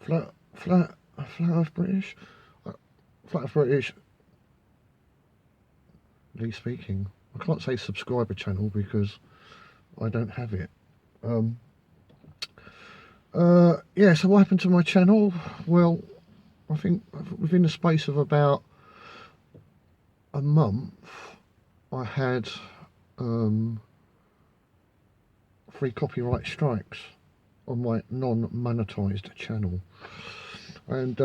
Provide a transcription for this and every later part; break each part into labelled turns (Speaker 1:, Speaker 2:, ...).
Speaker 1: Flat Earth British? Flat Earth British, Lee speaking. I can't say subscriber channel because I don't have it. Yeah, so what happened to my channel? Well, I think within the space of about a month, I had 3 copyright strikes on my non-monetized channel. And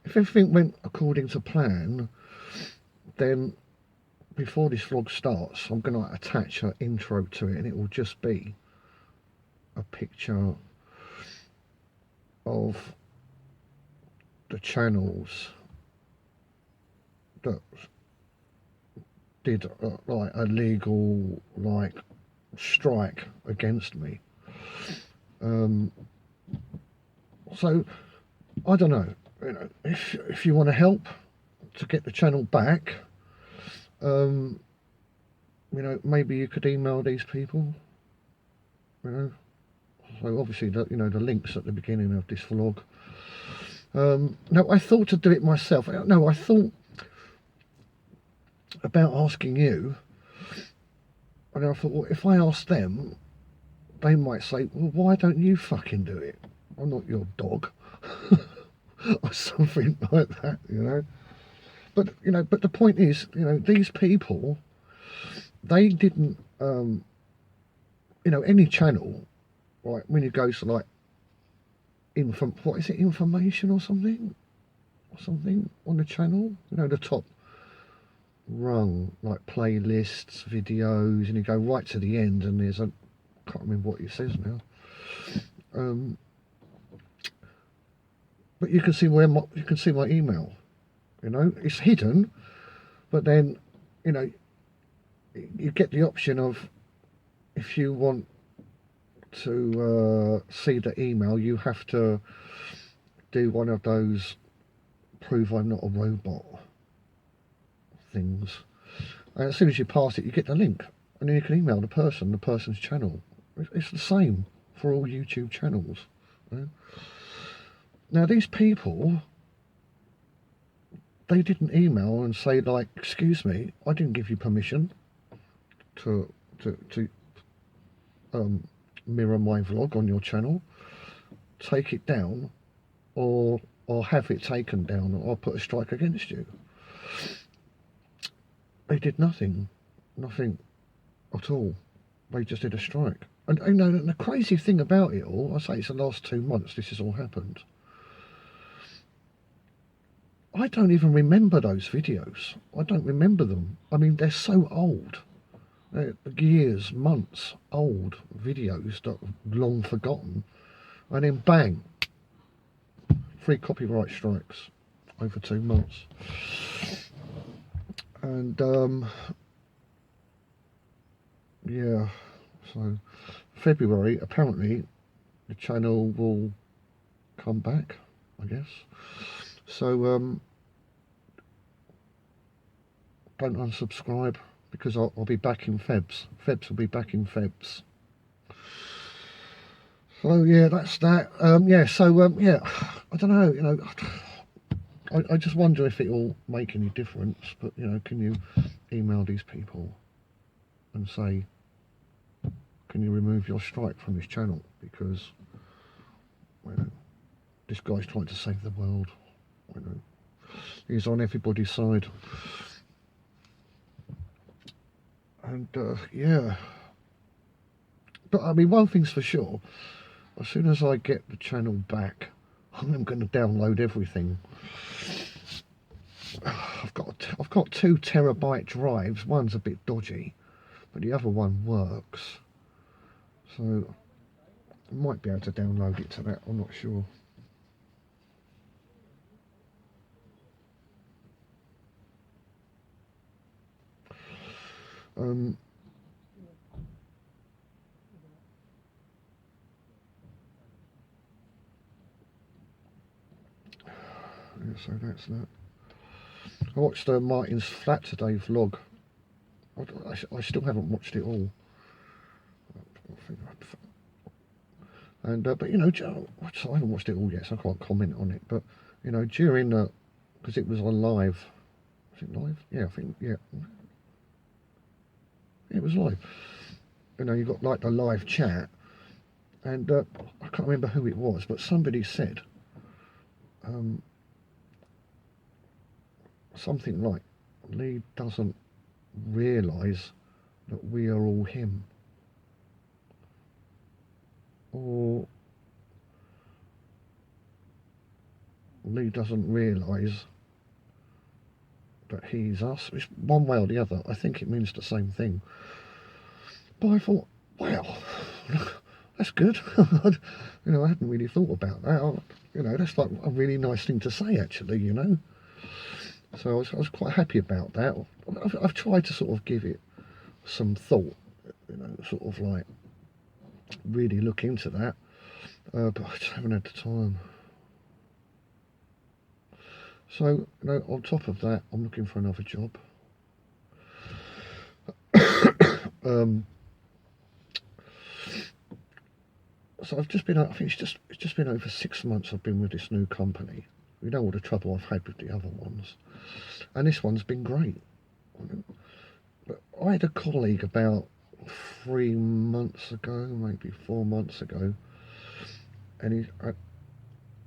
Speaker 1: if everything went according to plan, then before this vlog starts, I'm going to attach an intro to it, and it will just be a picture of the channels that did like a legal strike against me. So I don't know, if you want to help to get the channel back, maybe you could email these people, so obviously the links at the beginning of this vlog. Now I thought to do it myself. No, I thought about asking you, and I thought, well, if I ask them, they might say, well, why don't you fucking do it? I'm not your dog. Or something like that, But but the point is, these people, they didn't, any channel, like when you go to like information or something on the channel, the top rung, like playlists, videos, and you go right to the end, and there's a, I can't remember what it says now. But you can see my email. It's hidden, but then you get the option of, if you want to see the email, you have to do one of those prove I'm not a robot things, and as soon as you pass it, you get the link, and then you can email the person's channel. It's the same for all YouTube channels. Now these people, they didn't email and say like, excuse me, I didn't give you permission to mirror my vlog on your channel. Take it down, or have it taken down, or I'll put a strike against you. They did nothing at all. They just did a strike. And the crazy thing about it all, I say it's the last 2 months this has all happened. I don't even remember those videos. I don't remember them. I mean, they're so old. They're years, months old videos that are long forgotten. And then bang, 3 copyright strikes over 2 months. And yeah, so February, apparently the channel will come back, I guess. So don't unsubscribe, because I'll be back in Febs. Febs will be back in Febs. So yeah, that's that. Yeah, so yeah, I don't know, I just wonder if it'll make any difference. But can you email these people and say, can you remove your strike from this channel, because this guy's trying to save the world. He's on everybody's side. And yeah, but I mean, one thing's for sure, as soon as I get the channel back, I'm going to download everything. I've got 2 terabyte drives. One's a bit dodgy, but the other one works, so I might be able to download it to that. I'm not sure. Yeah, so that's that. I watched Martin's Flat Today vlog. I still haven't watched it all. And but you know, I haven't watched it all yet, so I can't comment on it. But you know, during the, because it was on live, was it live? Yeah, I think it was live. You know, you got like the live chat, and I can't remember who it was, but somebody said something like, Lee doesn't realise that we are all him, or Lee doesn't realise that he's us. It's one way or the other. I think it means the same thing. But I thought, wow, that's good. You know, I hadn't really thought about that. You know, that's like a really nice thing to say, actually, you know. So I was quite happy about that. I've tried to sort of give it some thought, you know, sort of like really look into that. But I just haven't had the time. So, you know, on top of that, I'm looking for another job. So I've just been, I think it's just been over 6 months I've been with this new company. You know all the trouble I've had with the other ones. And this one's been great. But I had a colleague about 3 months ago, maybe 4 months ago, and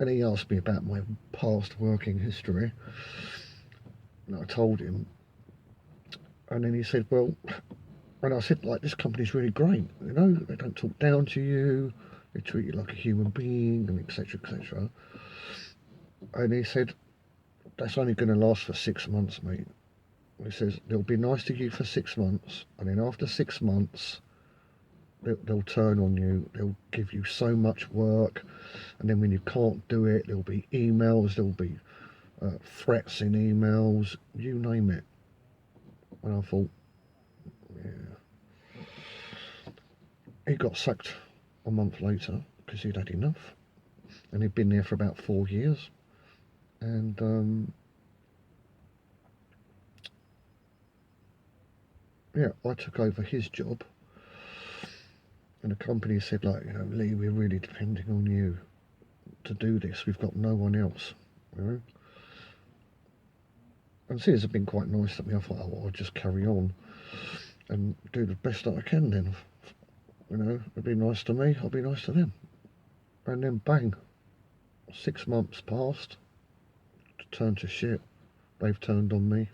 Speaker 1: he asked me about my past working history. And I told him. And then he said, well, and I said, like, this company's really great. You know, they don't talk down to you. They treat you like a human being, and etc., etc. And he said, that's only going to last for 6 months, mate. He says, they'll be nice to you for 6 months, and then after 6 months, they'll turn on you. They'll give you so much work, and then when you can't do it, there'll be emails, there'll be threats in emails, you name it. And I thought, yeah. He got sacked a month later because he'd had enough, and he'd been there for about 4 years. And yeah, I took over his job, and the company said, like, you know, Lee, we're really depending on you to do this. We've got no one else, you know. And Sears have been quite nice to me. I thought, oh, well, I'll just carry on and do the best that I can then. You know, it'd be nice to me, I'll be nice to them. And then bang, 6 months passed, turned to shit. They've turned on me.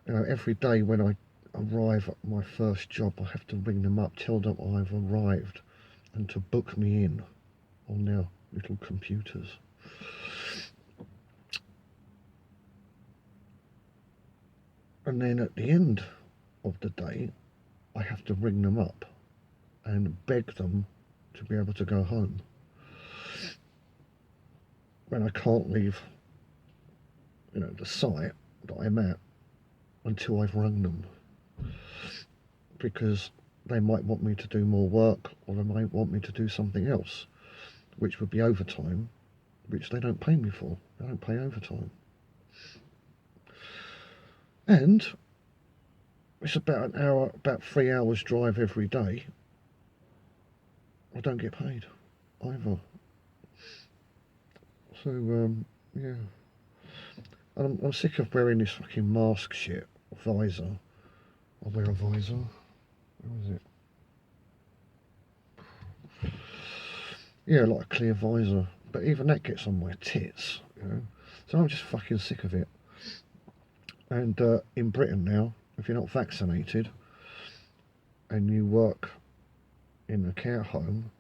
Speaker 1: You know, every day when I arrive at my first job, I have to ring them up, tell them I've arrived, and to book me in on their little computers. And then at the end of the day, I have to ring them up and beg them to be able to go home. When I can't leave, you know, the site that I'm at until I've rung them, because they might want me to do more work, or they might want me to do something else, which would be overtime, which they don't pay me for. They don't pay overtime. And it's about an hour, about 3 hours drive every day. I don't get paid either. So yeah, and I'm sick of wearing this fucking mask shit, visor. I'll wear a visor. Where is it? Yeah, like a clear visor, but even that gets on my tits, you know. So I'm just fucking sick of it. And in Britain now, if you're not vaccinated and you work in a care home,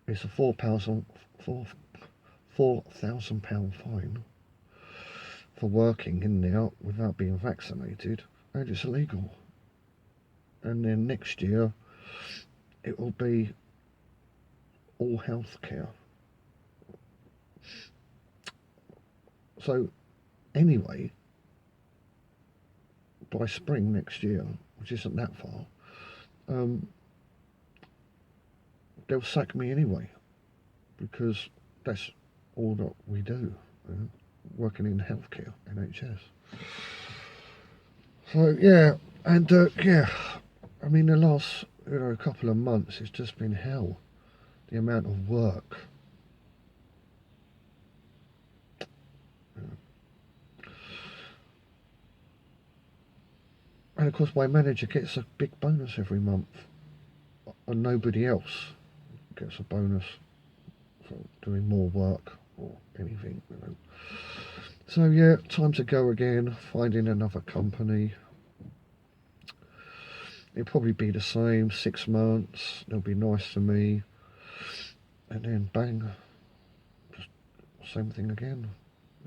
Speaker 1: it's a £4,000 fine for working in there without being vaccinated, and it's illegal. And then next year it will be all health care. So anyway, by spring next year, which isn't that far, they'll sack me anyway, because that's all that we do, you know, working in healthcare, NHS. So yeah, and yeah, I mean the last you know, a couple of months, it's just been hell. The amount of work. And of course my manager gets a big bonus every month, and nobody else gets a bonus for doing more work or anything, you know. So yeah, time to go again, finding another company. It'll probably be the same, 6 months, they'll be nice to me, and then bang, just same thing again.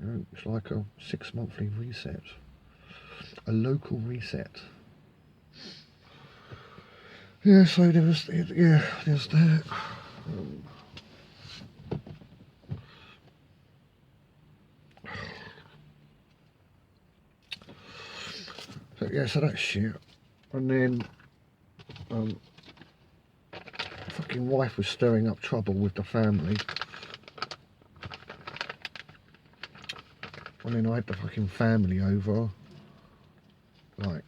Speaker 1: You know, it's like a 6-monthly reset, a local reset. Yeah, so there's that. So yeah, so that's shit. And then fucking wife was stirring up trouble with the family. And then I had the fucking family over, like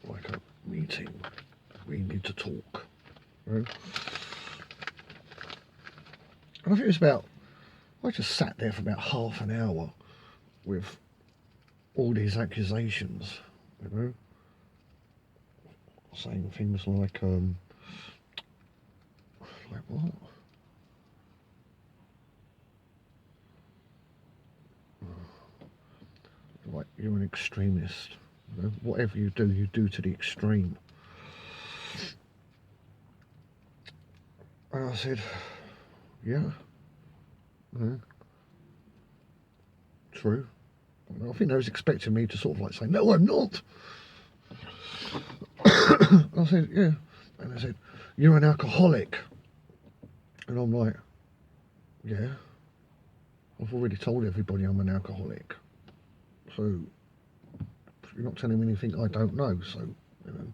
Speaker 1: a meeting. We need to talk. Right? And I think it was about, I just sat there for about half an hour with all these accusations, you know, saying things like what? Like, you're an extremist. You know? Whatever you do to the extreme. And I said, yeah, true. And I think they was expecting me to sort of like say, no, I'm not. And I said, yeah. And they said, you're an alcoholic. And I'm like, yeah, I've already told everybody I'm an alcoholic. So you're not telling me anything I don't know. So, you know,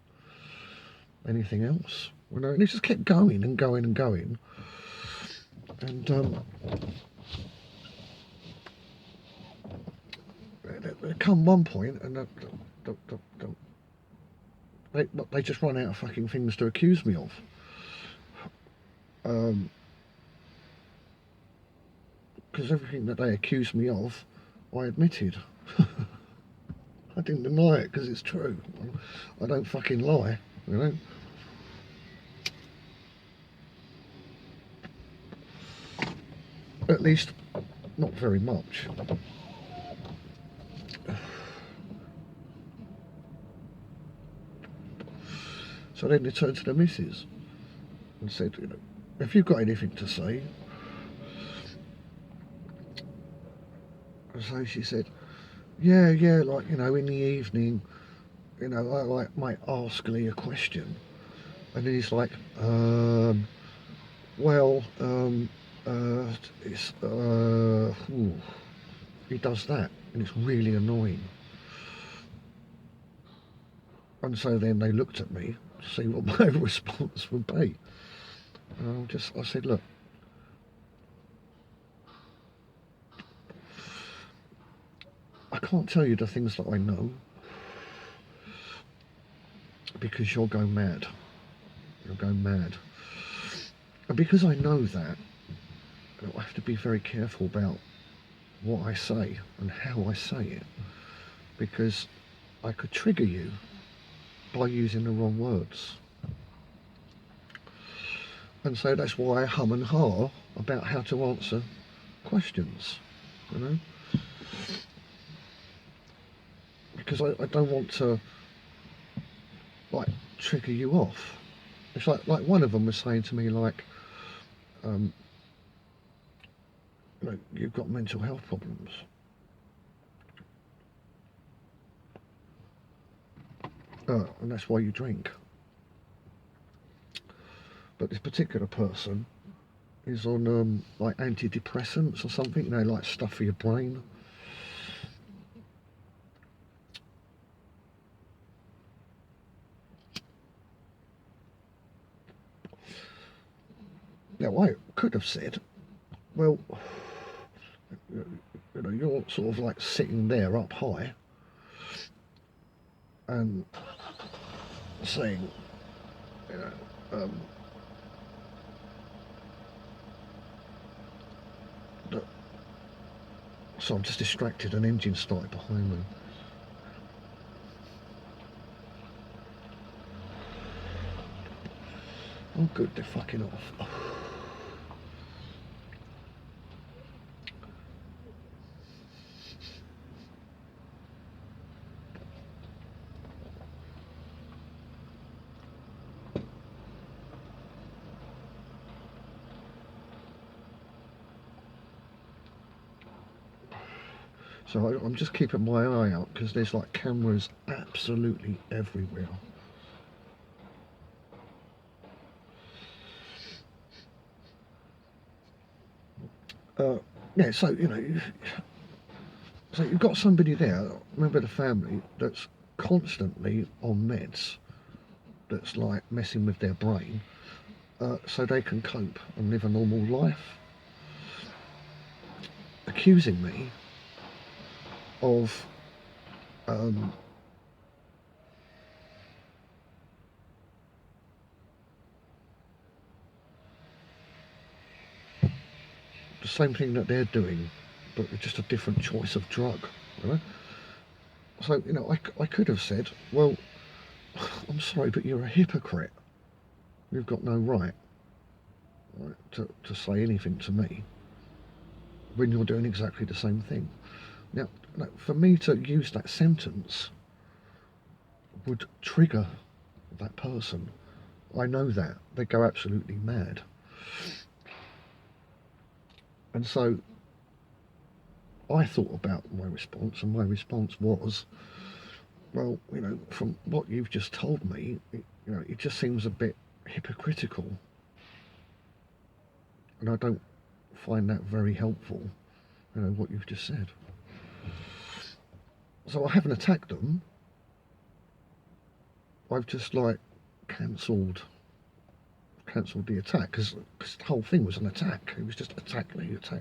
Speaker 1: anything else? You know, and it just kept going and going and going. And there come one point, and they just run out of fucking things to accuse me of. Because everything that they accused me of, I admitted. I didn't deny it because it's true. I don't fucking lie, you know. At least, not very much. So then they turned to the missus and said, you know, have you got anything to say? And so she said, yeah, like, you know, in the evening, you know, I like might ask Lee a question. And then he's like, well, it's, he does that, and it's really annoying. And so then they looked at me to see what my response would be. And I said, look, I can't tell you the things that I know because you'll go mad. You'll go mad. And because I know that, I have to be very careful about what I say and how I say it, because I could trigger you by using the wrong words. And so that's why I hum and ha about how to answer questions, you know, because I don't want to like trigger you off. It's like one of them was saying to me, like, you know, you've got mental health problems. And that's why you drink. But this particular person is on like antidepressants or something, you know, like stuff for your brain. Now I could have said, well, you know, you're sort of like sitting there up high and saying, You know, but, so I'm just distracted. An engine started behind me. Oh, good, they're fucking off. So I'm just keeping my eye out because there's like cameras absolutely everywhere. Yeah, so you know, so you've got somebody there, member of the family, that's constantly on meds, that's like messing with their brain, so they can cope and live a normal life, accusing me of the same thing that they're doing, but with just a different choice of drug. You know? So, you know, I could have said, well, I'm sorry, but you're a hypocrite. You've got no right to say anything to me when you're doing exactly the same thing. Now, for me to use that sentence would trigger that person. I know that. They go absolutely mad. And so I thought about my response, and my response was, well, you know, from what you've just told me, you know, it just seems a bit hypocritical. And I don't find that very helpful, you know, what you've just said. So I haven't attacked them. I've just, like, cancelled the attack, because the whole thing was an attack. It was just attack me. So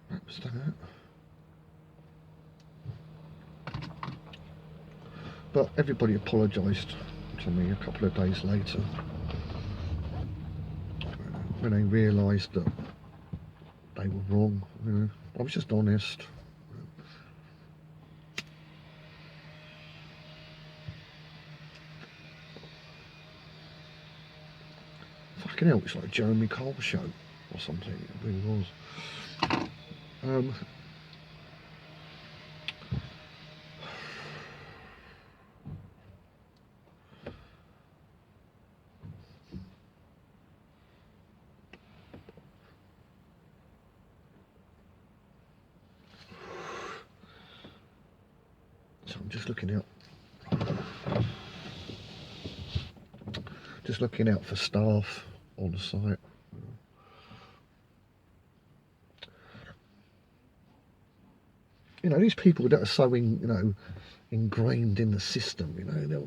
Speaker 1: that was that. But everybody apologised to me a couple of days later when they realised that they were wrong. You know, I was just honest. Fucking hell, it's like a Jeremy Cole show or something. It really was. So I'm just looking out for staff on site. You know, these people that are so ingrained in the system, you know,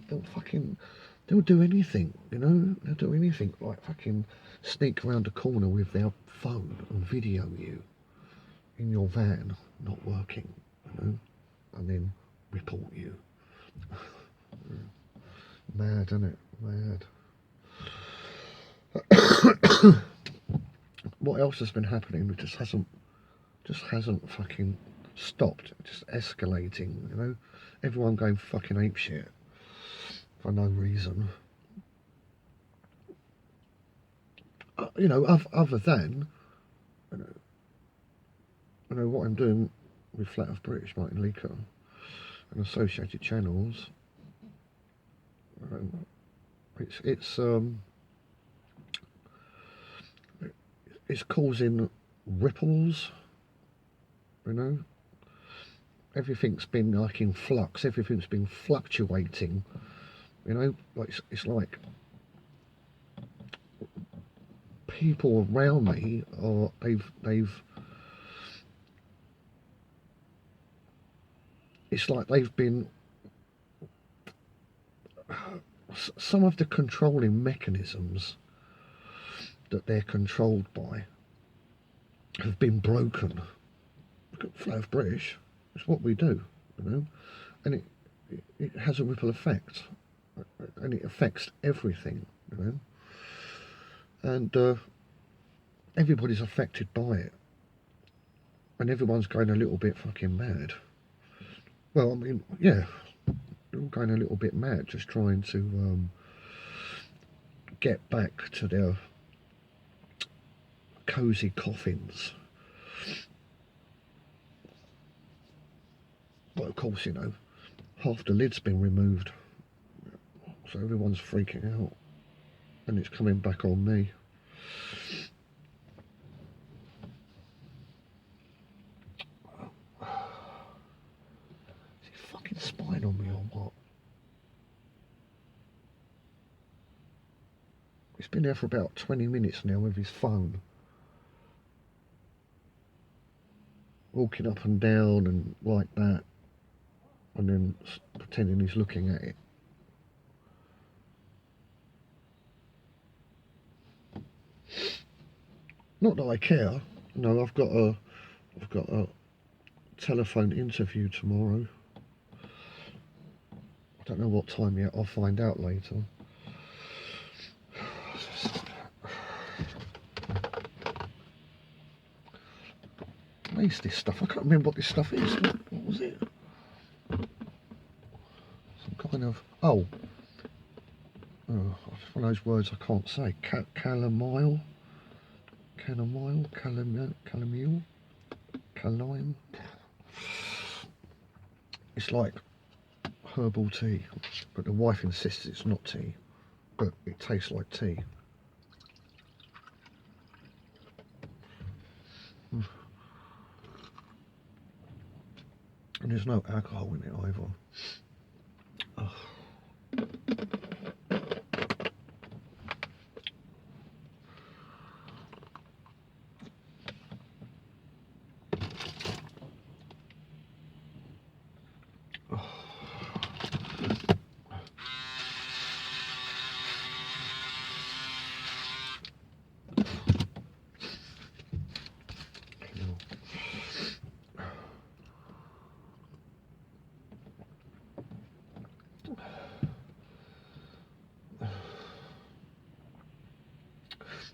Speaker 1: they'll do anything, you know, they'll do anything, like fucking sneak around a corner with their phone and video you in your van not working, you know, and then report you. Mad, isn't it? Mad. What else has been happening? It just hasn't fucking stopped. Just escalating, you know. Everyone going fucking apeshit for no reason. You know, other than you know what I'm doing with Flat of British, Martin Leaker, and associated channels. It's causing ripples, you know. Everything's been like in flux. Everything's been fluctuating, you know. Like it's like people around me are it's like they've been, some of the controlling mechanisms that they're controlled by have been broken. Look at Flat of British. It's what we do. you know, and it has a ripple effect, and it affects everything, you know, and everybody's affected by it, and everyone's going a little bit fucking mad. Well, I mean, yeah, they're all going a little bit mad, just trying to get back to their cosy coffins. But of course, you know, half the lid's been removed, so everyone's freaking out, and it's coming back on me. Is he fucking spying on me or what? He's been there for about 20 minutes now with his phone, walking up and down and like that, and then pretending he's looking at it. Not that I care. No, I've got a telephone interview tomorrow. I don't know what time yet. I'll find out later. What is this stuff? I can't remember what this stuff is. What was it? Some kind of... Oh, one of those words I can't say. Chamomile? Chamomile? Chamomile? Calime? It's like herbal tea, but the wife insists it's not tea, but it tastes like tea. And there's no alcohol in it either. Ugh.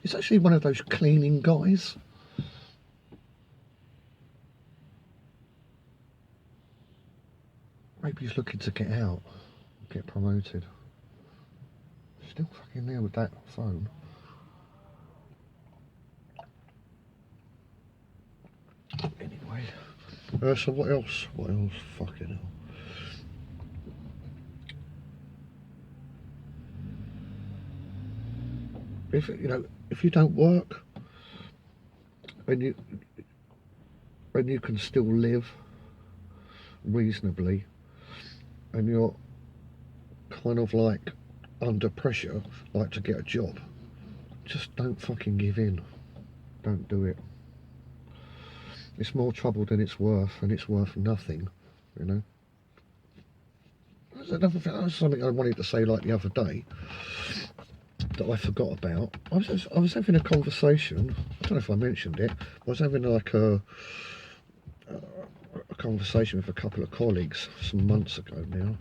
Speaker 1: It's actually one of those cleaning guys. Maybe he's looking to get out, get promoted. Still fucking there with that phone. Anyway, so what else? What else? Fucking hell. If you know, if you don't work, and you can still live reasonably, and you're kind of like under pressure, like to get a job, just don't fucking give in. Don't do it. It's more trouble than it's worth, and it's worth nothing, you know. That was something I wanted to say like the other day that I forgot about. I was having a conversation. I don't know if I mentioned it. I was having like a conversation with a couple of colleagues some months ago now,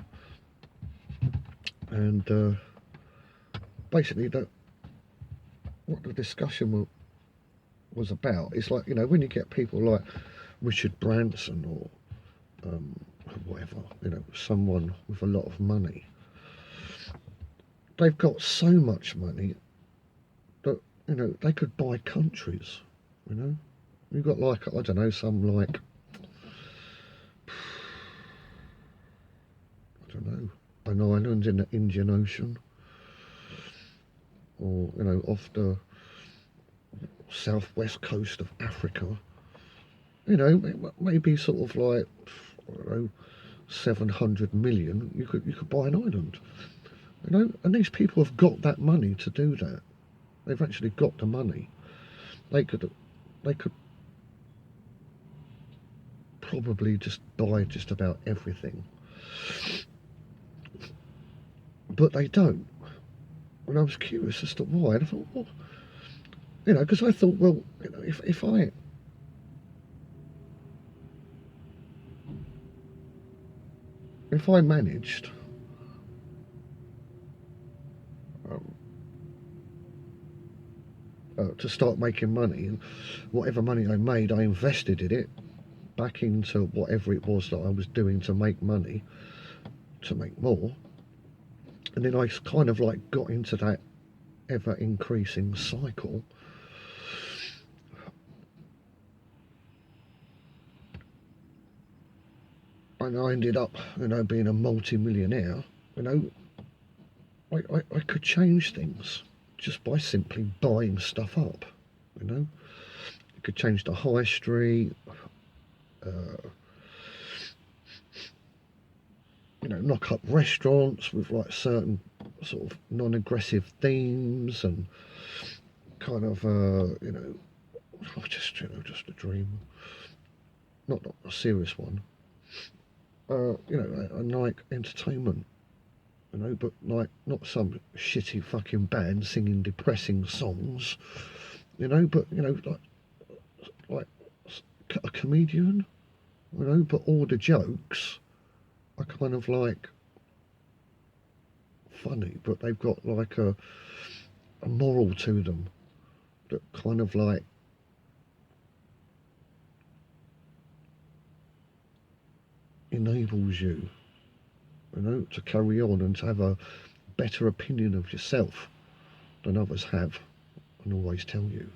Speaker 1: and basically what the discussion was about is like, you know, when you get people like Richard Branson or whatever, you know, someone with a lot of money, they've got so much money that, you know, they could buy countries, you know. You've got like, I don't know, some like, I don't know, an island in the Indian Ocean, or, you know, off the southwest coast of Africa, you know, maybe sort of like, I don't know, 700 million, you could buy an island, you know. And these people have got that money to do that. They've actually got the money. They could probably just buy just about everything, but they don't. And I was curious as to why, and I thought, well, you know, because I thought, well, you know, if I if I managed to start making money, and whatever money I made, I invested in it back into whatever it was that I was doing to make money, to make more, and then I kind of like got into that ever increasing cycle. And I ended up, being a multi-millionaire. I could change things just by simply buying stuff up. You could change the high street, knock up restaurants with like certain sort of non-aggressive themes, and kind of, just a dream, not a serious one. A night entertainment, but like not some shitty fucking band singing depressing songs, but like a comedian, but all the jokes are kind of like funny, but they've got like a moral to them that kind of like enables you, to carry on and to have a better opinion of yourself than others have and always tell you.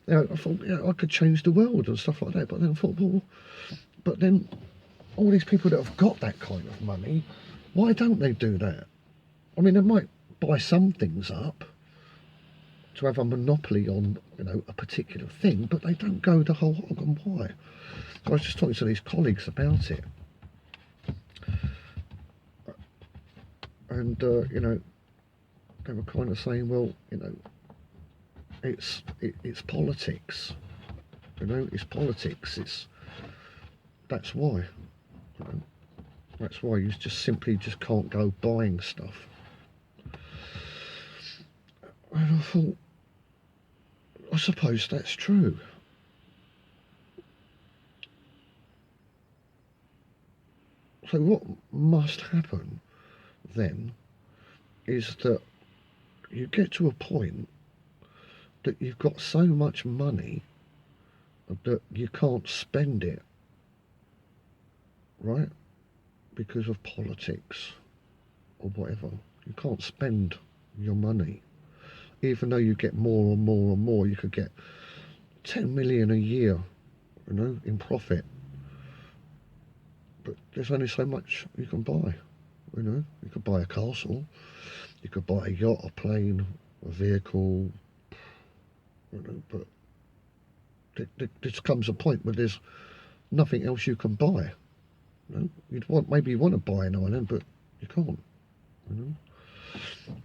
Speaker 1: I thought, I could change the world and stuff like that, but then I thought, well, but then all these people that have got that kind of money, why don't they do that? I mean, they might buy some things up to have a monopoly on, a particular thing, but they don't go the whole hog. And why? So I was just talking to these colleagues about it, and they were kind of saying, well, it's politics, it's politics. That's why, that's why you just simply can't go buying stuff. And I thought, I suppose that's true. So what must happen then is that you get to a point that you've got so much money that you can't spend it, right? Because of politics or whatever. You can't spend your money. Even though you get more and more and more, you could get 10 million a year, in profit. But there's only so much you can buy, You could buy a castle, you could buy a yacht, a plane, a vehicle, but there comes a point where there's nothing else you can buy. Maybe you want to buy an island, but you can't.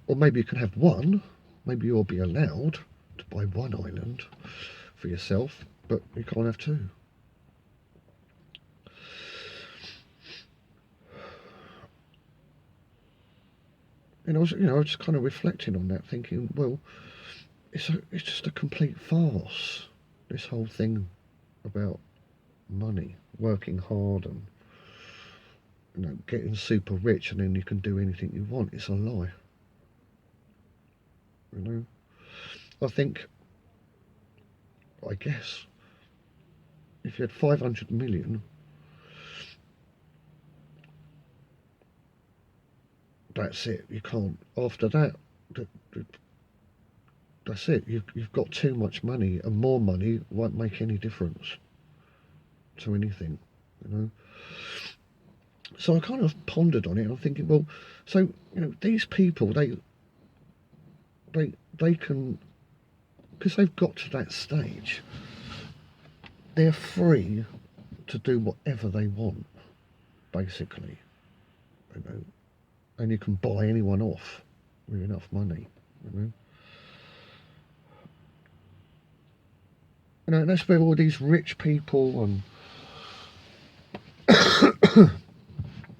Speaker 1: Or maybe you can have one. Maybe you'll be allowed to buy one island for yourself, but you can't have two. I was just kind of reflecting on that, thinking, well, it's just a complete farce. This whole thing about money, working hard, and getting super rich, and then you can do anything you want. It's a lie. I guess if you had 500 million, that's it. You can't. After that, that's it. You've got too much money, and more money won't make any difference to anything. So I kind of pondered on it. I'm thinking, well, so these people, they can, because they've got to that stage, they're free to do whatever they want, basically. And you can buy anyone off with enough money. And that's where all these rich people and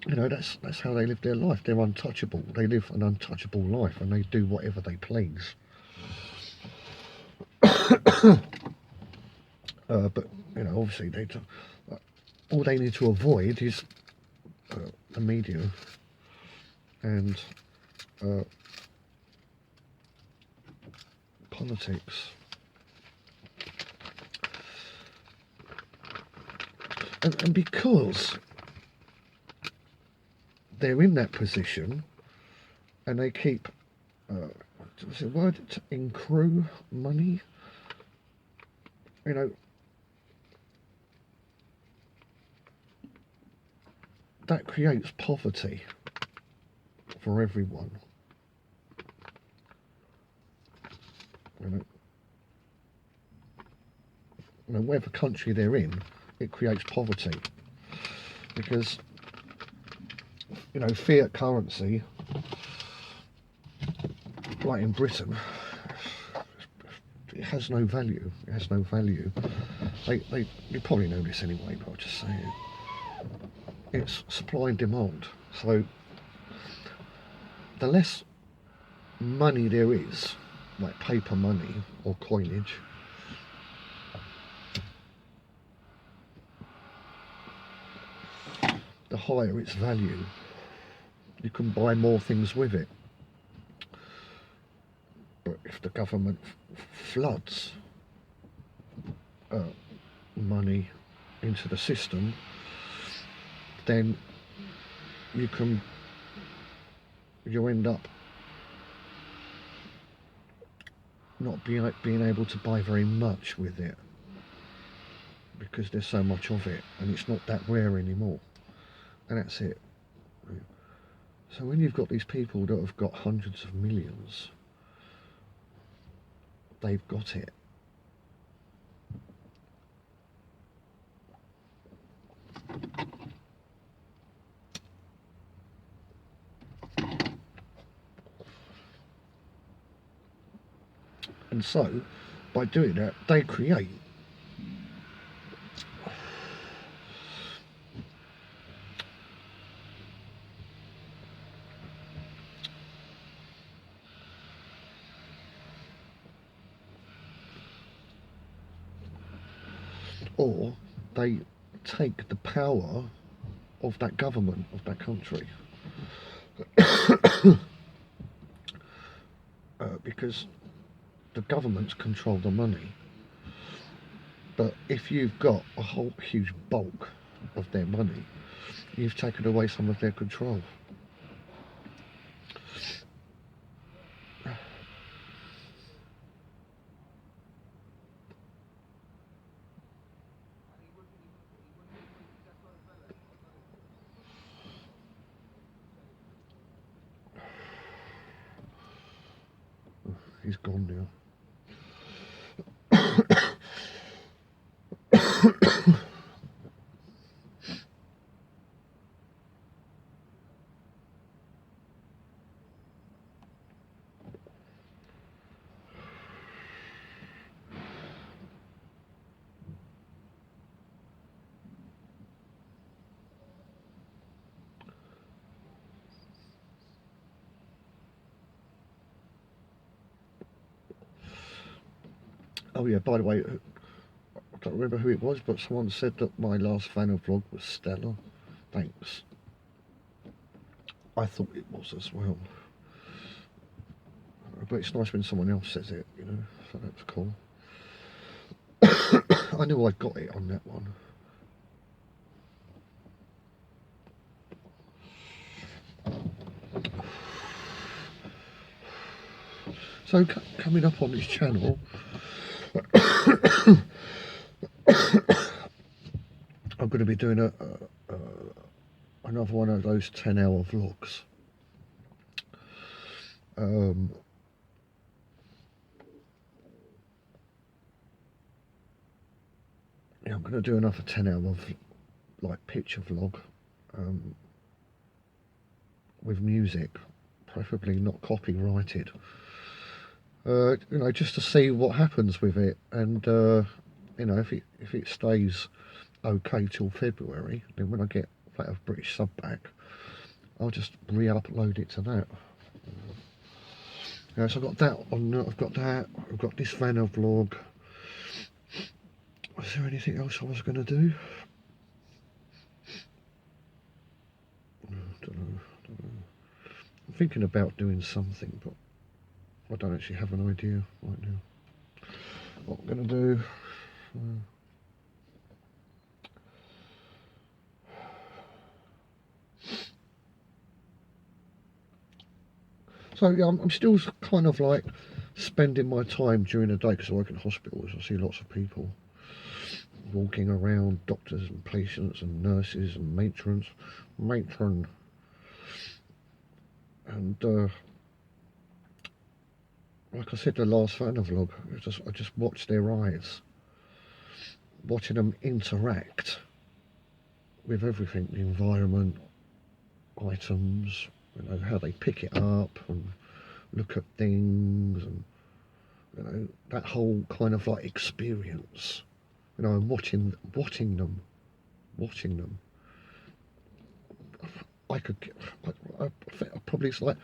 Speaker 1: that's how they live their life. They're untouchable. They live an untouchable life, and they do whatever they please. But obviously all they need to avoid is the media and politics. And because they're in that position and they keep, what's the word, accrue money, you know, that creates poverty for everyone. You know, whatever country they're in, it creates poverty because, you know, fiat currency, like in Britain, it has no value. It has no value. You probably know this anyway, but I'll just say it. It's supply and demand. So the less money there is, like paper money or coinage, the higher its value. You can buy more things with it. But if the government floods money into the system, then you end up not being able to buy very much with it because there's so much of it and it's not that rare anymore, and that's it. So when you've got these people that have got hundreds of millions, they've got it. And so, by doing that, they create or they take the power of that government, of that country. Because the governments control the money. But if you've got a whole huge bulk of their money, you've taken away some of their control. He's gone now. Oh yeah, by the way, I don't remember who it was, but someone said that my last VanaVlog was stellar. Thanks. I thought it was as well. But it's nice when someone else says it, you know, so that's cool. I knew I got it on that one. So coming up on this channel, I'm going to be doing another one of those 10-hour vlogs. Yeah, I'm going to do another 10-hour like picture vlog with music, preferably not copyrighted. You know, just to see what happens with it, and you know, if it stays okay till February, then when I get Flat of British Sub back, I'll just re-upload it to that. Yeah, so I've got that on. I've got that. I've got this VanaVlog. Was there anything else I was going to do? Don't know. I'm thinking about doing something, but I don't actually have an idea right now. What I'm going to do. So yeah, I'm still kind of like spending my time during the day because I work in hospitals. I see lots of people walking around, doctors and patients and nurses and matron, and like I said, the last VanaVlog, I just watched their eyes, watching them interact with everything, the environment, items, you know, how they pick it up and look at things, and you know, that whole kind of like experience. You know, I'm watching them. I could, I probably it's like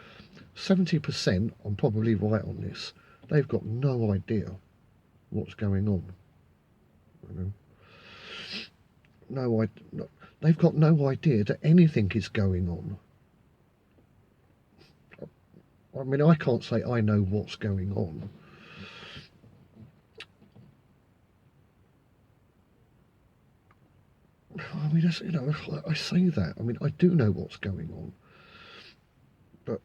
Speaker 1: 70%. I'm probably right on this. They've got no idea what's going on. You know, they've got no idea that anything is going on. I mean, I can't say I know what's going on. I mean, you know, I say that. I mean, I do know what's going on, but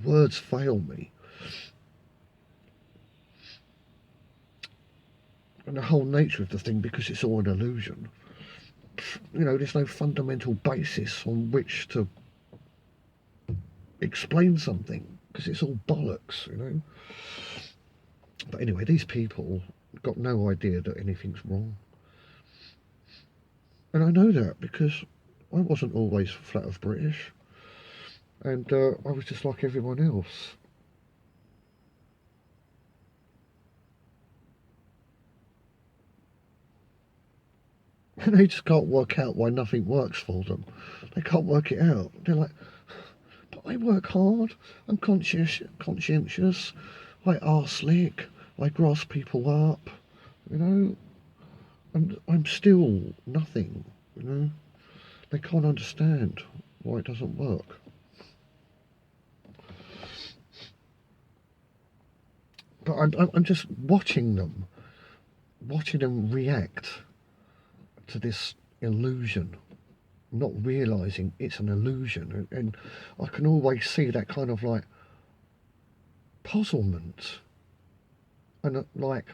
Speaker 1: words fail me. And the whole nature of the thing, because it's all an illusion. You know, there's no fundamental basis on which to explain something, because it's all bollocks, you know. But anyway, these people got no idea that anything's wrong. And I know that because I wasn't always flat of British, and I was just like everyone else. And they just can't work out why nothing works for them. They can't work it out. They're like, but I work hard, I'm conscientious, I are slick, I grass people up, you know, and I'm still nothing, you know. They can't understand why it doesn't work. But I'm just watching them react to this illusion, not realizing it's an illusion. And I can always see that kind of like puzzlement and like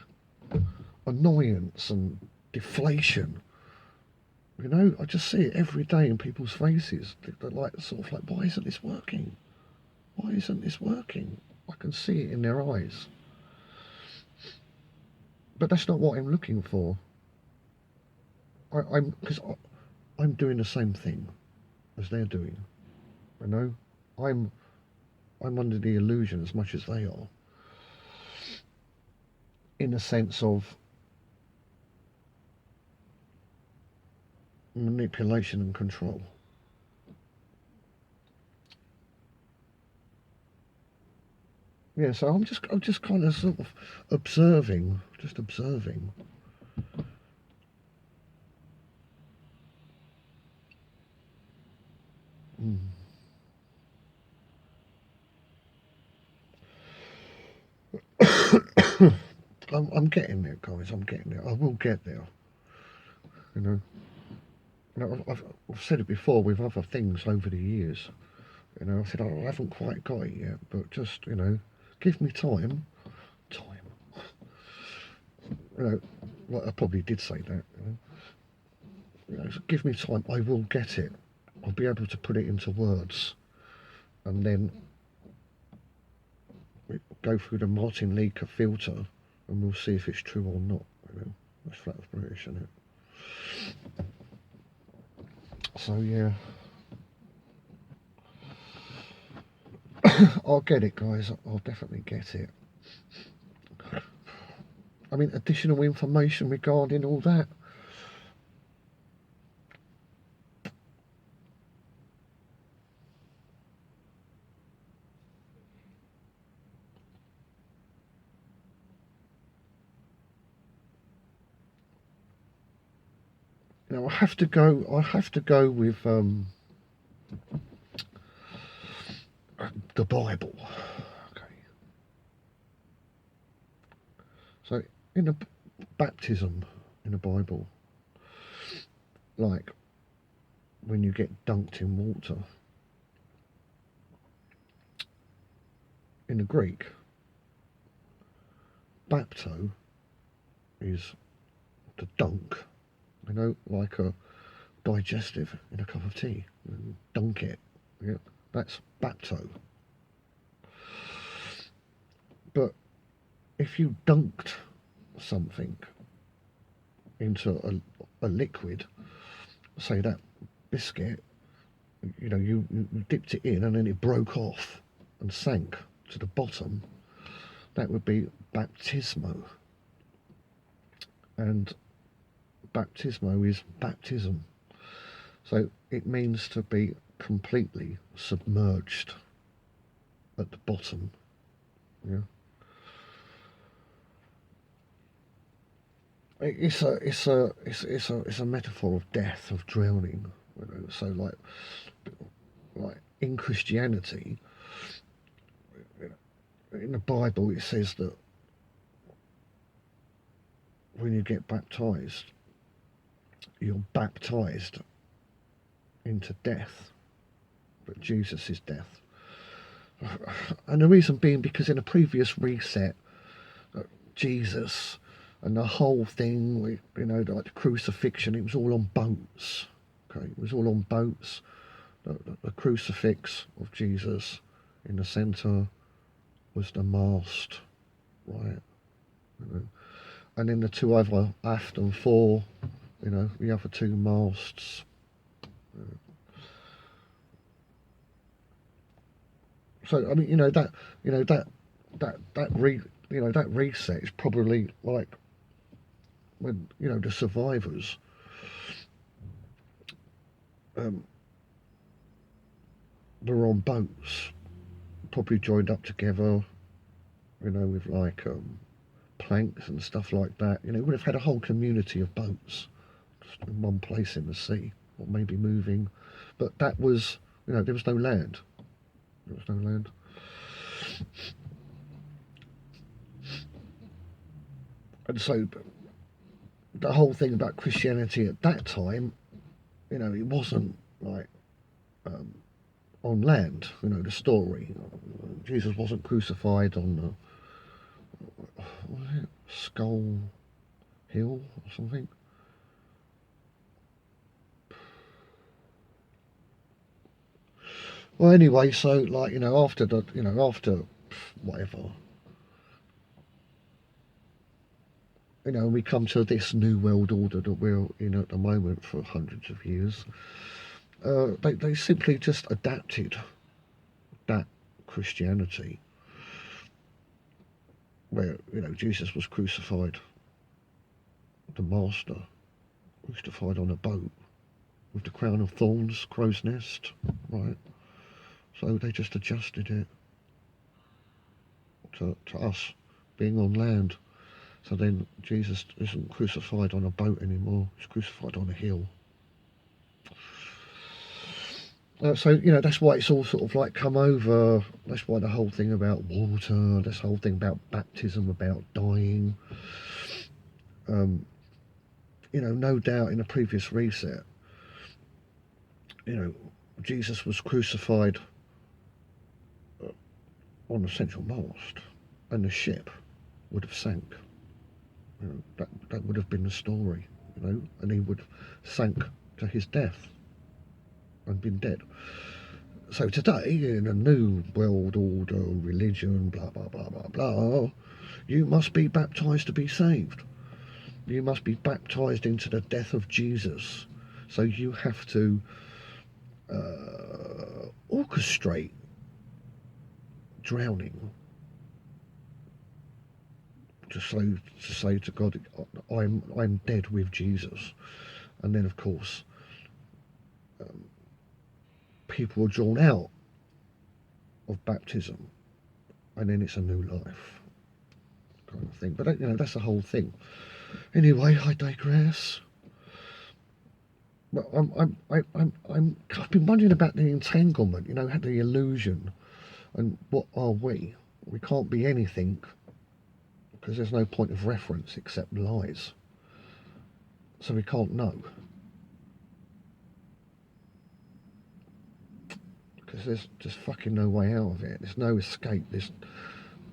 Speaker 1: annoyance and deflation. You know, I just see it every day in people's faces. They're like, sort of like, why isn't this working? Why isn't this working? I can see it in their eyes. But that's not what I'm looking for. Because I'm doing the same thing as they're doing. You know, I'm under the illusion as much as they are, in a sense of manipulation and control. Yeah, so I'm just kind of sort of observing, just observing. Mm. I'm getting there, guys. I'm getting there. I will get there. You know. You know, I've said it before with other things over the years. You know, I said, oh, I haven't quite got it yet, but just, you know, give me time. Time. You know, well, I probably did say that. You know, so give me time. I will get it. I'll be able to put it into words, and then go through the Martin Leaker filter, and we'll see if it's true or not. You know, that's flat of British, isn't it? So yeah. I'll get it, guys. I'll definitely get it. I mean, additional information regarding all that. You know, I have to go with the Bible. Okay. So in the baptism in the Bible, like when you get dunked in water, in the Greek, bapto is to dunk, you know, like a digestive in a cup of tea. You dunk it. Yeah, that's bapto. But if you dunked something into a liquid, say that biscuit, you know, you dipped it in and then it broke off and sank to the bottom, that would be baptismo. And baptismo is baptism. So it means to be completely submerged at the bottom. Yeah. It's a metaphor of death, of drowning. You know? So like in Christianity, in the Bible, it says that when you get baptized, you're baptized into death, but Jesus is death. And the reason being because in a previous reset, Jesus and the whole thing, you know, like the crucifixion, it was all on boats. Okay, it was all on boats. The crucifix of Jesus in the centre was the mast, right? You know? And then the two other, aft and fore, you know, the other two masts. So I mean, you know that reset is probably like when, you know, the survivors were on boats, probably joined up together, you know, with like planks and stuff like that. You know, would have had a whole community of boats just in one place in the sea, or maybe moving. But that was, you know, there was no land. There was no land. And so the whole thing about Christianity at that time, you know, it wasn't like on land. You know, the story. Jesus wasn't crucified on the, what was it, Skull Hill or something. Well, anyway, so like, you know, after whatever, you know, we come to this new world order that we're in at the moment for hundreds of years. They simply just adapted that Christianity, where, you know, Jesus was crucified, the master, crucified on a boat with the crown of thorns, crow's nest, right? So they just adjusted it to us being on land. So then Jesus isn't crucified on a boat anymore, he's crucified on a hill. So, you know, that's why it's all sort of like come over. That's why the whole thing about water, this whole thing about baptism, about dying. You know, no doubt in a previous reset, you know, Jesus was crucified on the central mast, and the ship would have sank. You know, that would have been the story, you know, and he would have sank to his death and been dead. So today, in a new world order, religion, blah, blah, blah, blah, blah, you must be baptized to be saved. You must be baptized into the death of Jesus. So you have to orchestrate drowning to say to God, I'm dead with Jesus. And then, of course, people are drawn out of baptism, and then it's a new life kind of thing. But, you know, that's the whole thing. Anyway, I digress. But I've been wondering about the entanglement, you know, the illusion, and what are we? We can't be anything because there's no point of reference except lies. So we can't know. Because there's just fucking no way out of it. There's no escape. There's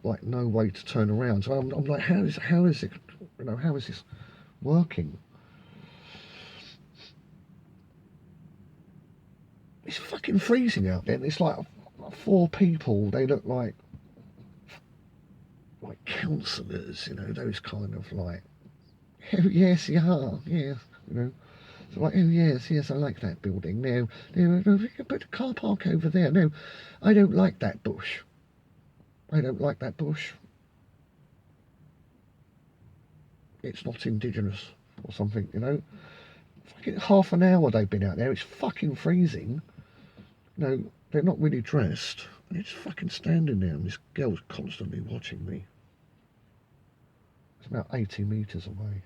Speaker 1: like no way to turn around. So I'm like, how is it? You know, how is this working? It's fucking freezing out there. And it's like 4 people. They look like counsellors. You know, those kind of like, oh yes, yeah, yeah. You know. So like, oh yes, I like that building. No, we can put a car park over there. No, I don't like that bush. I don't like that bush. It's not indigenous or something, you know. Fucking half an hour they've been out there. It's fucking freezing. No, they're not really dressed. And they're just fucking standing there, and this girl's constantly watching me. It's about 80 metres away.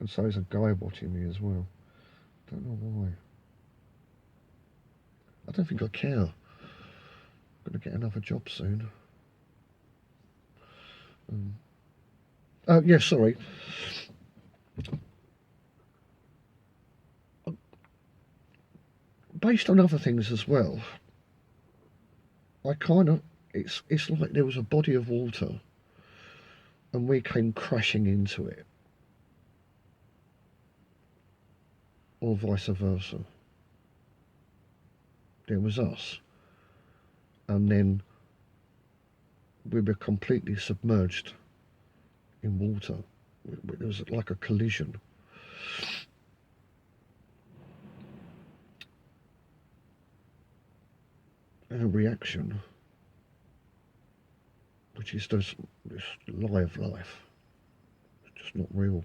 Speaker 1: And so is a guy watching me as well. Don't know why. I don't think I care. I'm going to get another job soon. Oh, yeah, sorry. Based on other things as well, I kind of, it's like there was a body of water and we came crashing into it. Or vice versa. There was us. And then we were completely submerged in water. It was like a collision. And a reaction, which is this lie of life. It's just not real.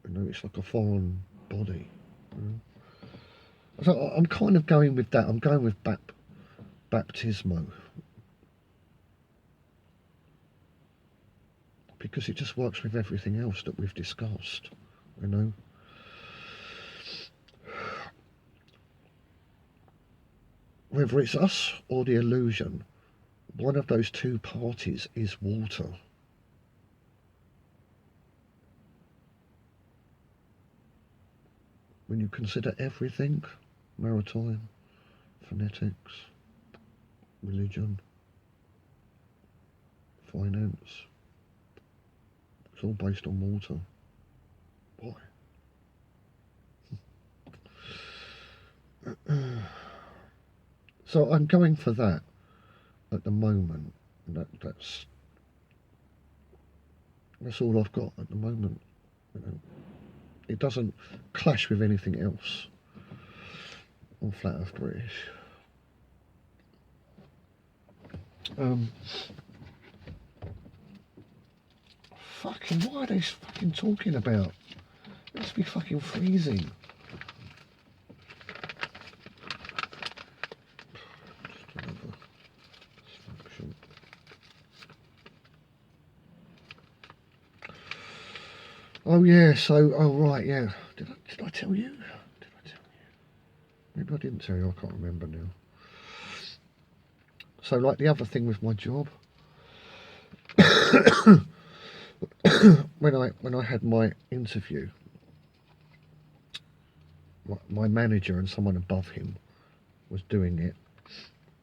Speaker 1: You know, it's like a foreign body. You know? So I'm kind of going with that. I'm going with baptismo. Because it just works with everything else that we've discussed, you know. Whether it's us or the illusion, one of those 2 parties is water. When you consider everything, maritime, phonetics, religion, finance, it's all based on water. Why? So I'm going for that at the moment. That's all I've got at the moment. You know, it doesn't clash with anything else on Flat Earth British. Fucking, what are they fucking talking about? It must be fucking freezing. Oh yeah, so, oh right, yeah. Did I tell you? Did I tell you? Maybe I didn't tell you, I can't remember now. So like the other thing with my job, when I had my interview, my manager and someone above him was doing it,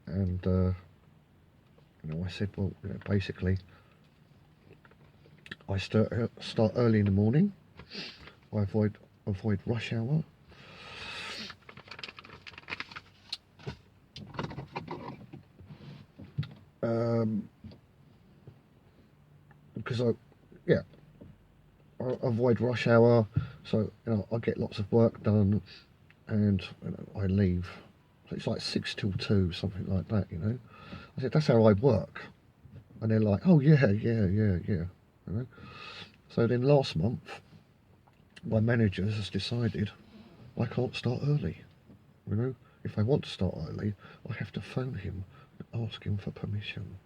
Speaker 1: and you know, I said, well, you know, basically, I start early in the morning. I avoid rush hour. Because I avoid rush hour, so you know, I get lots of work done, and you know, I leave. So it's like 6 till 2, something like that. You know, I said that's how I work, and they're like, oh yeah. You know, so then last month, my manager has decided I can't start early. You know, if I want to start early, I have to phone him and ask him for permission.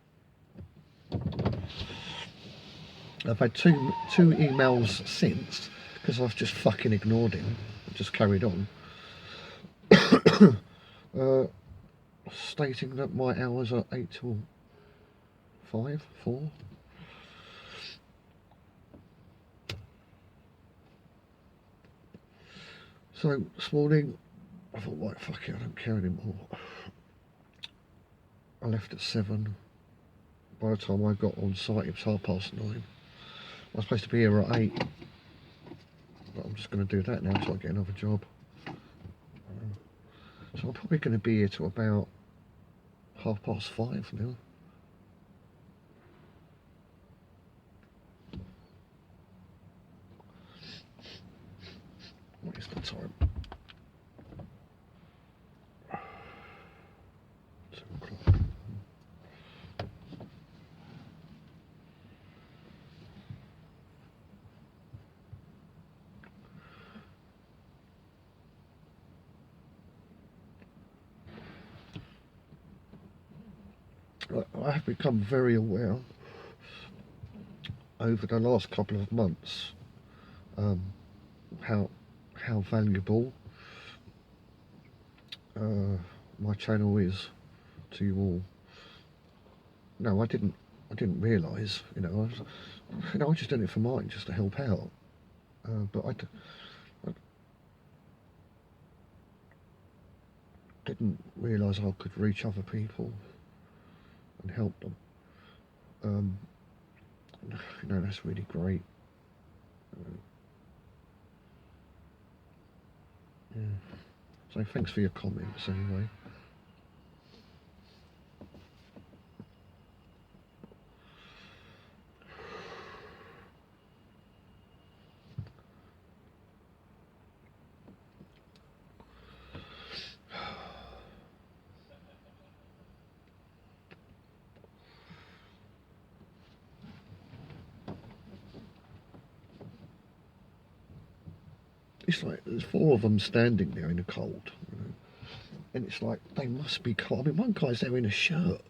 Speaker 1: I've had two emails since because I've just fucking ignored him and just carried on. Stating that my hours are 8 till 4. So this morning I thought, right, fuck it, I don't care anymore. I left at 7. By the time I got on site it was 9:30. I was supposed to be here at 8. But I'm just going to do that now until I get another job. So I'm probably going to be here till about 5:30 now. What is the time? 2 o'clock. I have become very aware over the last couple of months how valuable my channel is to you all. No, I didn't realise, you know, I was just doing it for mine, just to help out. But I didn't realise I could reach other people and help them. You know, that's really great. Yeah. So thanks for your comments anyway. It's like there's 4 of them standing there in the cold, you know? And it's like they must be cold. I mean, one guy's there in a shirt.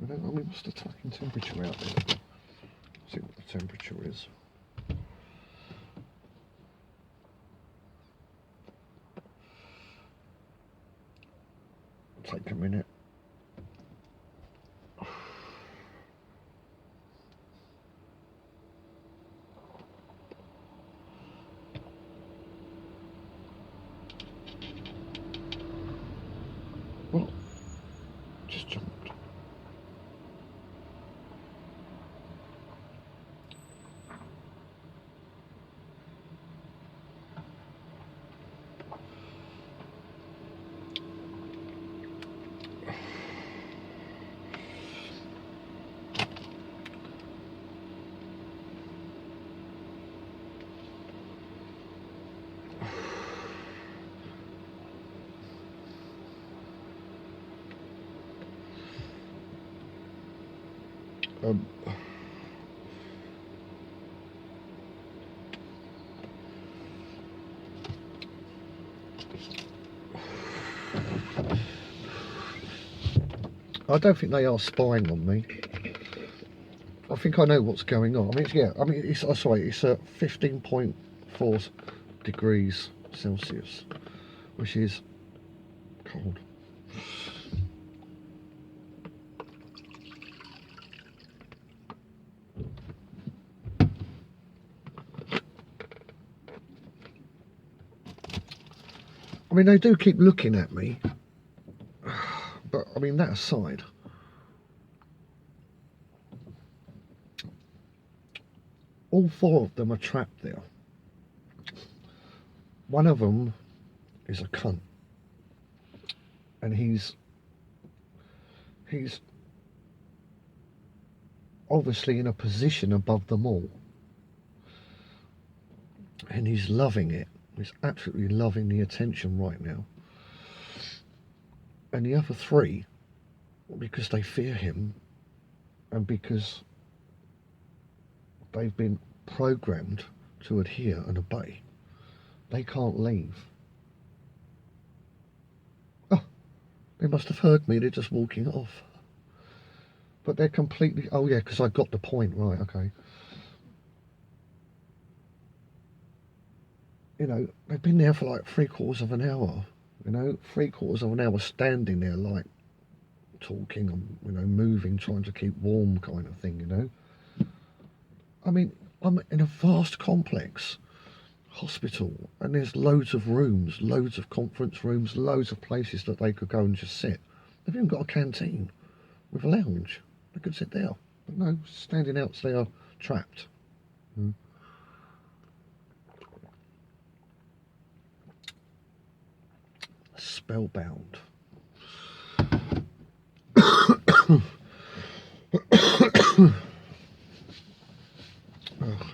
Speaker 1: I mean, what's the fucking temperature out there? Let's see what the temperature is. Take a minute. Well, just jumped. I don't think they are spying on me. I think I know what's going on. I mean, yeah, I mean, it's sorry, it's 15.4 degrees Celsius, which is cold. I mean, they do keep looking at me, but I mean, that aside, all 4 of them are trapped there. One of them is a cunt, and he's obviously in a position above them all, and he's loving it. He's absolutely loving the attention right now. And the other 3, because they fear him and because they've been programmed to adhere and obey, they can't leave. Oh, they must have heard me. They're just walking off. But they're completely... Oh, yeah, because I got the point. Right, okay. you know, they've been there for like 3/4 of an hour, you know, 3/4 of an hour standing there, like, talking and, you know, moving, trying to keep warm kind of thing, you know. I mean, I'm in a vast complex hospital and there's loads of rooms, loads of conference rooms, loads of places that they could go and just sit. They've even got a canteen with a lounge. They could sit there. But no, standing out there, trapped. Spellbound.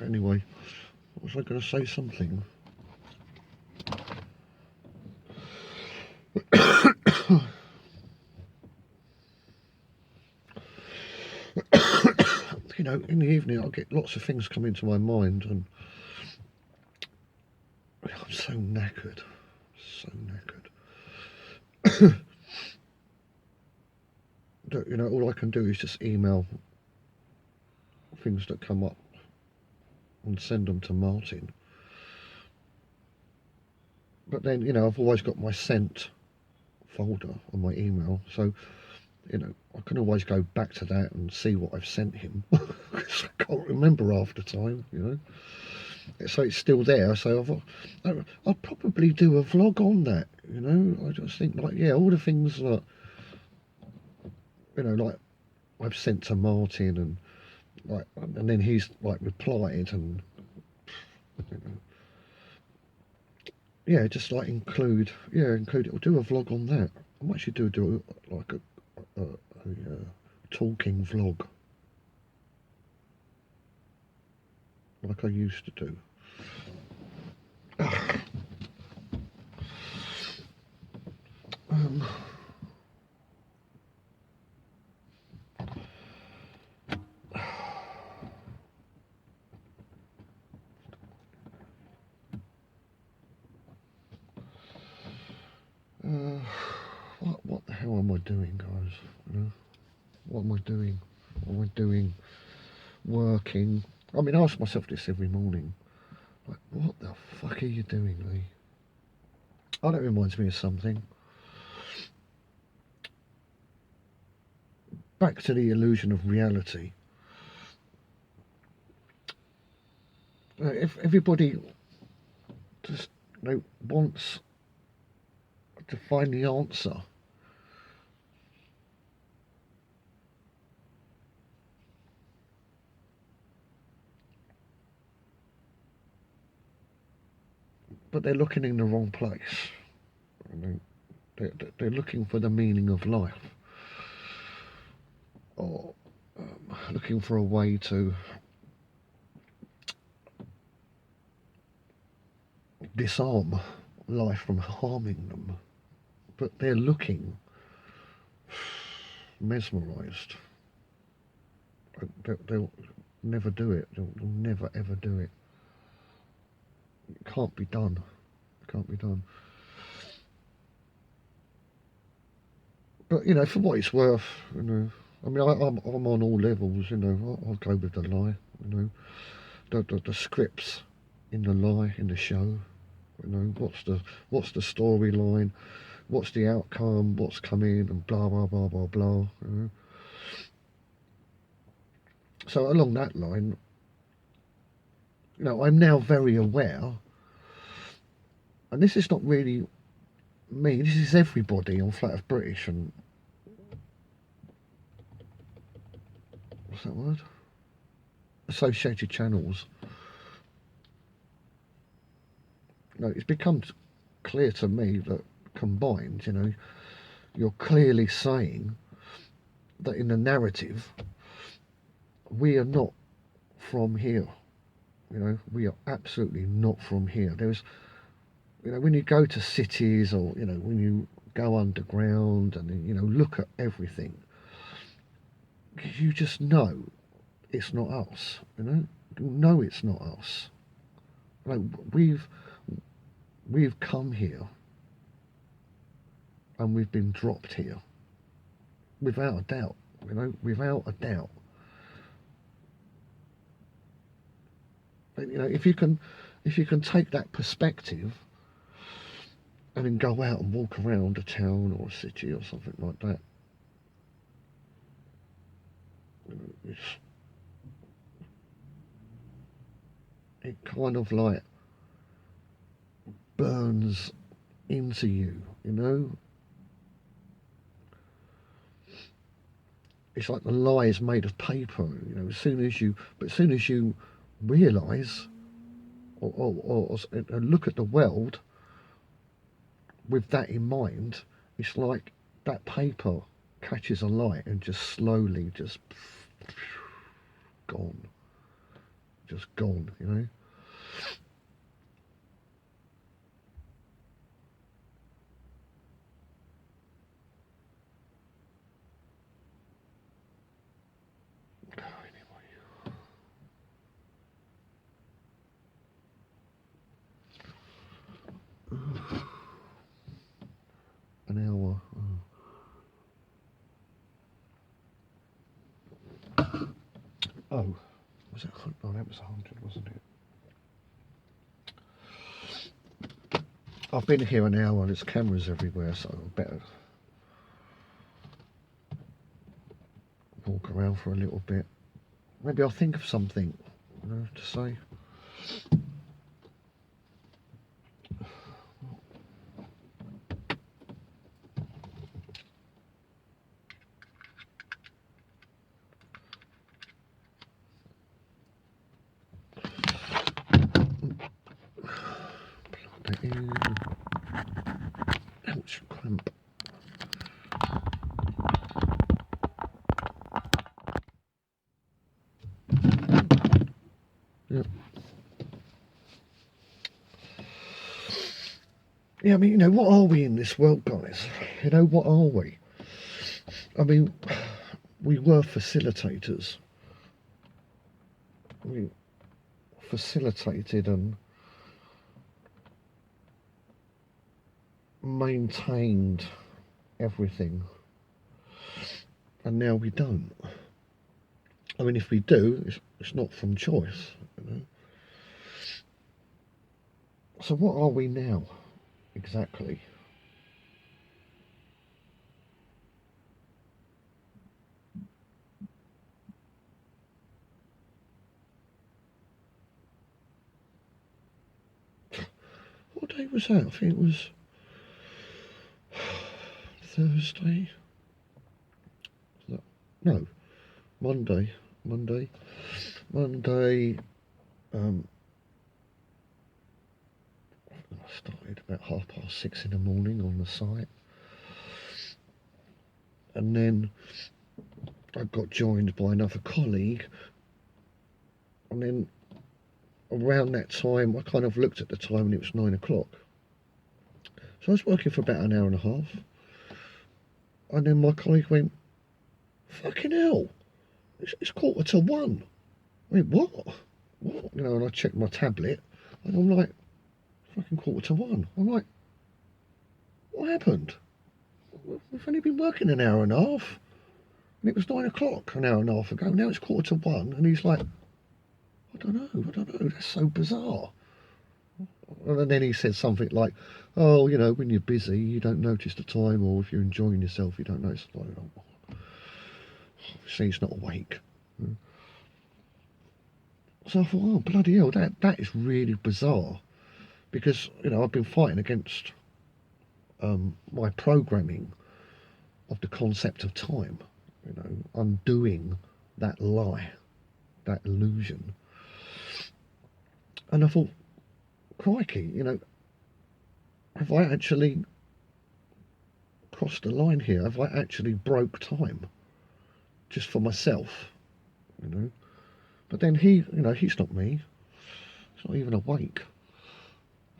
Speaker 1: Anyway, was I going to say something? You know, in the evening I get lots of things come into my mind and I'm so knackered. So knackered. You know, all I can do is just email things that come up and send them to Martin. But then, you know, I've always got my sent folder on my email, so, you know, I can always go back to that and see what I've sent him. Because I can't remember half the time, you know. So it's still there, so I'll probably do a vlog on that, you know. I just think, like, yeah, all the things that, you know, like, I've sent to Martin and, like, and then he's, like, replied and, you know, yeah, just like include it. Or do a vlog on that. I might actually do like a talking vlog, like I used to do. Um, what the hell am I doing, guys? You know, what am I doing? What am I doing? Working. I mean, I ask myself this every morning. Like, what the fuck are you doing, Lee? Oh, that reminds me of something. Back to the illusion of reality. If everybody just, you know, wants to find the answer, but they're looking in the wrong place. I mean, they're looking for the meaning of life, or looking for a way to disarm life from harming them. But they're looking mesmerised. They'll never do it. They'll never ever do it. It can't be done. It can't be done. But, you know, for what it's worth, you know, I mean, I'm on all levels, you know. I'll go with the lie, you know. The scripts in the lie, in the show, you know. What's the storyline? What's the outcome? What's coming? And blah blah blah blah blah. You know? So along that line, you know, I'm now very aware, and this is not really me. This is everybody on Flat Earth British and what's that word? Associated channels. You know, it's become clear to me that combined, you know, you're clearly saying that in the narrative, we are not from here. You know, we are absolutely not from here. There's, you know, when you go to cities or, you know, when you go underground and, you know, look at everything, you just know it's not us, you know? You know it's not us. Like, we've come here and we've been dropped here. Without a doubt, you know, without a doubt. You know, if you can if you can take that perspective and then go out and walk around a town or a city or something like that, it kind of like burns into you, you know. It's like the lie is made of paper, you know. As soon as you realise or look at the world with that in mind, it's like that paper catches a light and just slowly just gone, you know. An hour. Oh, was it? Oh, that was 100, wasn't it? I've been here an hour and there's cameras everywhere, so I better walk around for a little bit. Maybe I'll think of something, you know, to say. Ouch, cramp. Yep. Yeah, I mean, you know, what are we in this world, guys? You know, what are we? I mean, we were facilitators. We facilitated and maintained everything, and now we don't. I mean, if we do, it's not from choice, you know. So what are we now, exactly? What day was that? I think it was Thursday. No, Monday. Monday. I started about 6:30 in the morning on the site, and then I got joined by another colleague, and then around that time I kind of looked at the time and it was 9 o'clock. So I was working for about an hour and a half, and then my colleague went, "Fucking hell, it's 1:45." I went, "What?" You know, and I checked my tablet, and I'm like, "Fucking 1:45." I'm like, "What happened? We've only been working an hour and a half, and it was 9 o'clock an hour and a half ago. Now it's 1:45." And he's like, I don't know, that's so bizarre." And then he said something like, "Oh, you know, when you're busy, you don't notice the time, or if you're enjoying yourself, you don't notice the time." See, he's not awake. So I thought, oh, bloody hell, that is really bizarre. Because, you know, I've been fighting against my programming of the concept of time, you know, undoing that lie, that illusion. And I thought, crikey, you know, have I actually crossed the line here? Have I actually broke time just for myself, you know? But then he, you know, he's not me. He's not even awake.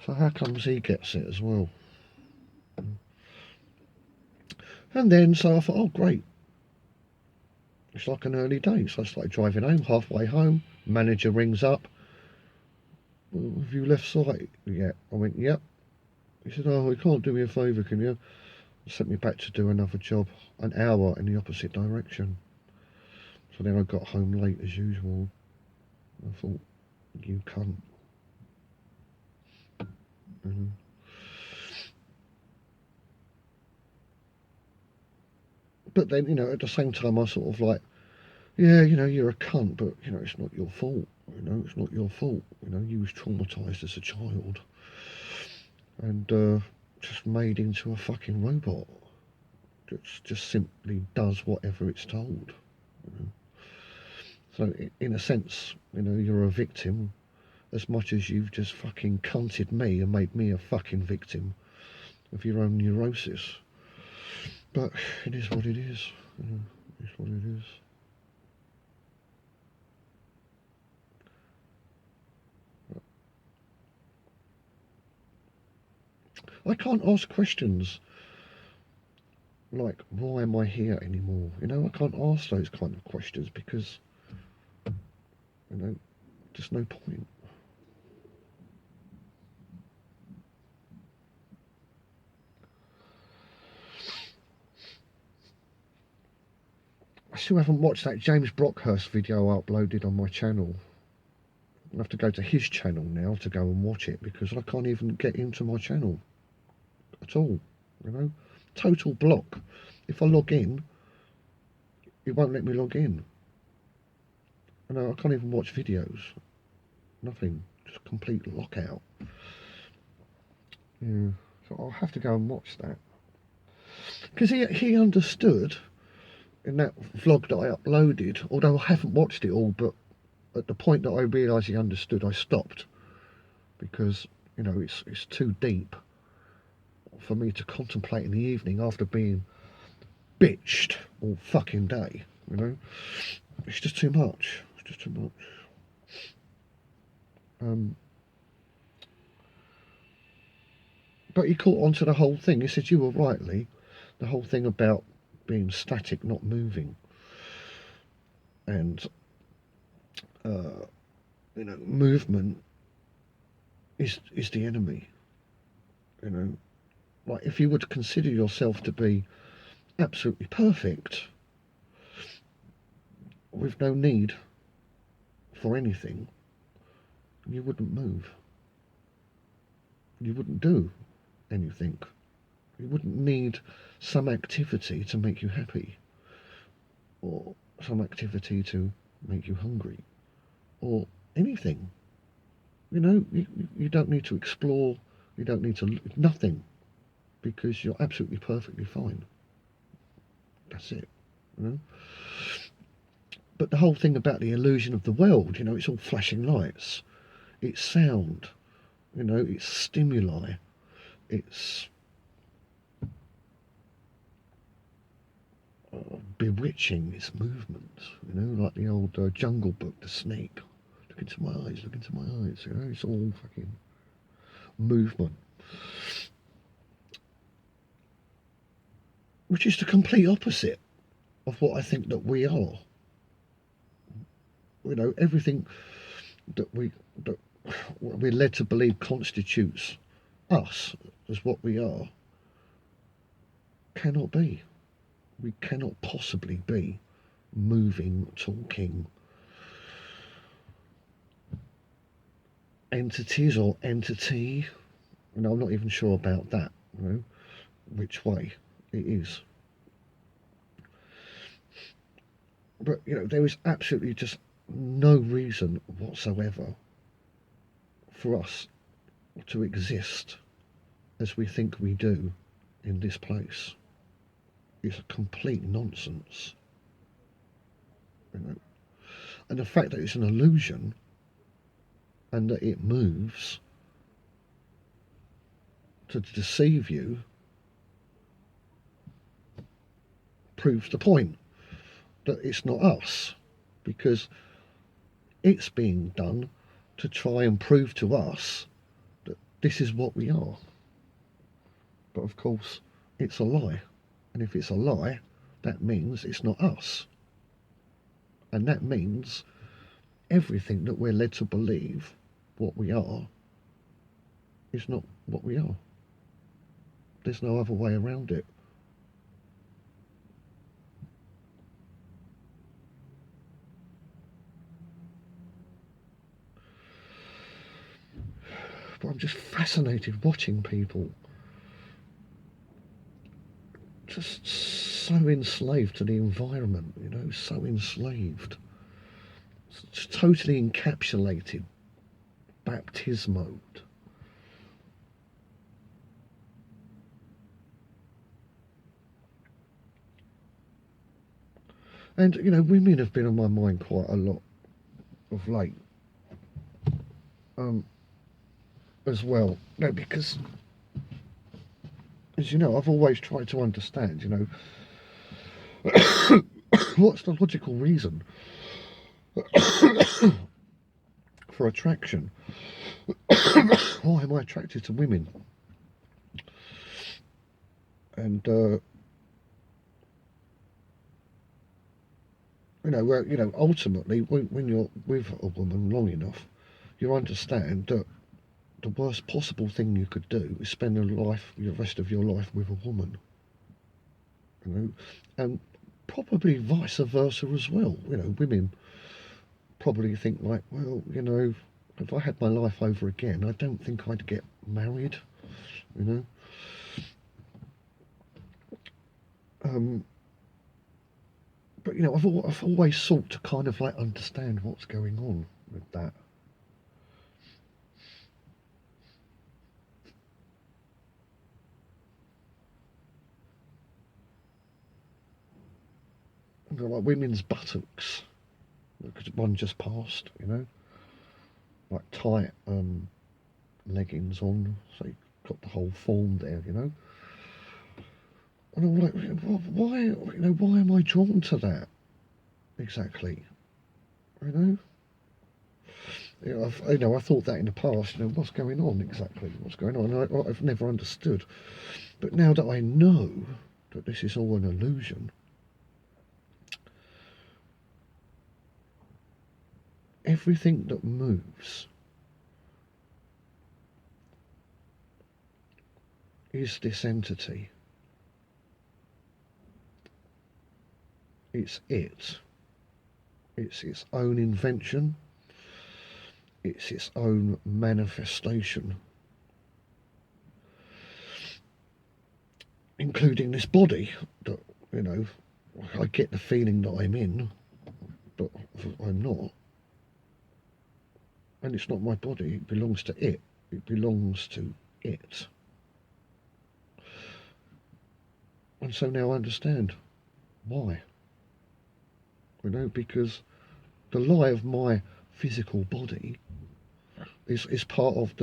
Speaker 1: So how comes he gets it as well? And then, so I thought, oh, great. It's like an early day. So I started driving home. Halfway home, manager rings up. "Well, have you left site yet?" I went, "Yep." He said, "Oh, you can't do me a favour, can you?" Sent me back to do another job, an hour in the opposite direction. So then I got home late as usual. I thought, you cunt. But then, you know, at the same time, I sort of like, yeah, you know, you're a cunt, but, you know, it's not your fault. You know, it's not your fault. You know, you was traumatised as a child and just made into a fucking robot that just simply does whatever it's told. You know? So, in a sense, you know, you're a victim as much as you've just fucking cunted me and made me a fucking victim of your own neurosis. But it is what it is. You know, it is what it is. I can't ask questions like, why am I here anymore? You know, I can't ask those kind of questions because, you know, there's no point. I still haven't watched that James Brockhurst video I uploaded on my channel. I have to go to his channel now to go and watch it because I can't even get into my channel at all, you know. Total block. If I log in, it won't let me log in. You know, I can't even watch videos. Nothing. Just complete lockout. Yeah. So I'll have to go and watch that. Because he understood in that vlog that I uploaded, although I haven't watched it all, but at the point that I realised he understood, I stopped. Because, you know, it's too deep for me to contemplate in the evening after being bitched all fucking day, you know. It's just too much. It's just too much. But he caught on to the whole thing. He said, you were right, Lee. The whole thing about being static, not moving. And, you know, movement is the enemy. You know, like if you were to consider yourself to be absolutely perfect, with no need for anything, you wouldn't move. You wouldn't do anything. You wouldn't need some activity to make you happy, or some activity to make you hungry, or anything. You know, you don't need to explore, you don't need to, nothing, because you're absolutely perfectly fine. That's it, you know. But the whole thing about the illusion of the world, you know, it's all flashing lights, it's sound, you know, it's stimuli, it's bewitching, it's movement, you know, like the old Jungle Book, the snake. Look into my eyes, look into my eyes, you know, it's all fucking movement. Which is the complete opposite of what I think that we are. You know, everything that we're led to believe constitutes us as what we are cannot be. We cannot possibly be moving, talking entities or entity. You know, I'm not even sure about that, you know, which way it is. But, you know, there is absolutely just no reason whatsoever for us to exist as we think we do in this place. It's a complete nonsense, you know. And the fact that it's an illusion and that it moves to deceive you proves the point that it's not us, because it's being done to try and prove to us that this is what we are. But of course, it's a lie. And if it's a lie, that means it's not us. And that means everything that we're led to believe what we are is not what we are. There's no other way around it. But I'm just fascinated watching people just so enslaved to the environment, you know, so enslaved. It's totally encapsulated baptism mode. And, you know, women have been on my mind quite a lot of late. As well. No, because, as you know, I've always tried to understand, you know, what's the logical reason for attraction? Why am I attracted to women? And you know, ultimately, when you're with a woman long enough, you understand that the worst possible thing you could do is spend the rest of your life with a woman. You know, and probably vice versa as well. You know, women probably think like, well, you know, if I had my life over again, I don't think I'd get married. You know. But you know, I've always sought to kind of like understand what's going on with that. You know, like women's buttocks, because one just passed. You know, like tight leggings on, so you got the whole form there. You know, and I'm like, why? You know, why am I drawn to that exactly? You know. You know, I thought that in the past. You know, what's going on exactly? What's going on? I've never understood. But now that I know that this is all an illusion, everything that moves is this entity. It's it. It's its own invention. It's its own manifestation, including this body that, you know, I get the feeling that I'm in, but I'm not. And it's not my body, it belongs to it. It belongs to it. And so now I understand why. You know, because the lie of my physical body is part of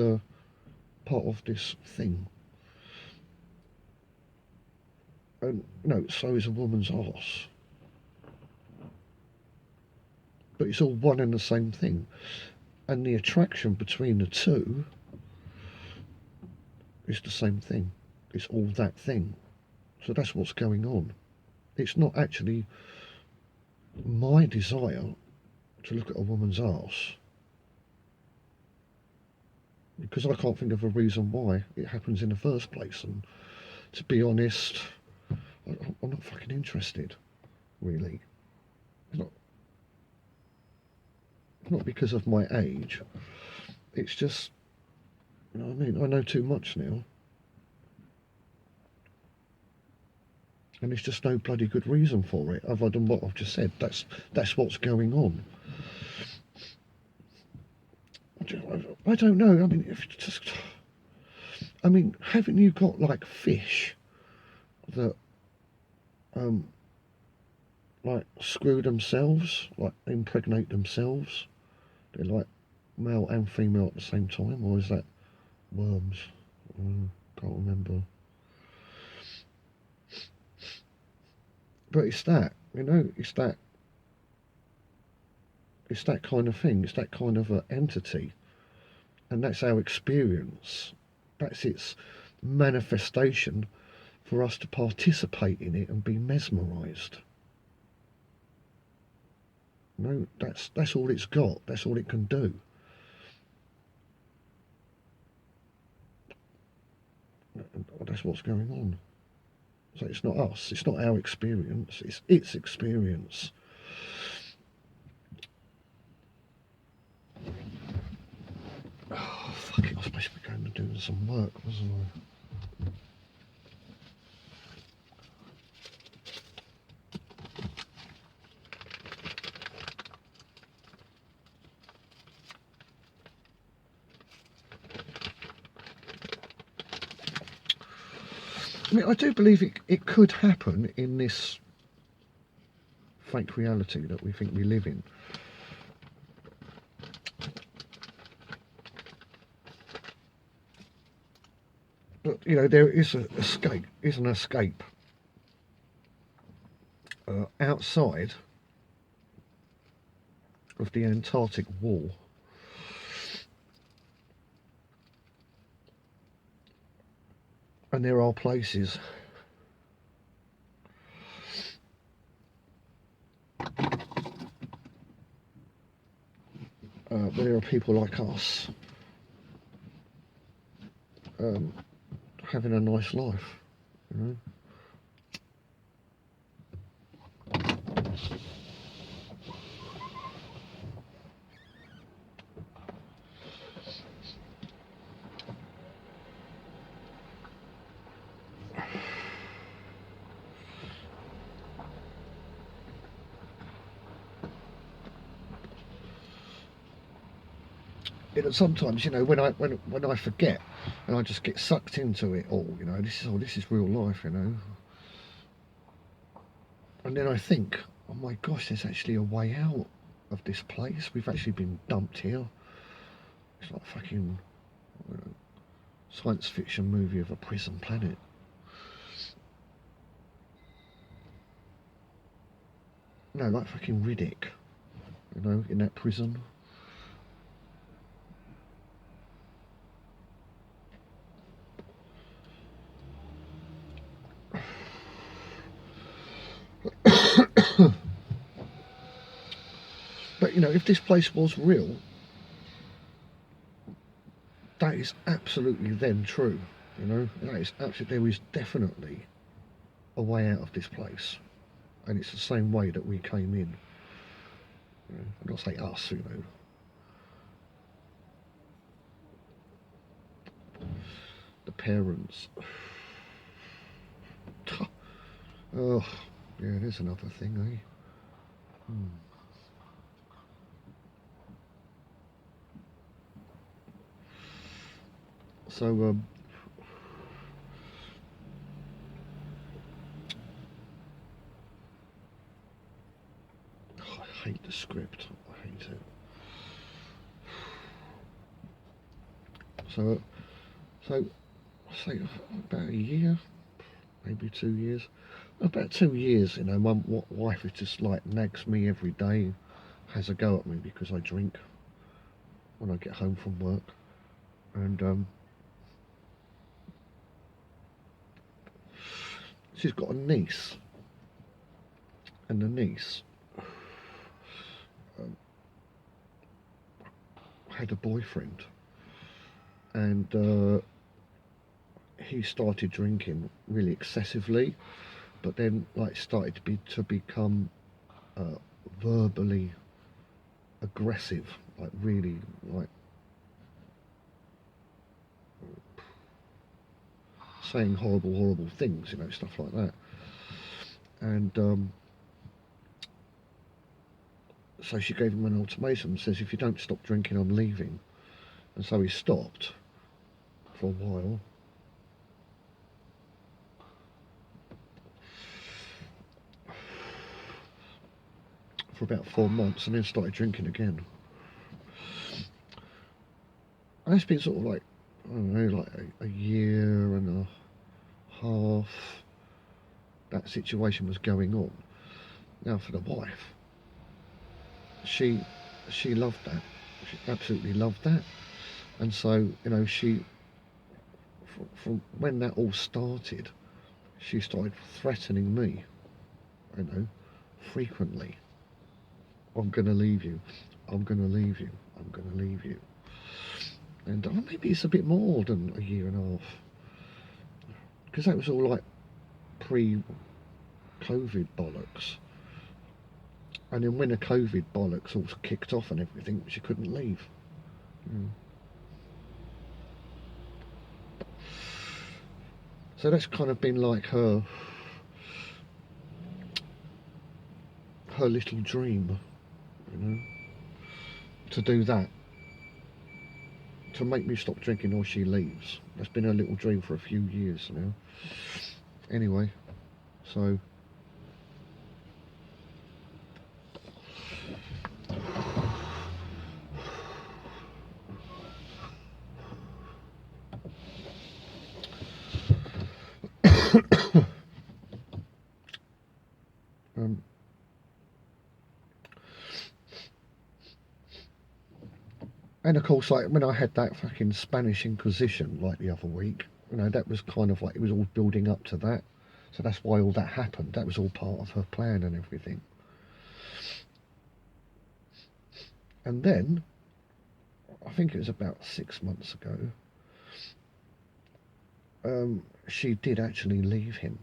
Speaker 1: this thing. And no, so is a woman's arse. But it's all one and the same thing. And the attraction between the two is the same thing. It's all that thing. So that's what's going on. It's not actually my desire to look at a woman's arse, because I can't think of a reason why it happens in the first place. And to be honest, I'm not fucking interested, really. It's not because of my age. It's just, you know what I mean? I know too much now. And there's just no bloody good reason for it other than what I've just said. That's what's going on. I don't know. I mean, haven't you got like fish that like screw themselves, like impregnate themselves? They're like male and female at the same time, or is that worms? Can't remember. But it's that, you know, it's that kind of thing. It's that kind of an entity, and that's our experience. That's its manifestation for us to participate in it and be mesmerised. No, that's all it's got. That's all it can do. That's what's going on. So it's not us. It's not our experience. It's its experience. Oh, fuck it. I was supposed to be going doing some work, wasn't I? I mean, I do believe it could happen in this fake reality that we think we live in. But, you know, there is an escape outside of the Antarctic wall. And there are places where there are people like us having a nice life, you know. Sometimes, you know, when I forget and I just get sucked into it all, you know, this is real life, you know. And then I think, oh my gosh, there's actually a way out of this place. We've actually been dumped here. It's like a fucking science fiction movie of a prison planet. No, like fucking Riddick, you know, in that prison. But, you know, if this place was real, that is absolutely then true, you know. That is absolutely, there is definitely a way out of this place. And it's the same way that we came in. You know, I'm not saying us, you know. The parents. Oh, yeah, there's another thing, eh? So, I hate the script. I hate it. So I say about a year, maybe 2 years. About 2 years, you know, my wife is just like nags me every day, has a go at me because I drink when I get home from work. And she's got a niece, and the niece had a boyfriend, and he started drinking really excessively, but then like started to become verbally aggressive, like really like saying horrible things, you know, stuff like that. And so she gave him an ultimatum, says, if you don't stop drinking, I'm leaving. And so he stopped for a while. For about 4 months, and then started drinking again. And it's been sort of like, I don't know, like a year and a half that situation was going on. Now for the wife, she loved that. She absolutely loved that. And so, you know, she, from when that all started, she started threatening me, you know, frequently. I'm going to leave you. I'm going to leave you. I'm going to leave you. And maybe it's a bit more than a year and a half. Because that was all like pre-COVID bollocks. And then when the COVID bollocks all kicked off and everything, she couldn't leave. So that's kind of been like her little dream, you know, to do that, to make me stop drinking or she leaves. That's been her little dream for a few years now. Anyway, so um, and of course, like when I had that fucking Spanish Inquisition like the other week, you know, that was kind of like, it was all building up to that. So that's why all that happened. That was all part of her plan and everything. And then, I think it was about 6 months ago, she did actually leave him.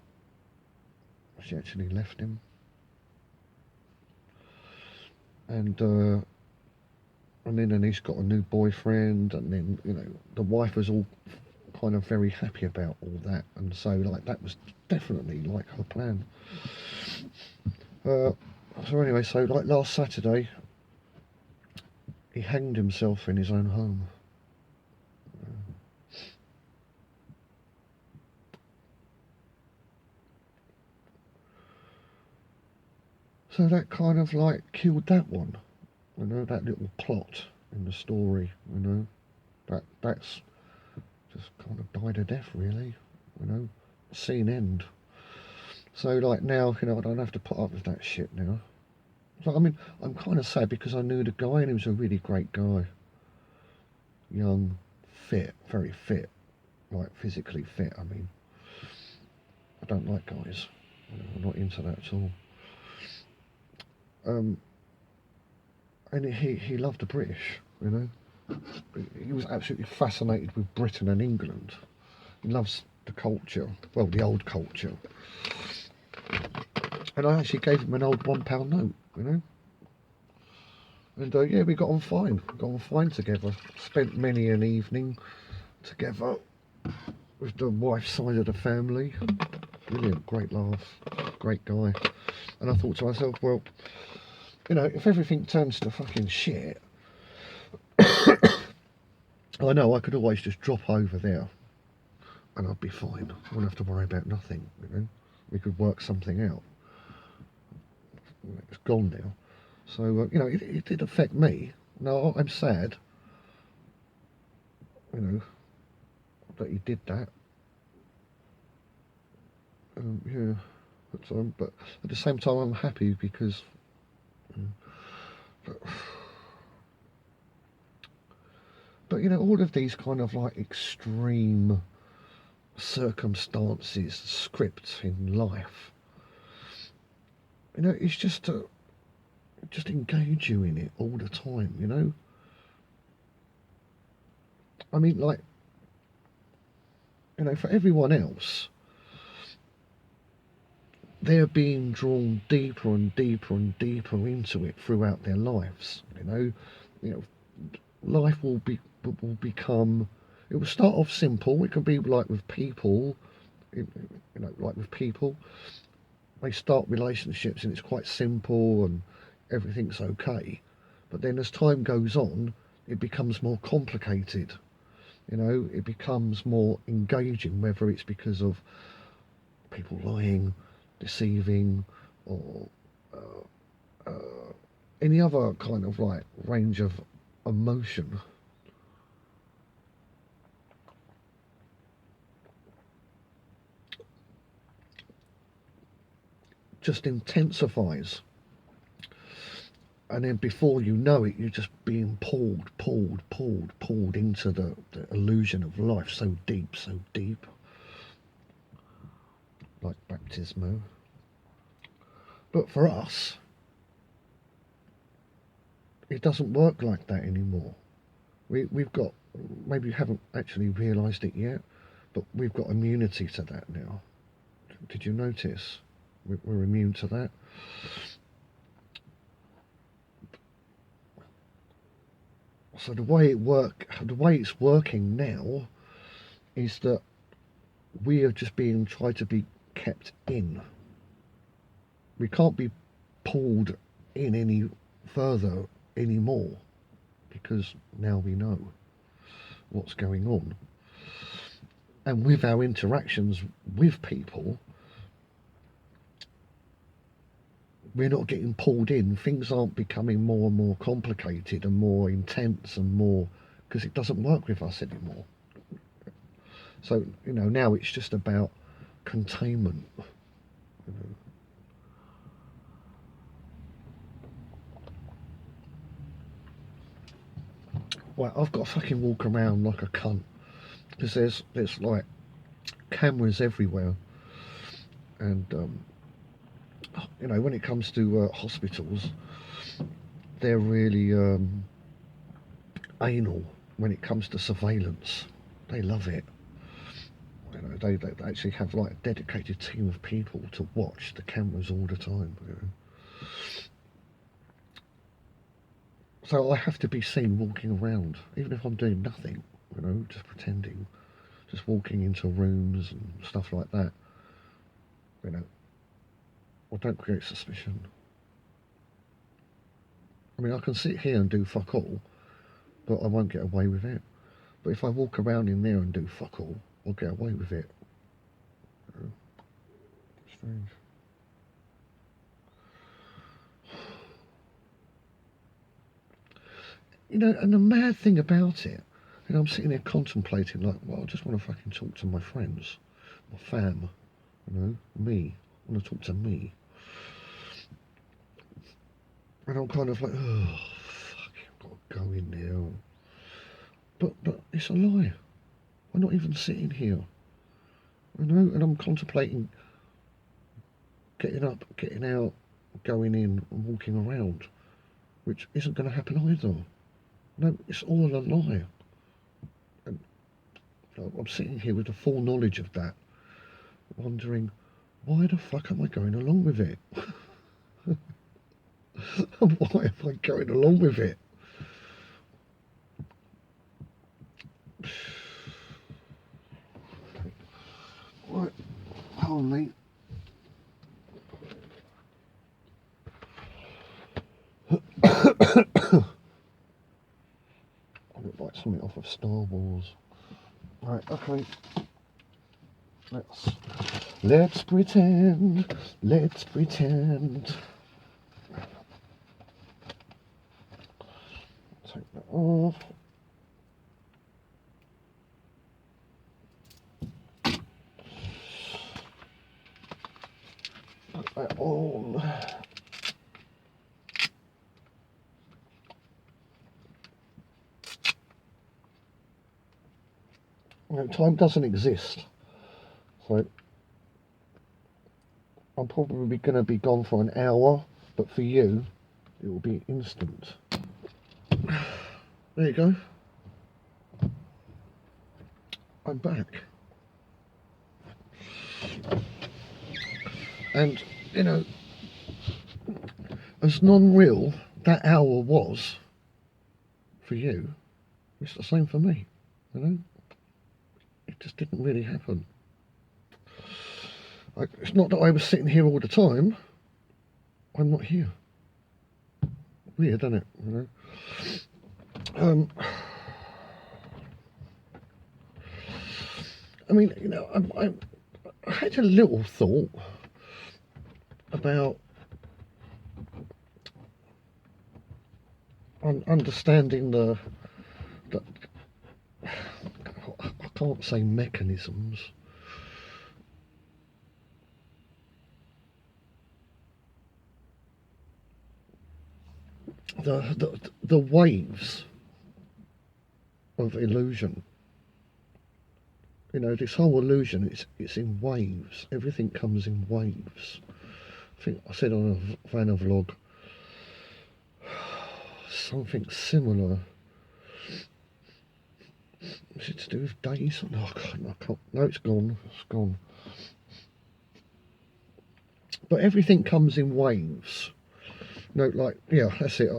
Speaker 1: She actually left him. And then he's got a new boyfriend, and then, you know, the wife was all kind of very happy about all that, and so like that was definitely like her plan. So anyway, so like last Saturday, he hanged himself in his own home. So that kind of like killed that one, you know, that little plot in the story, you know, that's just kind of died a death, really, you know, scene end. So like now, you know, I don't have to put up with that shit now. So I mean, I'm kind of sad because I knew the guy and he was a really great guy, young, fit, very fit, like physically fit. I mean, I don't like guys, you know, I'm not into that at all. Um, and he loved the British, you know. He was absolutely fascinated with Britain and England. He loves the culture, well, the old culture. And I actually gave him an old £1 note, you know. And yeah, we got on fine. We got on fine together. Spent many an evening together with the wife's side of the family. Brilliant, great laugh, great guy. And I thought to myself, well, you know, if everything turns to fucking shit, I know I could always just drop over there and I'd be fine. I wouldn't have to worry about nothing, you know. We could work something out. It's gone now. So, you know, it did affect me. No, I'm sad, you know, that he did that. Yeah, but at the same time, I'm happy because, but you know, all of these kind of like extreme circumstances, scripts in life, you know, it's just to just engage you in it all the time, you know. I mean, like, you know, for everyone else, they're being drawn deeper and deeper and deeper into it throughout their lives. You know, life will become. It will start off simple. It can be like with people, you know, like with people. They start relationships and it's quite simple and everything's okay. But then as time goes on, it becomes more complicated. You know, it becomes more engaging, whether it's because of people lying, deceiving, or any other kind of like range of emotion. Just intensifies. And then before you know it, you're just being pulled into the illusion of life so deep, like baptismo. But for us, it doesn't work like that anymore. We've got, maybe you haven't actually realised it yet, but we've got immunity to that now. Did you notice? We're immune to that. So the way it's working now is that we are just being tried to be kept in. We can't be pulled in any further anymore, because now we know what's going on. And with our interactions with people, we're not getting pulled in. Things aren't becoming more and more complicated and more intense and more, because it doesn't work with us anymore. So, you know, now it's just about containment. You know. Well, I've got to fucking walk around like a cunt, because there's like cameras everywhere, and you know, when it comes to hospitals, they're really anal when it comes to surveillance. They love it. You know, they actually have like a dedicated team of people to watch the cameras all the time. You know. So I have to be seen walking around, even if I'm doing nothing. You know, just pretending, just walking into rooms and stuff like that. You know, or don't create suspicion. I mean, I can sit here and do fuck all, but I won't get away with it. But if I walk around in there and do fuck all, I'll get away with it. Strange. You know, and the mad thing about it, you know, I'm sitting there contemplating, like, well, I just want to fucking talk to my friends, my fam, you know, me. I want to talk to me. And I'm kind of like, oh, fuck, I've got to go in there. But it's a lie. I'm not even sitting here, you know, and I'm contemplating getting up, getting out, going in and walking around, which isn't going to happen either. No, it's all a lie. And I'm sitting here with the full knowledge of that, wondering, why the fuck am I going along with it? Why am I going along with it? Right, hold on, mate. I look like something off of Star Wars. Right, okay. Let's pretend. Let's pretend. Take that off. Put that on. You know, time doesn't exist, so I'm probably going to be gone for an hour, but for you, it will be instant. There you go. I'm back. And, you know, as non-real that hour was for you, it's the same for me, you know? It just didn't really happen. It's not that I was sitting here all the time. I'm not here. Weird, isn't it? You know. I mean, you know, I had a little thought about understanding the I can't say mechanisms. The waves of illusion. You know, this whole illusion, it's in waves. Everything comes in waves. I think I said on a VanaVlog something similar. Is it to do with days? No, I can't. No, it's gone. It's gone. But everything comes in waves. No, like, yeah, that's it.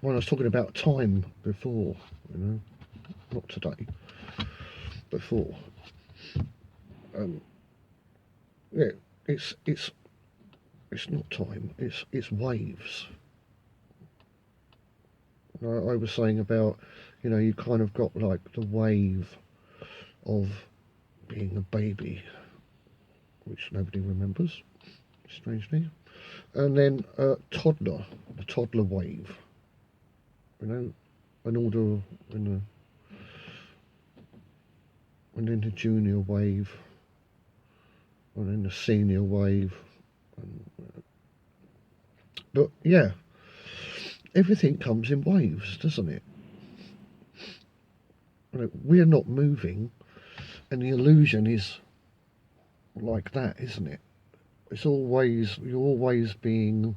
Speaker 1: When I was talking about time before, you know, not today, before. Yeah, it's not time. It's waves. I was saying about, you kind of got like the wave of being a baby, which nobody remembers, strangely, and then toddler, the toddler wave, and all the and then the junior wave, and then the senior wave, but yeah, everything comes in waves, doesn't it? We're not moving, and the illusion is like that, isn't it? You're always being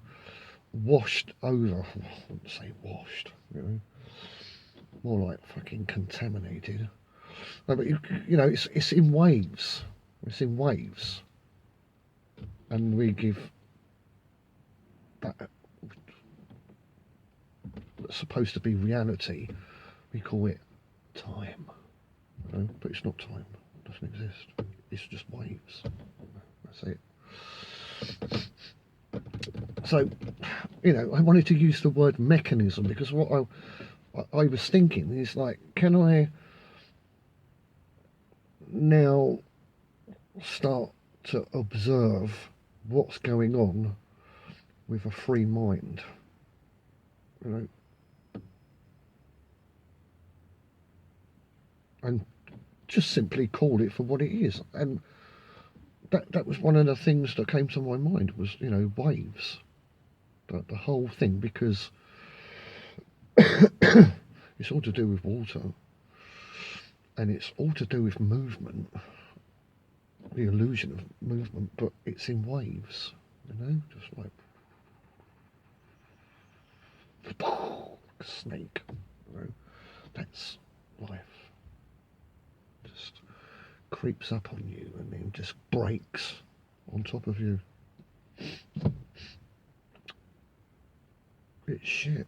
Speaker 1: washed over. I wouldn't say washed, more like fucking contaminated. No, but it's in waves. It's in waves, and we give that that's supposed to be reality. We call it time, but it's not time. It doesn't exist. It's just waves. That's it. So, I wanted to use the word mechanism because what I was thinking is like, can I now start to observe what's going on with a free mind, and just simply call it for what it is. And that was one of the things that came to my mind was, waves, the whole thing, because it's all to do with water, and it's all to do with movement, the illusion of movement, but it's in waves, just like a snake, that's life. Just creeps up on you and then just breaks on top of you. It's shit.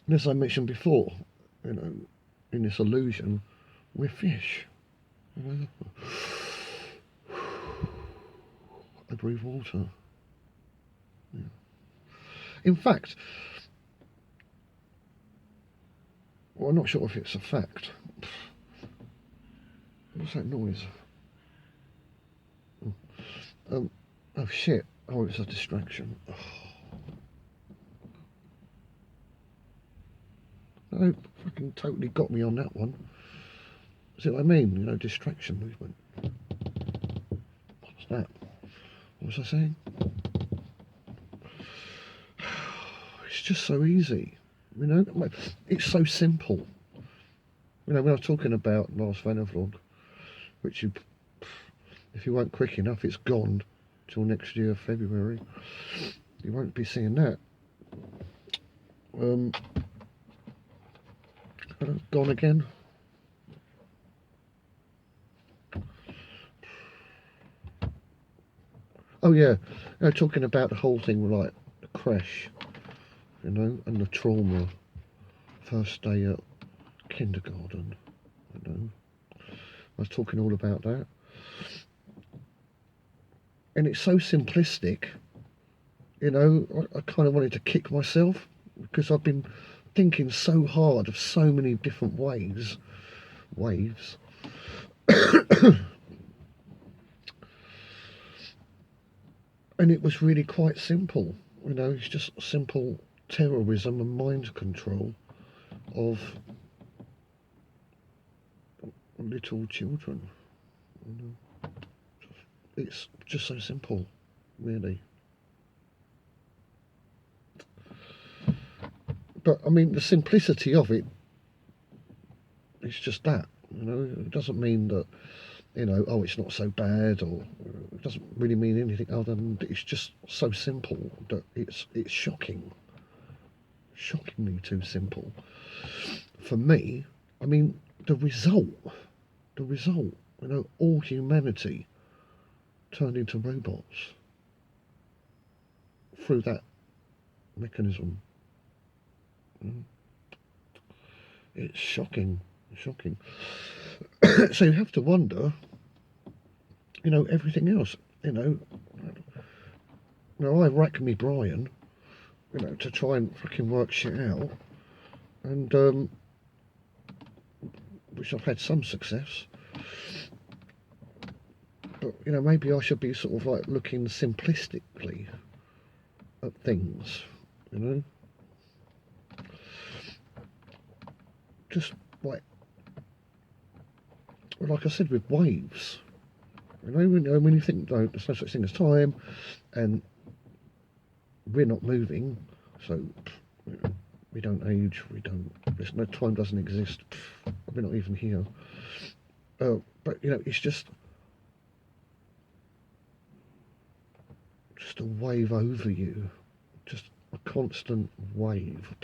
Speaker 1: And as I mentioned before, in this illusion, we're fish. I breathe water. Yeah. In fact, well, I'm not sure if it's a fact. What's that noise? Oh shit. Oh, it's a distraction. Oh, fucking totally got me on that one. See what I mean? Distraction movement. What's that? What was I saying? It's just so easy. It's so simple. When I was talking about last VanaVlog, which if you weren't quick enough, it's gone till next year, February. You won't be seeing that. Gone again. Oh yeah, talking about the whole thing like the crash, and the trauma, first day at kindergarten, I was talking all about that, and it's so simplistic, I kind of wanted to kick myself because I've been thinking so hard of so many different waves, and it was really quite simple. It's just simple terrorism and mind control of little children. It's just so simple, really. But I mean, the simplicity of it is just that. It doesn't mean that oh, it's not so bad, or it doesn't really mean anything other than it's just so simple that it's shocking, shockingly too simple for me. I mean, the result, all humanity turned into robots through that mechanism. It's shocking, shocking. So you have to wonder, you know, everything else, you know. Now I rack me Brian, you know, to try and fucking work shit out, and which I've had some success. But, you know, maybe I should be sort of like looking simplistically at things, you know. Just like I said with waves, you know, when you think, no, there's no such thing as time, and we're not moving, so you know, we don't age, there's no time, doesn't exist, we're not even here. But you know, it's just a wave over you, just a constant wave,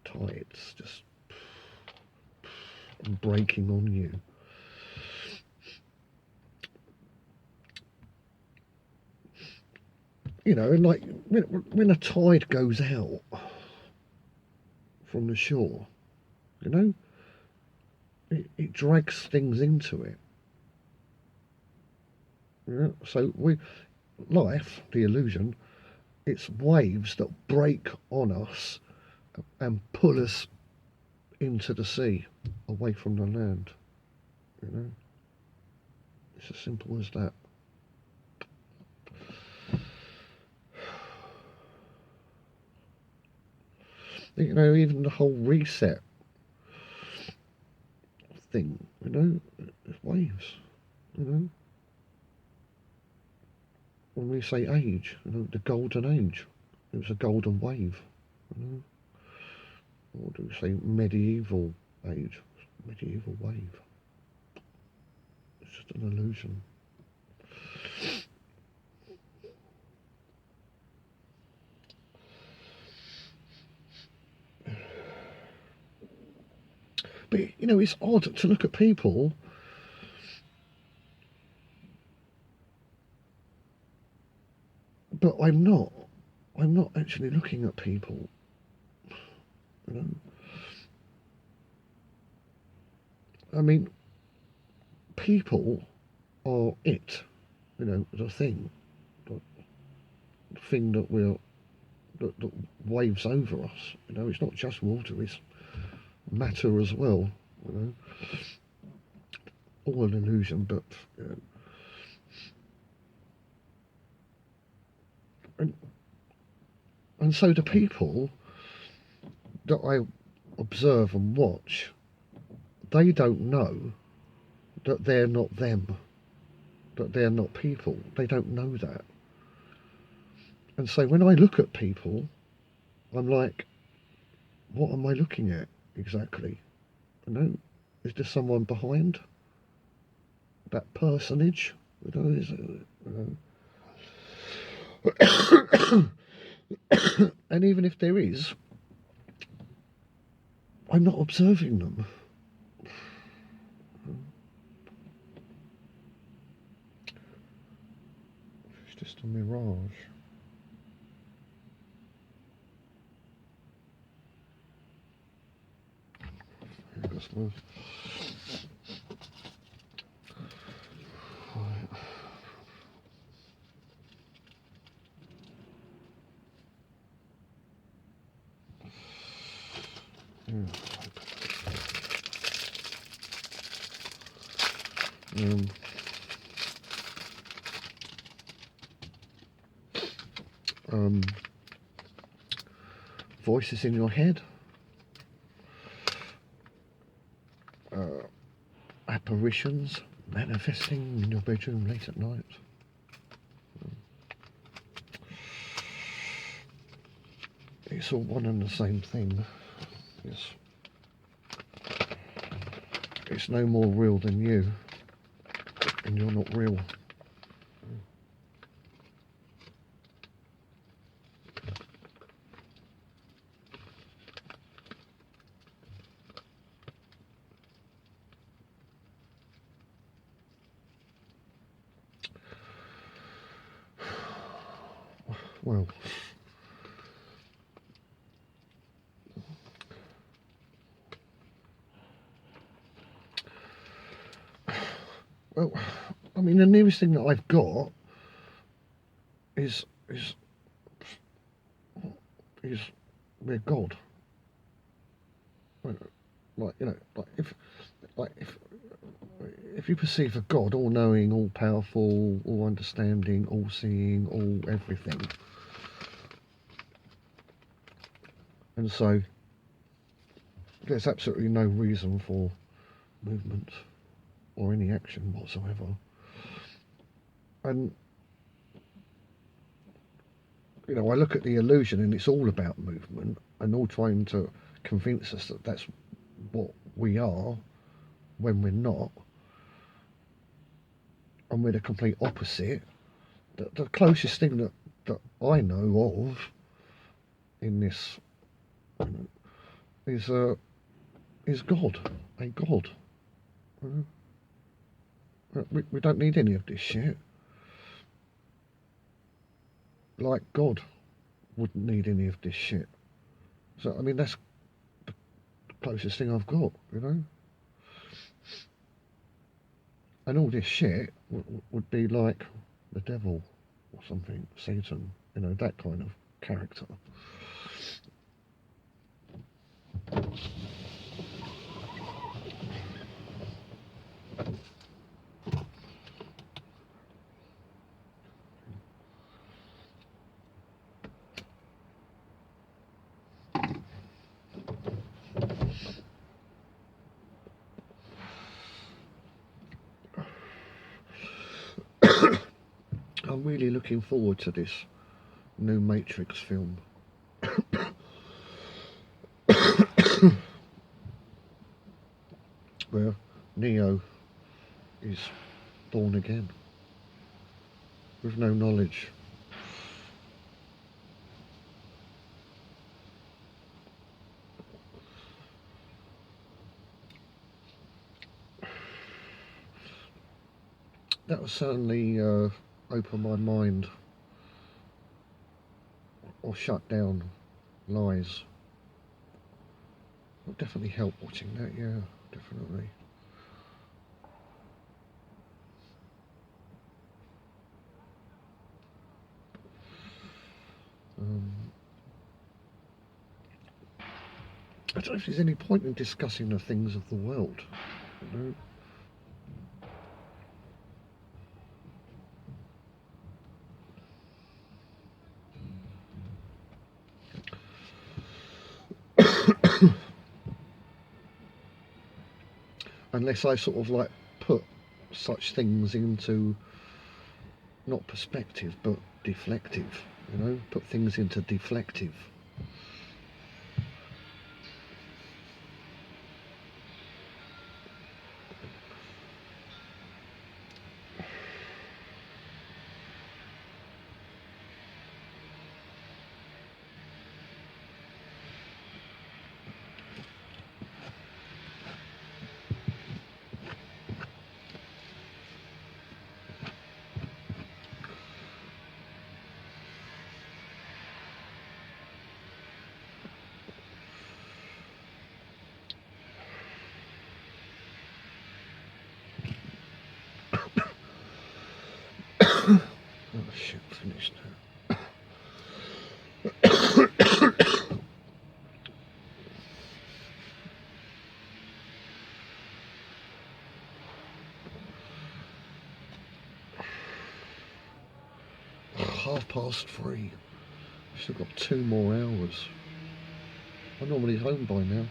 Speaker 1: tides, just breaking on you. You know, and like when a tide goes out from the shore, you know, it drags things into it. You know? So life, the illusion, it's waves that break on us and pull us into the sea, away from the land. You know, it's as simple as that. You know, even the whole reset thing, you know, it's waves, you know. When we say age, you know, the golden age, it was a golden wave, you know. Or do we say medieval age, medieval wave? It's just an illusion. But, you know, it's odd to look at people but I'm not actually looking at people, you know. I mean, people are it, you know, the thing that waves over us, you know. It's not just water, it's matter as well, you know. All an illusion, but you know. And so the people that I observe and watch, they don't know that they're not them, that they're not people. They don't know that. And so when I look at people, I'm like, what am I looking at exactly? You know, is there someone behind that personage? You know, is it, you know? And even if there is, I'm not observing them. It's just a mirage. Right. Yeah. Voices in your head, apparitions manifesting in your bedroom late at night. It's all one and the same thing. It's no more real than you, and you're not real. Well, Well, I mean, the nearest thing that I've got is we're God. Like, you know, like if you perceive a God, all knowing, all powerful, all understanding, all seeing, all everything, and so there's absolutely no reason for movement or any action whatsoever. And you know, I look at the illusion, and it's all about movement, and all trying to convince us that that's what we are when we're not, and we're the complete opposite. The closest thing that I know of in this, you know, is God, a God. You know? We don't need any of this shit. Like God wouldn't need any of this shit. So I mean, that's the closest thing I've got, you know. And all this shit would be like the devil or something, Satan, you know, that kind of character. I'm really looking forward to this new Matrix film. Where Neo is born again with no knowledge. That will certainly open my mind, or shut down lies. It'll definitely help watching that, yeah, definitely. I don't know if there's any point in discussing the things of the world, you know. Unless I sort of like put such things into not perspective but deflective, you know, put things into deflective. Oh shit, finished now. (3:30). Still got 2 more hours. I'm normally home by now.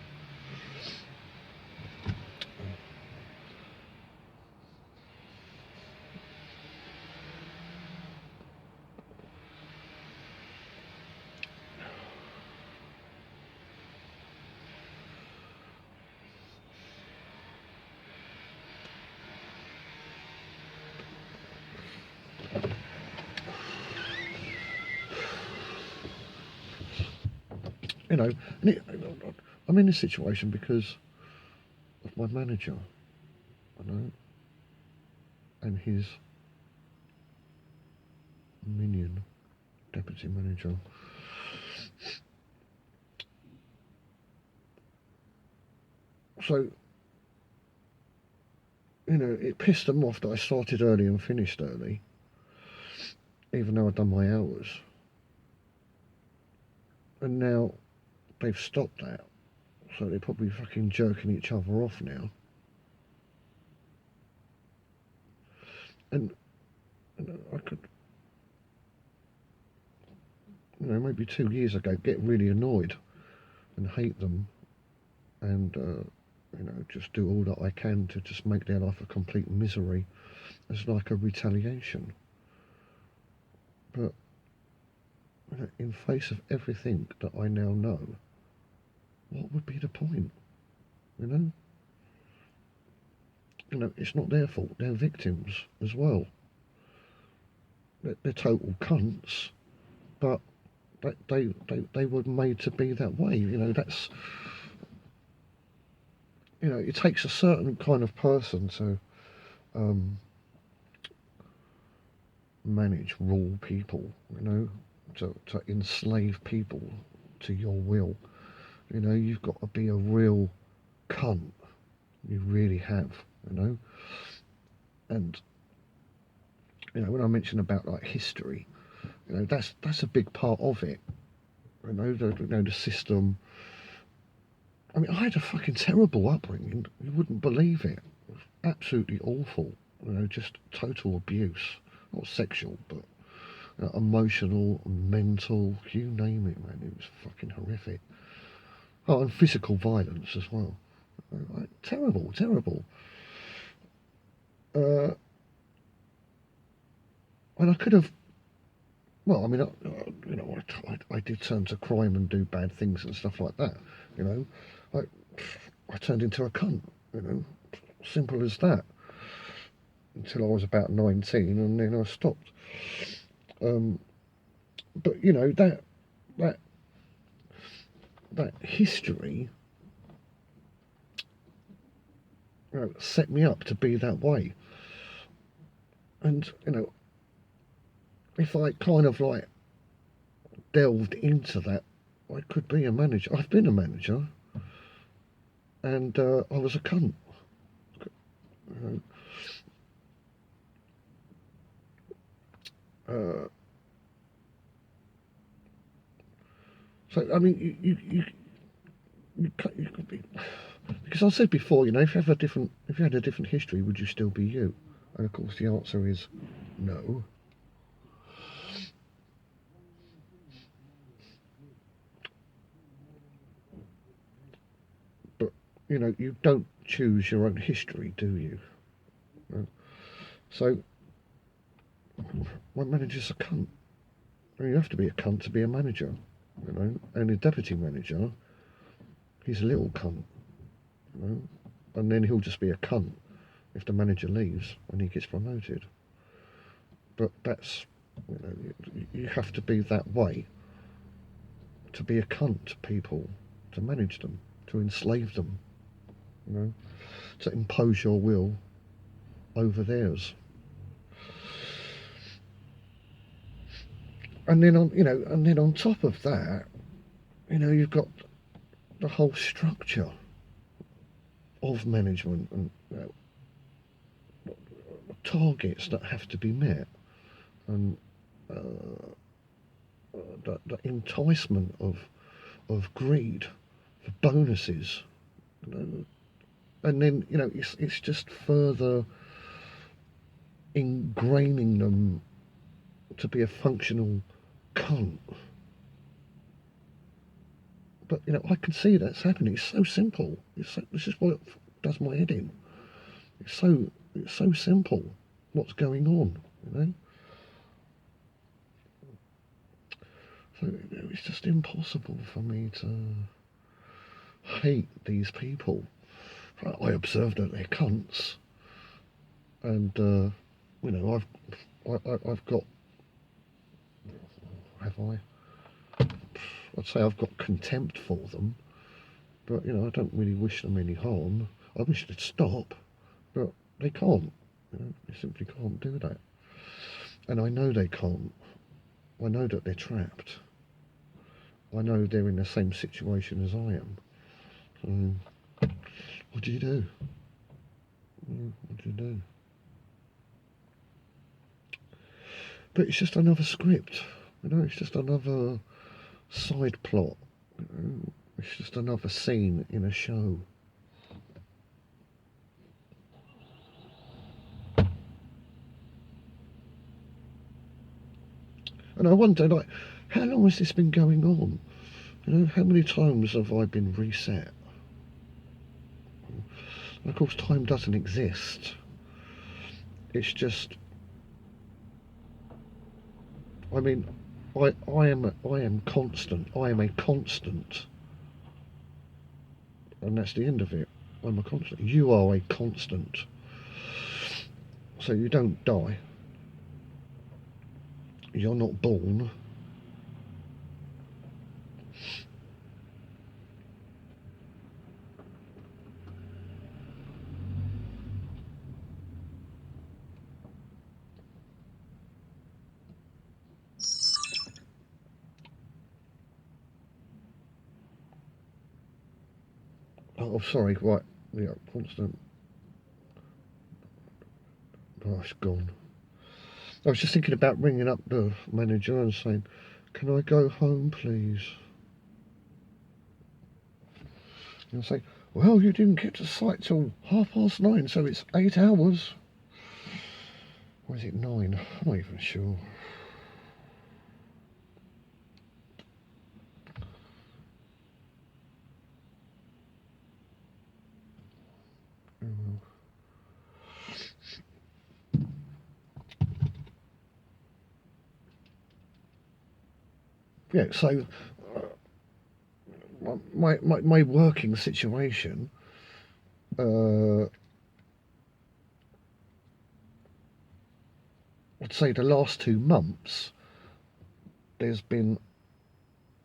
Speaker 1: You know, I'm in this situation because of my manager, you know, and his minion, deputy manager. So you know, it pissed them off that I started early and finished early, even though I'd done my hours. And now they've stopped that, so they're probably fucking jerking each other off now. And I could, you know, maybe 2 years ago, get really annoyed and hate them, and you know, just do all that I can to just make their life a complete misery as like a retaliation. But you know, in face of everything that I now know, what would be the point? You know? You know, it's not their fault. They're victims as well. They're total cunts, but they were made to be that way. You know, that's, you know, it takes a certain kind of person to manage, rule people. You know, to enslave people to your will. You know, you've got to be a real cunt. You really have. You know, and you know, when I mention about like history, you know, that's a big part of it. You know, the system. I mean, I had a fucking terrible upbringing. You wouldn't believe it. It was absolutely awful. You know, just total abuse. Not sexual, but you know, emotional, mental, you name it, man. It was fucking horrific. Oh, and physical violence as well. Like, terrible, terrible. Uh, and I could have. Well, I mean, you know, I did turn to crime and do bad things and stuff like that. You know, I turned into a cunt. You know, simple as that. Until I was about 19, and then I stopped. But you know that that history, you know, set me up to be that way. And you know, if I kind of like delved into that, I could be a manager. I've been a manager, and I was a cunt. You know, so I mean, you could be, because I said before, you know, if you had a different history, would you still be you? And of course, the answer is no. But you know, you don't choose your own history, do you? So my manager's a cunt. I mean, you have to be a cunt to be a manager, you know. And a deputy manager, he's a little cunt, you know. And then he'll just be a cunt if the manager leaves when he gets promoted. But that's, you know, you have to be that way to be a cunt to people, to manage them, to enslave them, you know, to impose your will over theirs. And then on top of that, you know, you've got the whole structure of management and you know, targets that have to be met, and the enticement of greed for bonuses, you know, and then you know it's just further ingraining them to be a functional cunt. But you know, I can see that's happening. It's so simple. This is what does my head in. It's so simple. What's going on? You know. So you know, it's just impossible for me to hate these people. I observe that they're cunts, and you know, I've got, have I? I'd say I've got contempt for them, but you know, I don't really wish them any harm. I wish they'd stop, but they can't. You know, they simply can't do that, and I know they can't. I know that they're trapped. I know they're in the same situation as I am. So, what do you do? What do you do? But it's just another script, you know, it's just another side plot, you know? It's just another scene in a show. And I wonder, like, how long has this been going on? You know, how many times have I been reset? And of course, time doesn't exist. It's just, I mean, I am constant. I am a constant, and that's the end of it. I'm a constant. You are a constant. So you don't die. You're not born. Oh, sorry, right. Yeah, constant. Oh, it's gone. I was just thinking about ringing up the manager and saying, can I go home, please? And say, well, you didn't get to site till 9:30, so it's 8 hours. Or is it 9? I'm not even sure. Yeah, so my working situation, I'd say the last 2 months, there's been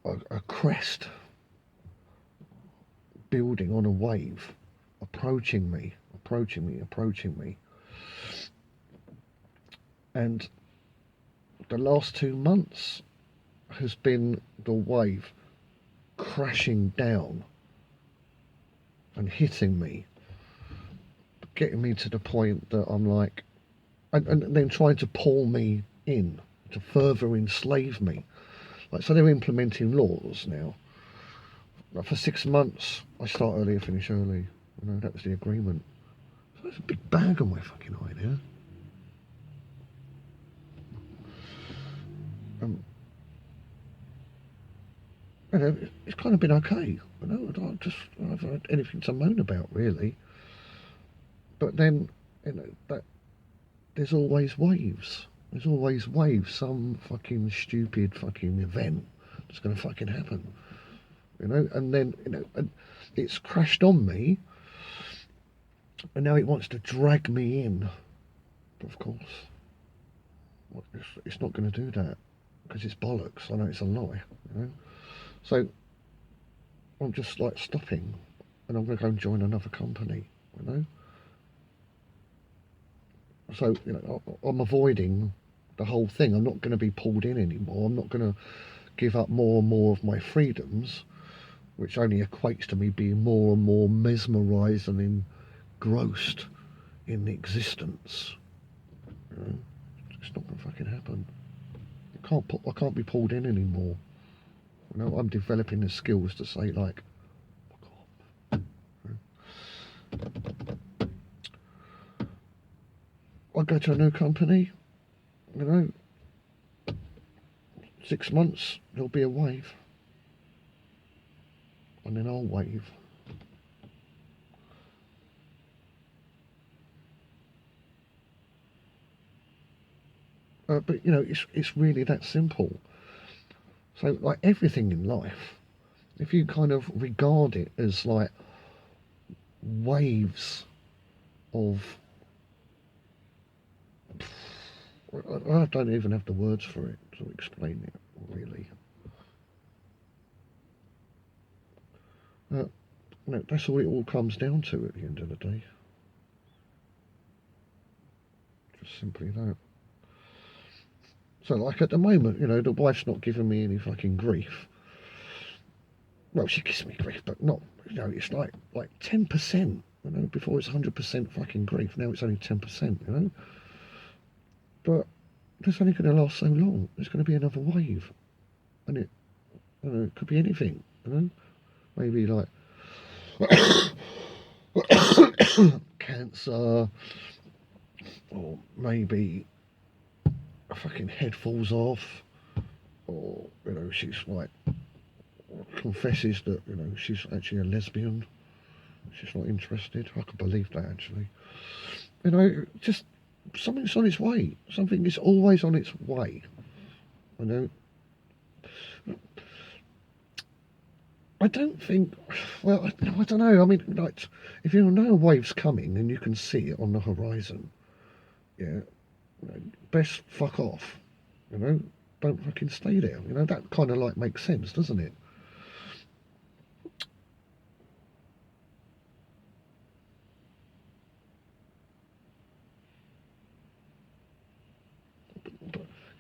Speaker 1: a crest building on a wave, approaching me. And the last 2 months has been the wave crashing down and hitting me, getting me to the point that I'm like, and then trying to pull me in to further enslave me. Like, so they're implementing laws now. Like, for 6 months, I start early and finish early. You know, that was the agreement. So there's a big bag on my fucking eye there. You know, it's kind of been okay. You know, I haven't had anything to moan about really. But then, you know, that there's always waves. There's always waves. Some fucking stupid fucking event that's going to fucking happen. You know, and then, you know, and it's crashed on me, and now it wants to drag me in. But of course, it's not going to do that because it's bollocks. I know it's a lie. You know, so I'm just like stopping, and I'm going to go and join another company. You know. So, you know, I'm avoiding the whole thing. I'm not going to be pulled in anymore. I'm not going to give up more and more of my freedoms, which only equates to me being more and more mesmerised and engrossed in existence. You know, it's not going to fucking happen. I can't be pulled in anymore. You know, I'm developing the skills to say, like, fuck off. You know? I go to a new company, you know, 6 months, there'll be a wave. And then I'll wave. But, you know, it's really that simple. So, like, everything in life, if you kind of regard it as, like, waves of... I don't even have the words for it to explain it, really. No, that's all it all comes down to at the end of the day. Just simply that. So, like, at the moment, you know, the wife's not giving me any fucking grief. Well, she gives me grief, but not, you know, it's like 10%. You know, before it's 100% fucking grief, now it's only 10%, you know. But that's only going to last so long. There's going to be another wave. And it, you know, it could be anything, you know. Maybe like cancer, or maybe a fucking head falls off, or, you know, she's like, confesses that, you know, she's actually a lesbian. She's not interested. I could believe that, actually. You know, just something's on its way. Something is always on its way. You know. I don't think. Well, I don't know. I mean, like, if you know a wave's coming and you can see it on the horizon, yeah, you know, best fuck off. You know, don't fucking stay there. You know, that kind of like makes sense, doesn't it?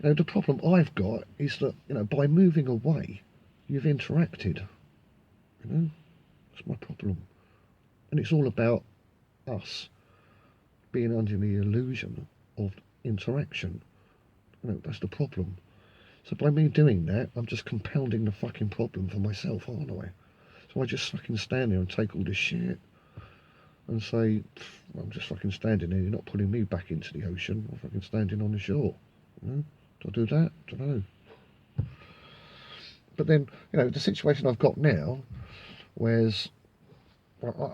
Speaker 1: You know, the problem I've got is that, you know, by moving away, you've interacted. You know, that's my problem. And it's all about us being under the illusion of interaction. You know, that's the problem. So by me doing that, I'm just compounding the fucking problem for myself, aren't I? So I just fucking stand there and take all this shit and say, I'm just fucking standing there, you're not pulling me back into the ocean, I'm fucking standing on the shore. You know? Do I do that? I don't know. But then, you know, the situation I've got now, whereas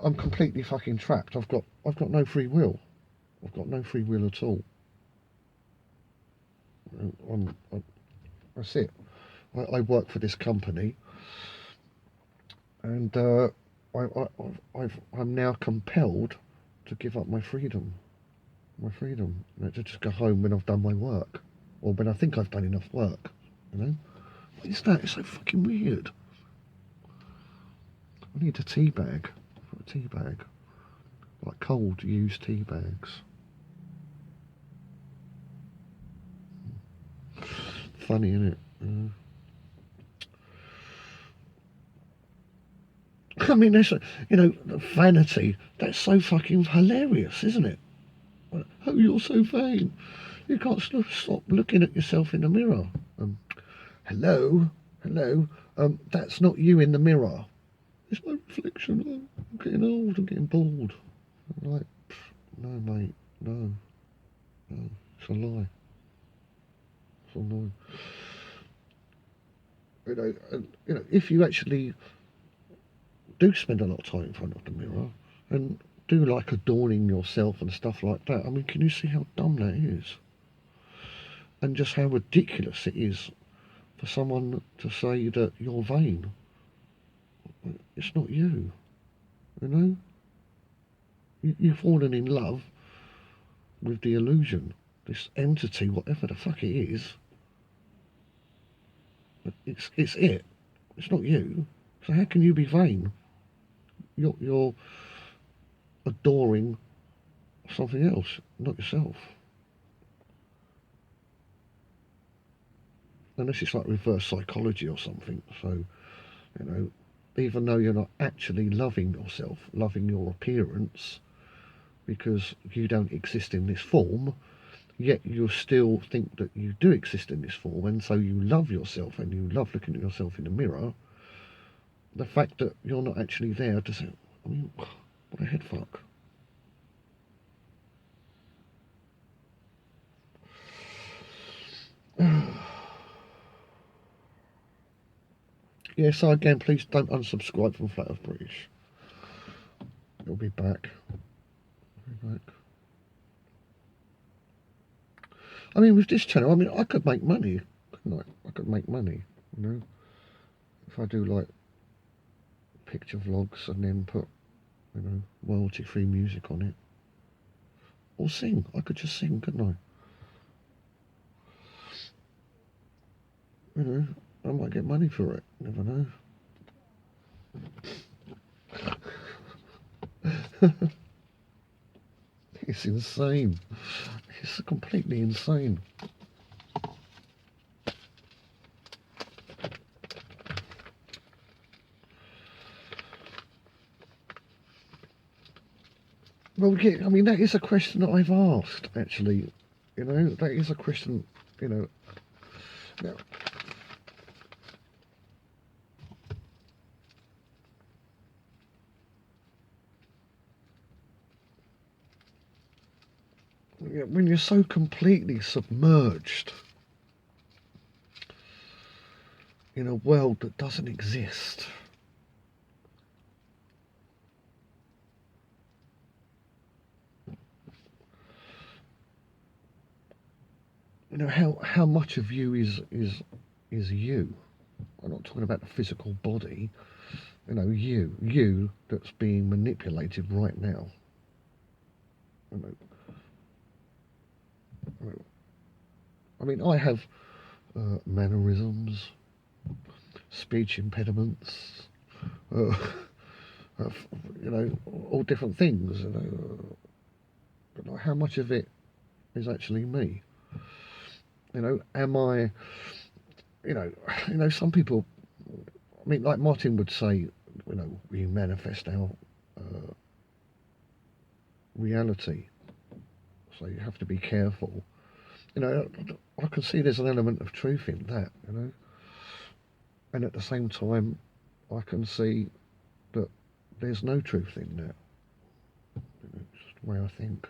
Speaker 1: I'm completely fucking trapped. I've got no free will. I've got no free will at all. That's it. I work for this company, and I'm now compelled to give up my freedom. My freedom, you know, to just go home when I've done my work, or when I think I've done enough work. You know, what is that? It's so fucking weird. I need a tea bag. A tea bag, like cold used tea bags. Funny, isn't it? I mean, that's, you know, vanity. That's so fucking hilarious, isn't it? Oh, you're so vain. You can't stop looking at yourself in the mirror. Hello, hello. That's not you in the mirror. It's my reflection. Oh, I'm getting old. I'm getting bald. I'm like, no, mate, no, no. It's a lie. It's a lie. You know, and, you know, if you actually do spend a lot of time in front of the mirror and do like adorning yourself and stuff like that, I mean, can you see how dumb that is? And just how ridiculous it is for someone to say that you're vain. It's not you, you know? You've fallen in love with the illusion, this entity, whatever the fuck it is. It's it. It's not you. So how can you be vain? You're adoring something else, not yourself. Unless it's like reverse psychology or something. So, you know, even though you're not actually loving yourself, loving your appearance, because you don't exist in this form, yet you still think that you do exist in this form, and so you love yourself and you love looking at yourself in the mirror. The fact that you're not actually there doesn't, I mean, what a head fuck. Yeah, so again, please don't unsubscribe from Flat Earth British. It'll be back. It'll be back. I mean, with this channel, I mean, I could make money, couldn't I? I could make money, you know, if I do like picture vlogs and then put, you know, royalty-free music on it. Or sing. I could just sing, couldn't I? You know, I might get money for it. Never know. It's insane. It's completely insane. Well, yeah, I mean, that is a question that I've asked, actually. You know, that is a question, you know. Now, when you're so completely submerged in a world that doesn't exist, you know, how much of you is you? I'm not talking about the physical body. You know, you that's being manipulated right now. You know, I mean, I have mannerisms, speech impediments, uh, you know, all different things. You know, but how much of it is actually me? You know, am I? You know, some people. I mean, like Martin would say, you know, we manifest our reality, so you have to be careful. You know, I can see there's an element of truth in that. You know, and at the same time, I can see that there's no truth in that. You know, it's just the way I think.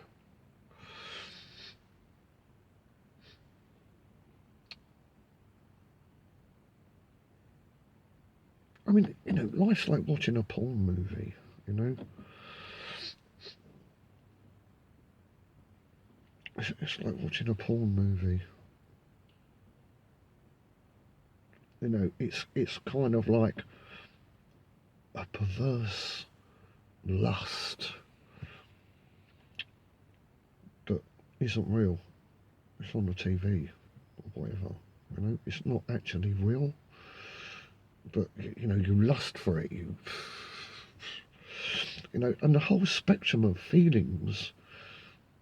Speaker 1: I mean, you know, life's like watching a porn movie. You know, it's like watching a porn movie. You know, it's kind of like a perverse lust that isn't real. It's on the TV or whatever. You know, it's not actually real, but you know, you lust for it. You know, and the whole spectrum of feelings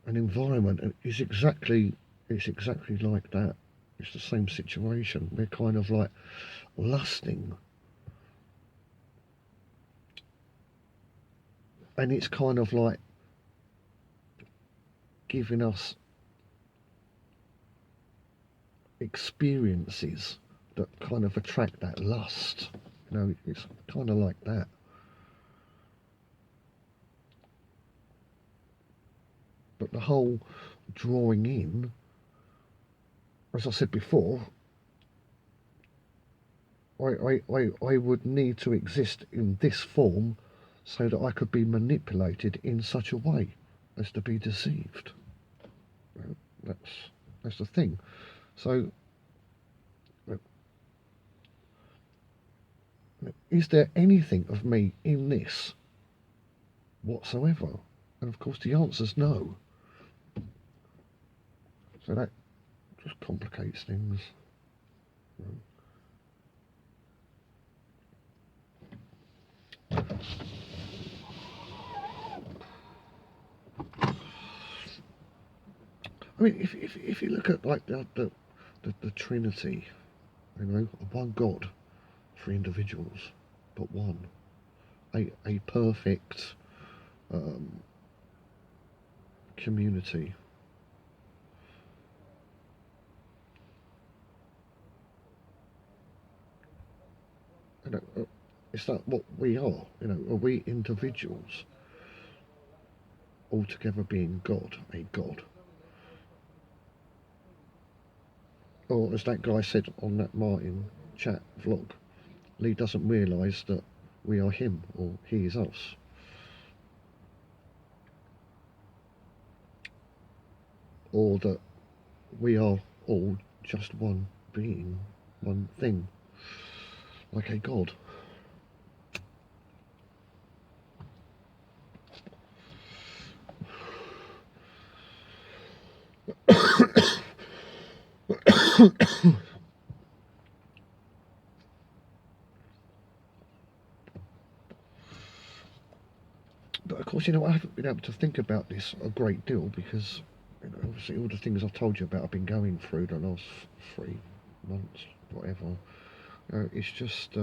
Speaker 1: and environment is exactly like that. It's the same situation. We're kind of like lusting, and it's kind of like giving us experiences that kind of attract that lust. You know, it's kind of like that. But the whole drawing in, as I said before, I would need to exist in this form so that I could be manipulated in such a way as to be deceived. You know, that's the thing. So, is there anything of me in this whatsoever? And of course, the answer's no. So that just complicates things. I mean, if you look at like the Trinity, you know, one God, three individuals, but one, a perfect community. You know, is that what we are? You know, are we individuals altogether being God, a God? Or as that guy said on that Martin chat vlog, Lee doesn't realise that we are him or he is us. Or that we are all just one being, one thing, like a God. But of course, you know, I haven't been able to think about this a great deal because, you know, obviously all the things I've told you about I've been going through the last 3 months, whatever. It's just,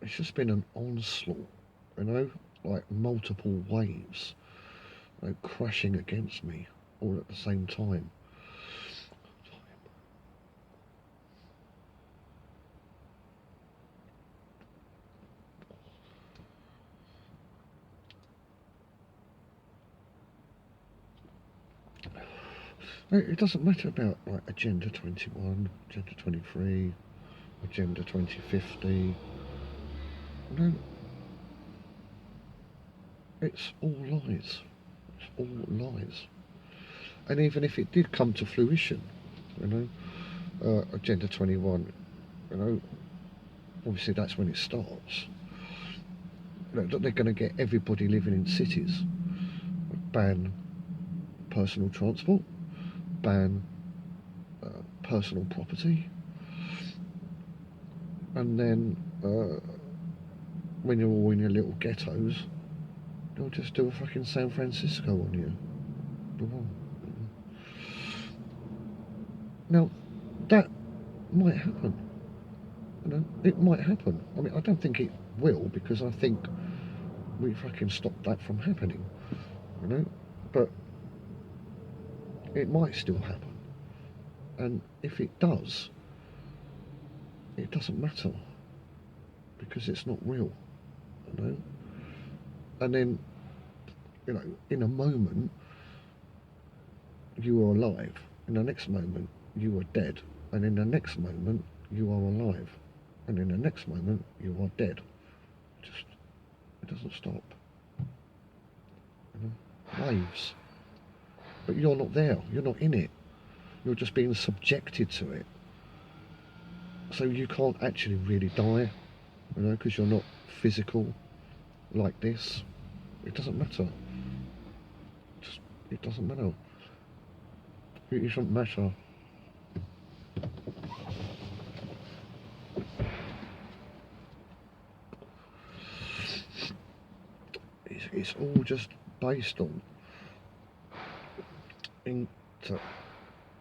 Speaker 1: it's just been an onslaught, you know, like multiple waves, you know, crashing against me all at the same time. It doesn't matter about like Agenda 21, Agenda 23, Agenda 2050. No, it's all lies. It's all lies. And even if it did come to fruition, you know, Agenda 21, you know, obviously that's when it starts. You know, they're going to get everybody living in cities, ban personal transport, ban personal property, and then when you're all in your little ghettos, they'll just do a fucking San Francisco on you. Now, that might happen. You know, it might happen. I mean, I don't think it will, because I think we fucking stopped that from happening. You know, but it might still happen. And if it does, it doesn't matter, because it's not real. You know, and then, you know, in a moment you are alive, in the next moment you are dead, and in the next moment you are alive, and in the next moment you are dead. Just, it doesn't stop. You know? Waves. But you're not there, you're not in it, you're just being subjected to it. So you can't actually really die, you know, because you're not physical like this. It doesn't matter. Just, it doesn't matter. It doesn't matter. It's all just based on to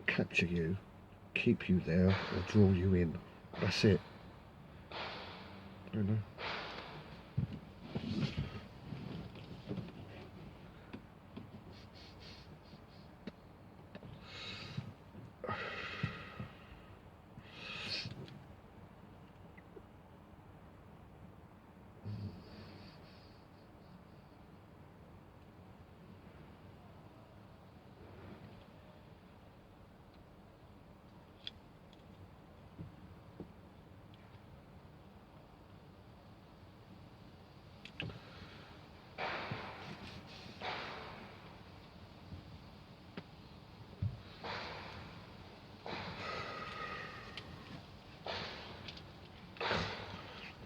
Speaker 1: capture you, keep you there, or draw you in. That's it. You know.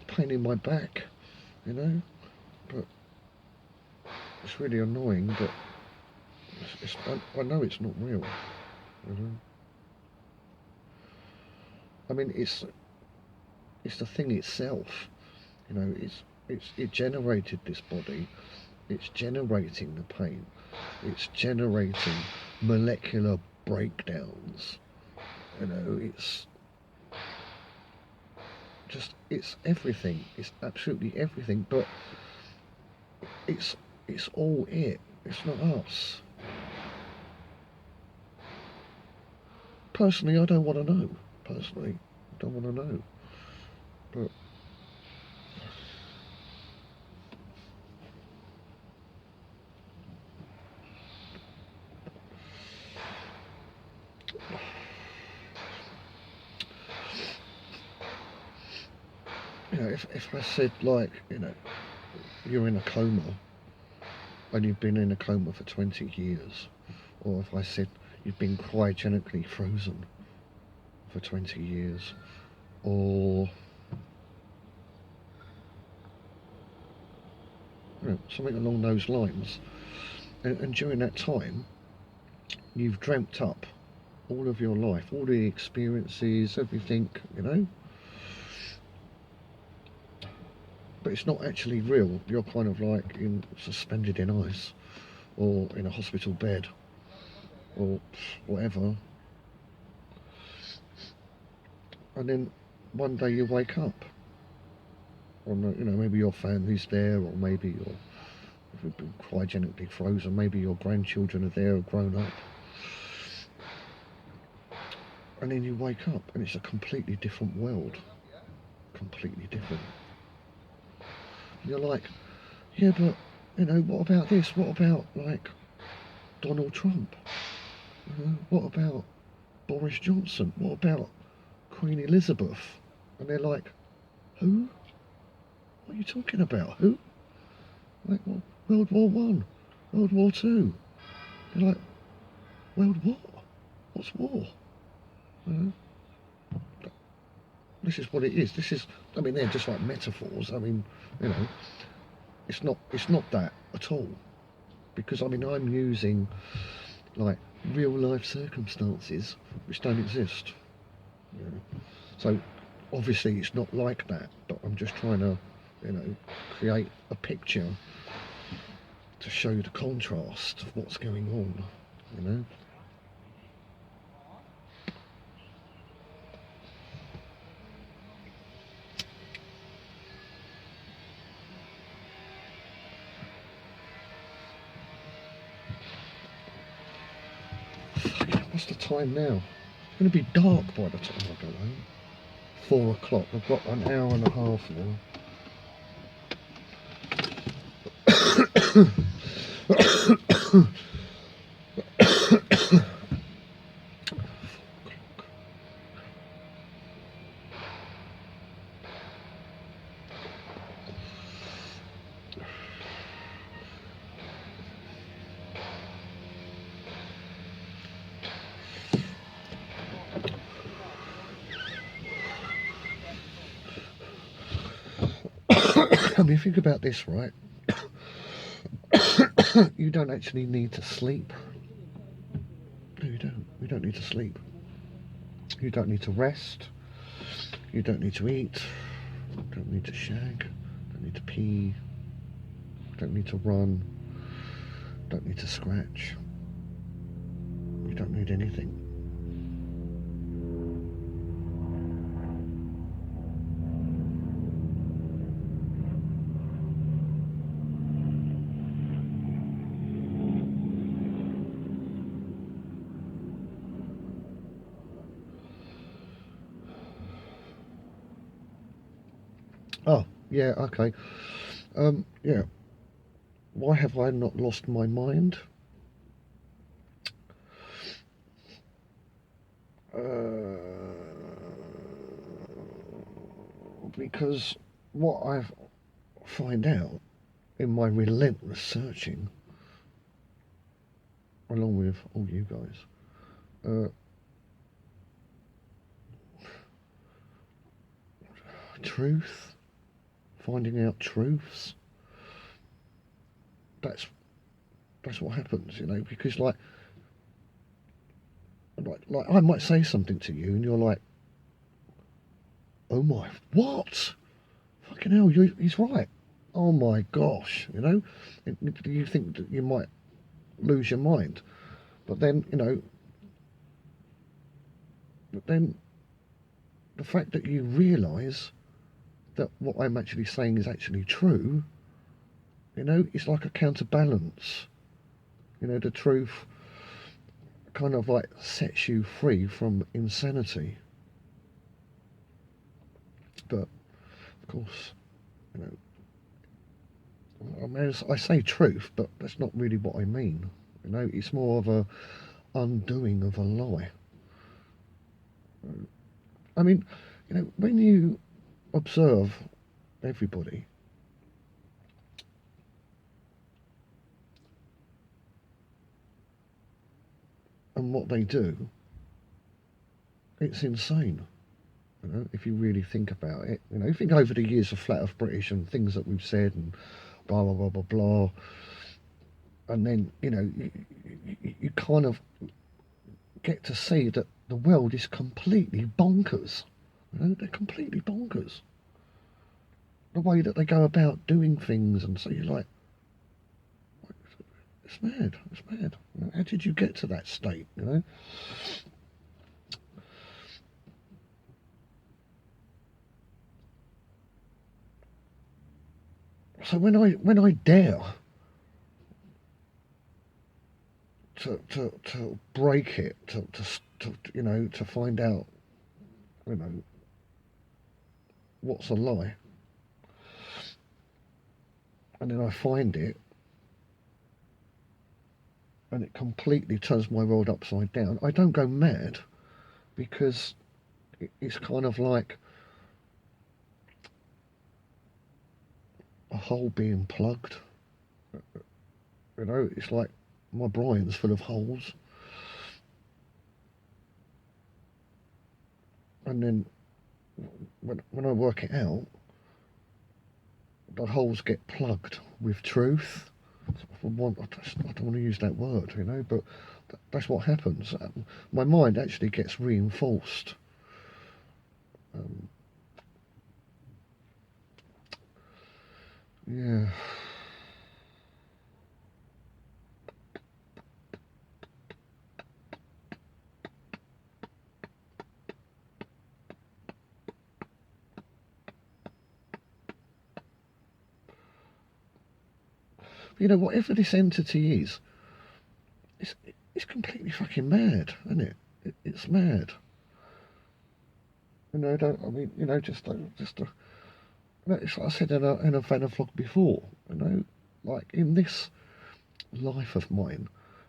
Speaker 1: Pain in my back, you know, but it's really annoying. But I know it's not real, you know. I mean, it's the thing itself, you know. It generated this body. It's generating the pain. It's generating molecular breakdowns. You know, it's just, it's everything. It's absolutely everything. But it's all it. It's not us. Personally, I don't want to know. Personally, I don't want to know. But you know, if I said, like, you know, you're in a coma and you've been in a coma for 20 years, or if I said you've been cryogenically frozen for 20 years, or you know, something along those lines, and during that time you've dreamt up all of your life, all the experiences, everything, you know, but it's not actually real. You're kind of like suspended in ice, or in a hospital bed, or whatever, and then one day you wake up or you know, maybe your family's there, or maybe you've been cryogenically frozen, maybe your grandchildren are there or grown up, and then you wake up and it's a completely different world, completely different. And you're like, yeah, but you know, what about this? What about like Donald Trump? You know, what about Boris Johnson? What about Queen Elizabeth? And they're like, who? What are you talking about? Who? Like, well, World War One, World War Two. They're like, World War? What's war? You know, this is what it is. This is, I mean, they're just like metaphors. I mean, you know, it's not that at all. Because I mean, I'm using like real life circumstances which don't exist. You know? So obviously it's not like that, but I'm just trying to, you know, create a picture to show the contrast of what's going on, you know. Fucking, what's the time now? It's going to be dark by the time I go home. 4 o'clock. I've got an hour and a half now. I mean, think about this, right? You don't actually need to sleep. No, you don't. You don't need to sleep. You don't need to rest. You don't need to eat. You don't need to shag. Don't need to pee. Don't need to run. Don't need to scratch. You don't need anything. Oh, yeah, okay. Yeah. Why have I not lost my mind? Because what I find out in my relentless searching, along with all you guys, truth, finding out truths. That's what happens, you know. Because like I might say something to you, and you're like, "Oh my, what? Fucking hell, he's right. Oh my gosh," you know. You think that you might lose your mind, but then you know. But then the fact that you realise that what I'm actually saying is actually true, you know, it's like a counterbalance. You know, the truth kind of like sets you free from insanity. But of course, you know, I mean, I say truth, but that's not really what I mean. You know, it's more of a undoing of a lie. I mean, you know, when you observe everybody, and what they do, it's insane. You know, if you really think about it, you know, you think over the years of Flat Earth British and things that we've said and blah blah blah blah blah, and then you know, you kind of get to see that the world is completely bonkers. You know, they're completely bonkers. The way that they go about doing things, and so you're like, it's mad, it's mad. You know, how did you get to that state? You know. So when I dare to break it, to you know, to find out, you know, what's a lie, and then I find it, and it completely turns my world upside down, I don't go mad, because it's kind of like a hole being plugged. You know, it's like my brain's full of holes, and then when I work it out, the holes get plugged with truth. I don't want to use that word, you know, but that's what happens. My mind actually gets reinforced. Yeah. You know, whatever this entity is, it's completely fucking mad, isn't it? It's mad. You know, I mean, you know, just you know, it's like I said in a VanaVlog before. You know, like in this life of mine,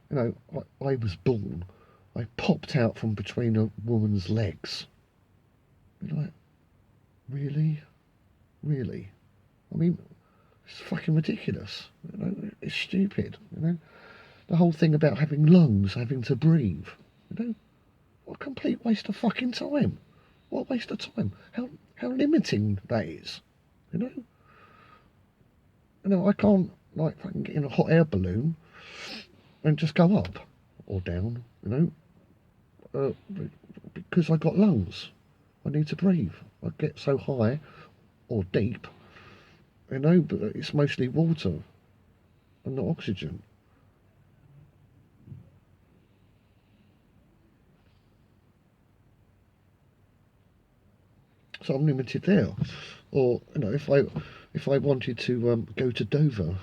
Speaker 1: you know, I was born, I popped out from between a woman's legs. You're like, really, really? I mean, it's fucking ridiculous. You know, it's stupid. You know, the whole thing about having lungs, having to breathe. You know, what a complete waste of fucking time. What a waste of time. How limiting that is. You know. You know, I can't like fucking get in a hot air balloon and just go up or down. You know, because I got lungs. I need to breathe. I get so high or deep. You know, but it's mostly water and not oxygen. So I'm limited there. Or you know, if I wanted to go to Dover,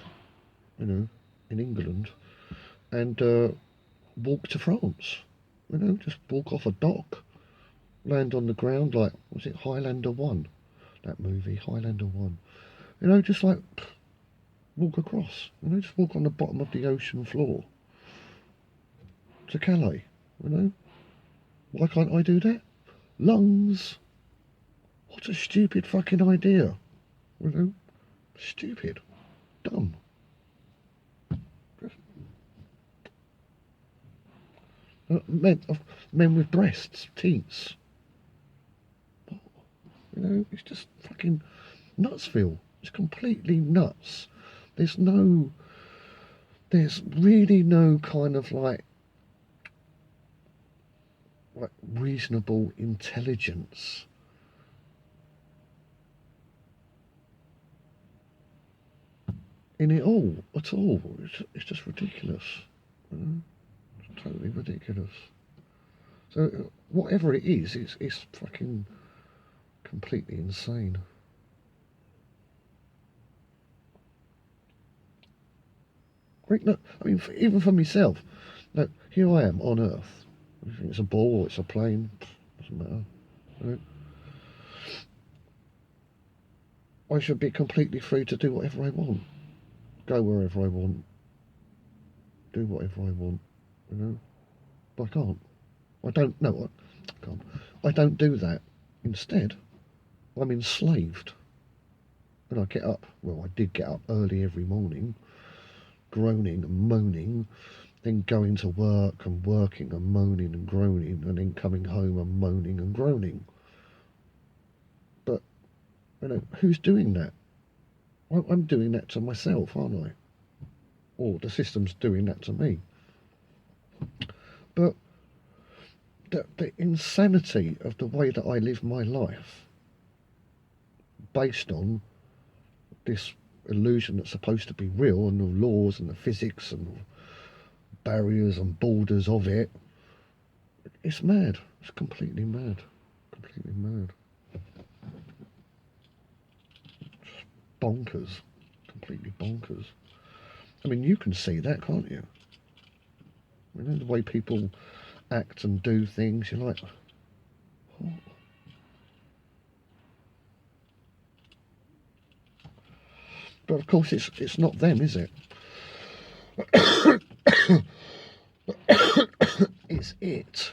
Speaker 1: you know, in England, and walk to France, you know, just walk off a dock, land on the ground like, was it Highlander 1? That movie, Highlander 1. You know, just like walk across, you know, just walk on the bottom of the ocean floor to Calais, you know. Why can't I do that? Lungs. What a stupid fucking idea, you know. Stupid. Dumb. Men with breasts, teats. You know, it's just fucking nutsville. It's completely nuts. There's no, there's really no kind of like reasonable intelligence in it all at all. It's just ridiculous. You know? It's totally ridiculous. So whatever it is, it's fucking completely insane. Look, I mean, even for myself, look, here I am on Earth. You think it's a ball, it's a plane, doesn't matter. You know? I should be completely free to do whatever I want, go wherever I want, do whatever I want. You know, but I can't. I don't. No, I can't. I don't do that. Instead, I'm enslaved. And I get up. Well, I did get up early every morning, groaning and moaning, then going to work and working and moaning and groaning, and then coming home and moaning and groaning. But you know, who's doing that? I'm doing that to myself, aren't I? Or the system's doing that to me. But the insanity of the way that I live my life, based on this illusion that's supposed to be real, and the laws and the physics and the barriers and borders of it, it's mad. It's completely mad. Completely mad. Bonkers. completely bonkers. I mean, you can see that, can't you? You know, the way people act and do things, you're like, what? But of course it's not them, is it? It's it.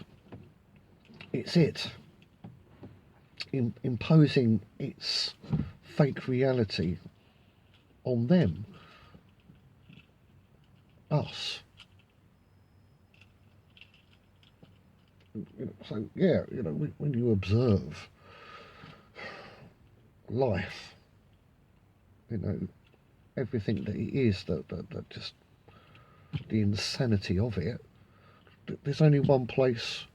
Speaker 1: It's it imposing its fake reality on them, us. So yeah, when you observe life, everything that it is, that just the insanity of it. There's only one place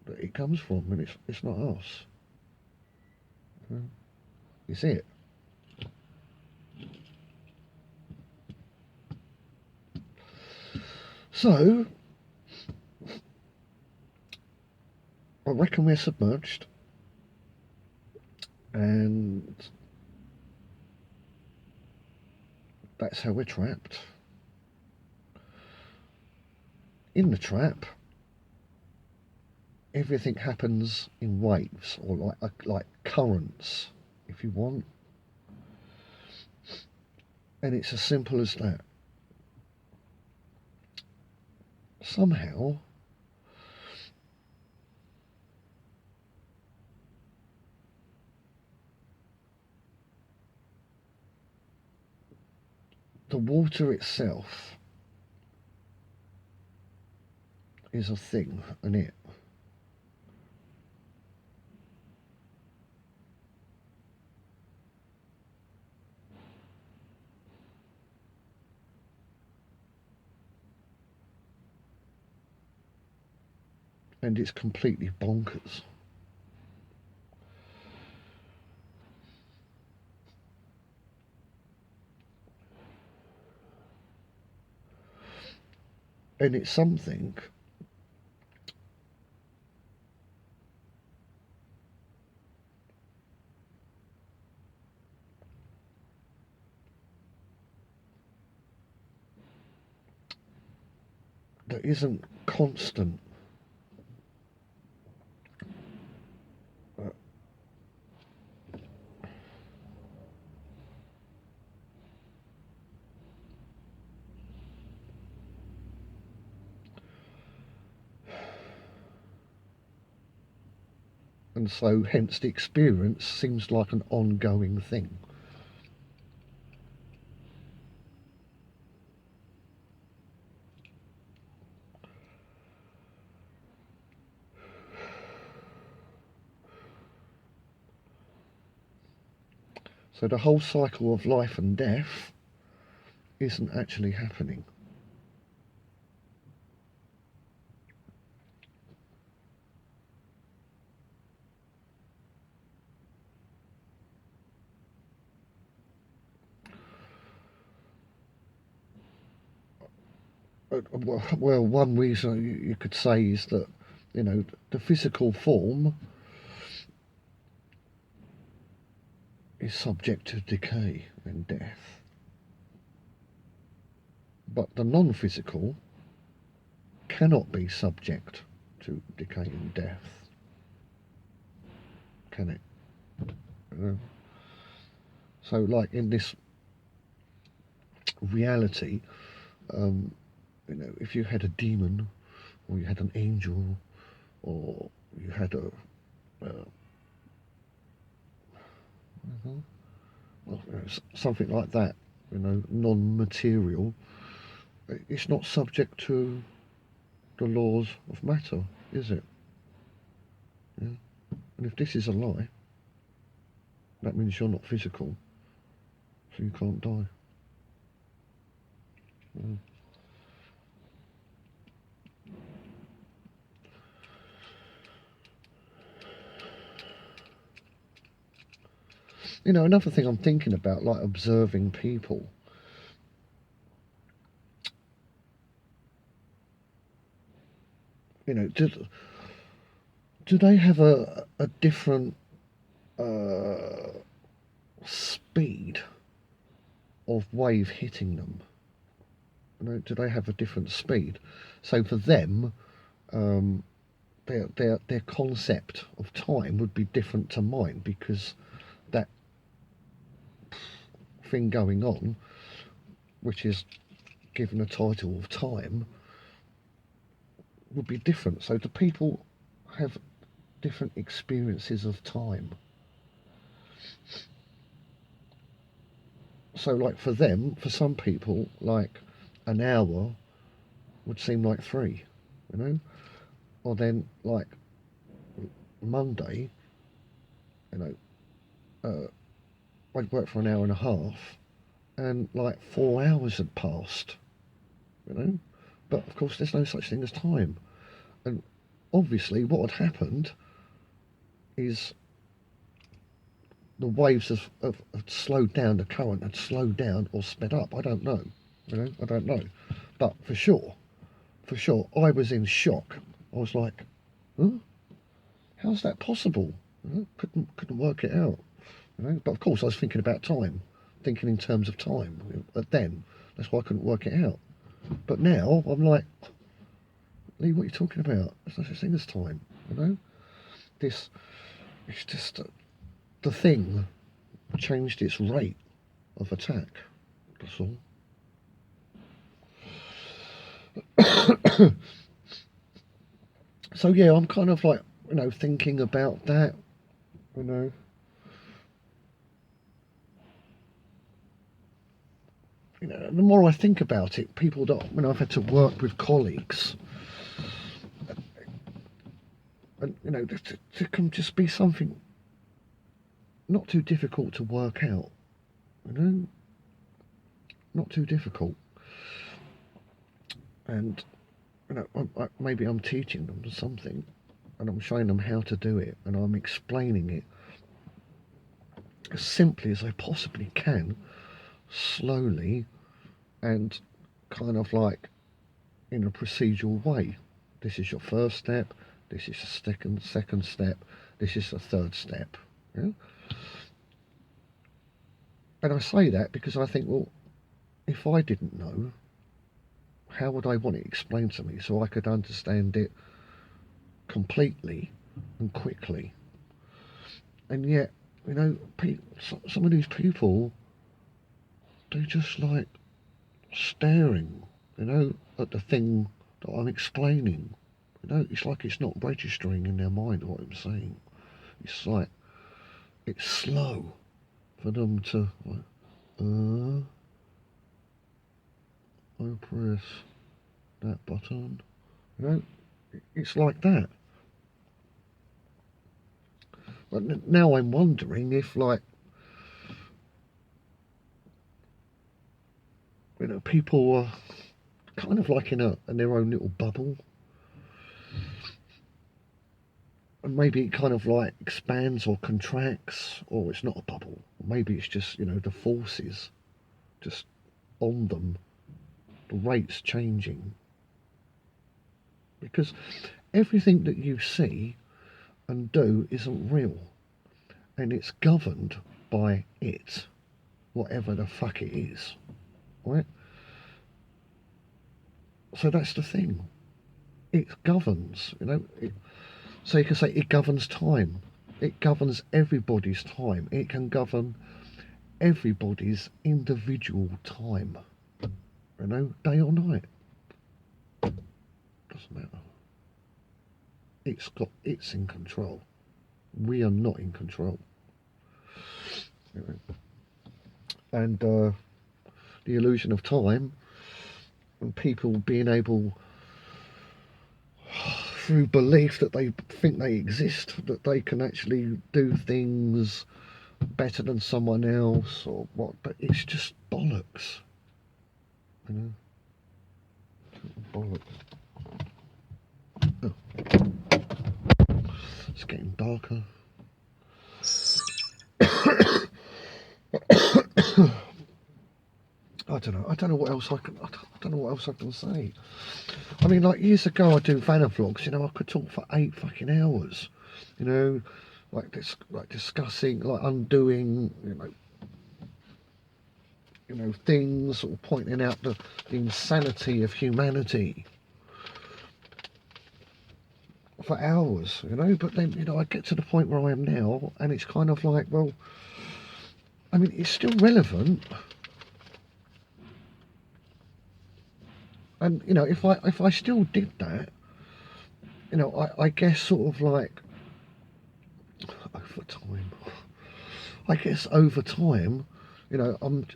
Speaker 1: that it comes from, and it's not us. It's it. So I reckon we're submerged, and that's how we're trapped. In the trap, everything happens in waves, or like currents, if you want. And it's as simple as that. Somehow, the water itself is a thing, and it. And it's completely bonkers. And it's something that isn't constant. And so hence the experience seems like an ongoing thing. So the whole cycle of life and death isn't actually happening. Well, one reason you could say is that, the physical form is subject to decay and death. But the non-physical cannot be subject to decay and death, can it? So, like in this reality, if you had a demon, or you had an angel, or you had something like that, non-material, it's not subject to the laws of matter, is it? Yeah? And if this is a lie, that means you're not physical, so you can't die. Yeah. Another thing I'm thinking about, like observing people. Do they have a different speed of wave hitting them? You know, do they have a different speed? So for them, their concept of time would be different to mine, because that thing going on, which is given a title of time, would be different. So do people have different experiences of time? So like for them, for some people, like an hour would seem like 3, you know? Or then like Monday, you know, I'd work for an hour and a half and like 4 hours had passed, you know? But of course there's no such thing as time. And obviously what had happened is the waves have slowed down, the current had slowed down or sped up. I don't know, you know, I don't know. But for sure, I was in shock. I was like, huh? How's that possible? You know, couldn't work it out. You know? But of course I was thinking about time, thinking in terms of time. But then, that's why I couldn't work it out. But now, I'm like, Lee, what are you talking about? There's no such thing as time, you know? It's just, the thing changed its rate of attack, that's all. So yeah, I'm kind of like, you know, thinking about that, you know. You know, the more I think about it, people that, when I've had to work with colleagues, and you know, to can just be something not too difficult to work out, you know, not too difficult. And you know, maybe I'm teaching them something, and I'm showing them how to do it, and I'm explaining it as simply as I possibly can, slowly, and kind of like in a procedural way. This is your first step, this is the second step, this is the third step. Yeah? And I say that because I think, well, if I didn't know, how would I want it explained to me so I could understand it completely and quickly? And yet, you know, some of these people, they're just like staring, you know, at the thing that I'm explaining. You know, it's like it's not registering in their mind what I'm saying. It's like, it's slow for them to, like, I press that button. You know, it's like that. But now I'm wondering if, like, you know, people are kind of like in their own little bubble, and maybe it kind of like expands or contracts, or it's not a bubble. Maybe it's just, you know, the forces just on them, the rates changing, because everything that you see and do isn't real, and it's governed by it, whatever the fuck it is, right? So that's the thing. It governs, you know. So you can say it governs time. It governs everybody's time. It can govern everybody's individual time. You know, day or night. Doesn't matter. It's in control. We are not in control. You know? And the illusion of time, and people being able, through belief that they think they exist, that they can actually do things better than someone else or what, but it's just bollocks, you know. Bollocks. Oh. It's getting darker. I don't know what else I don't know what else I can say. I mean, like years ago I do VanaVlogs, you know, I could talk for 8 fucking hours, you know, like discussing, like undoing, you know, you know, things, or pointing out the insanity of humanity for hours, you know. But then, you know, I get to the point where I am now, and it's kind of like, well, I mean, it's still relevant. And, you know, if I still did that, you know, I guess sort of like over time, I guess over time, you know, I'm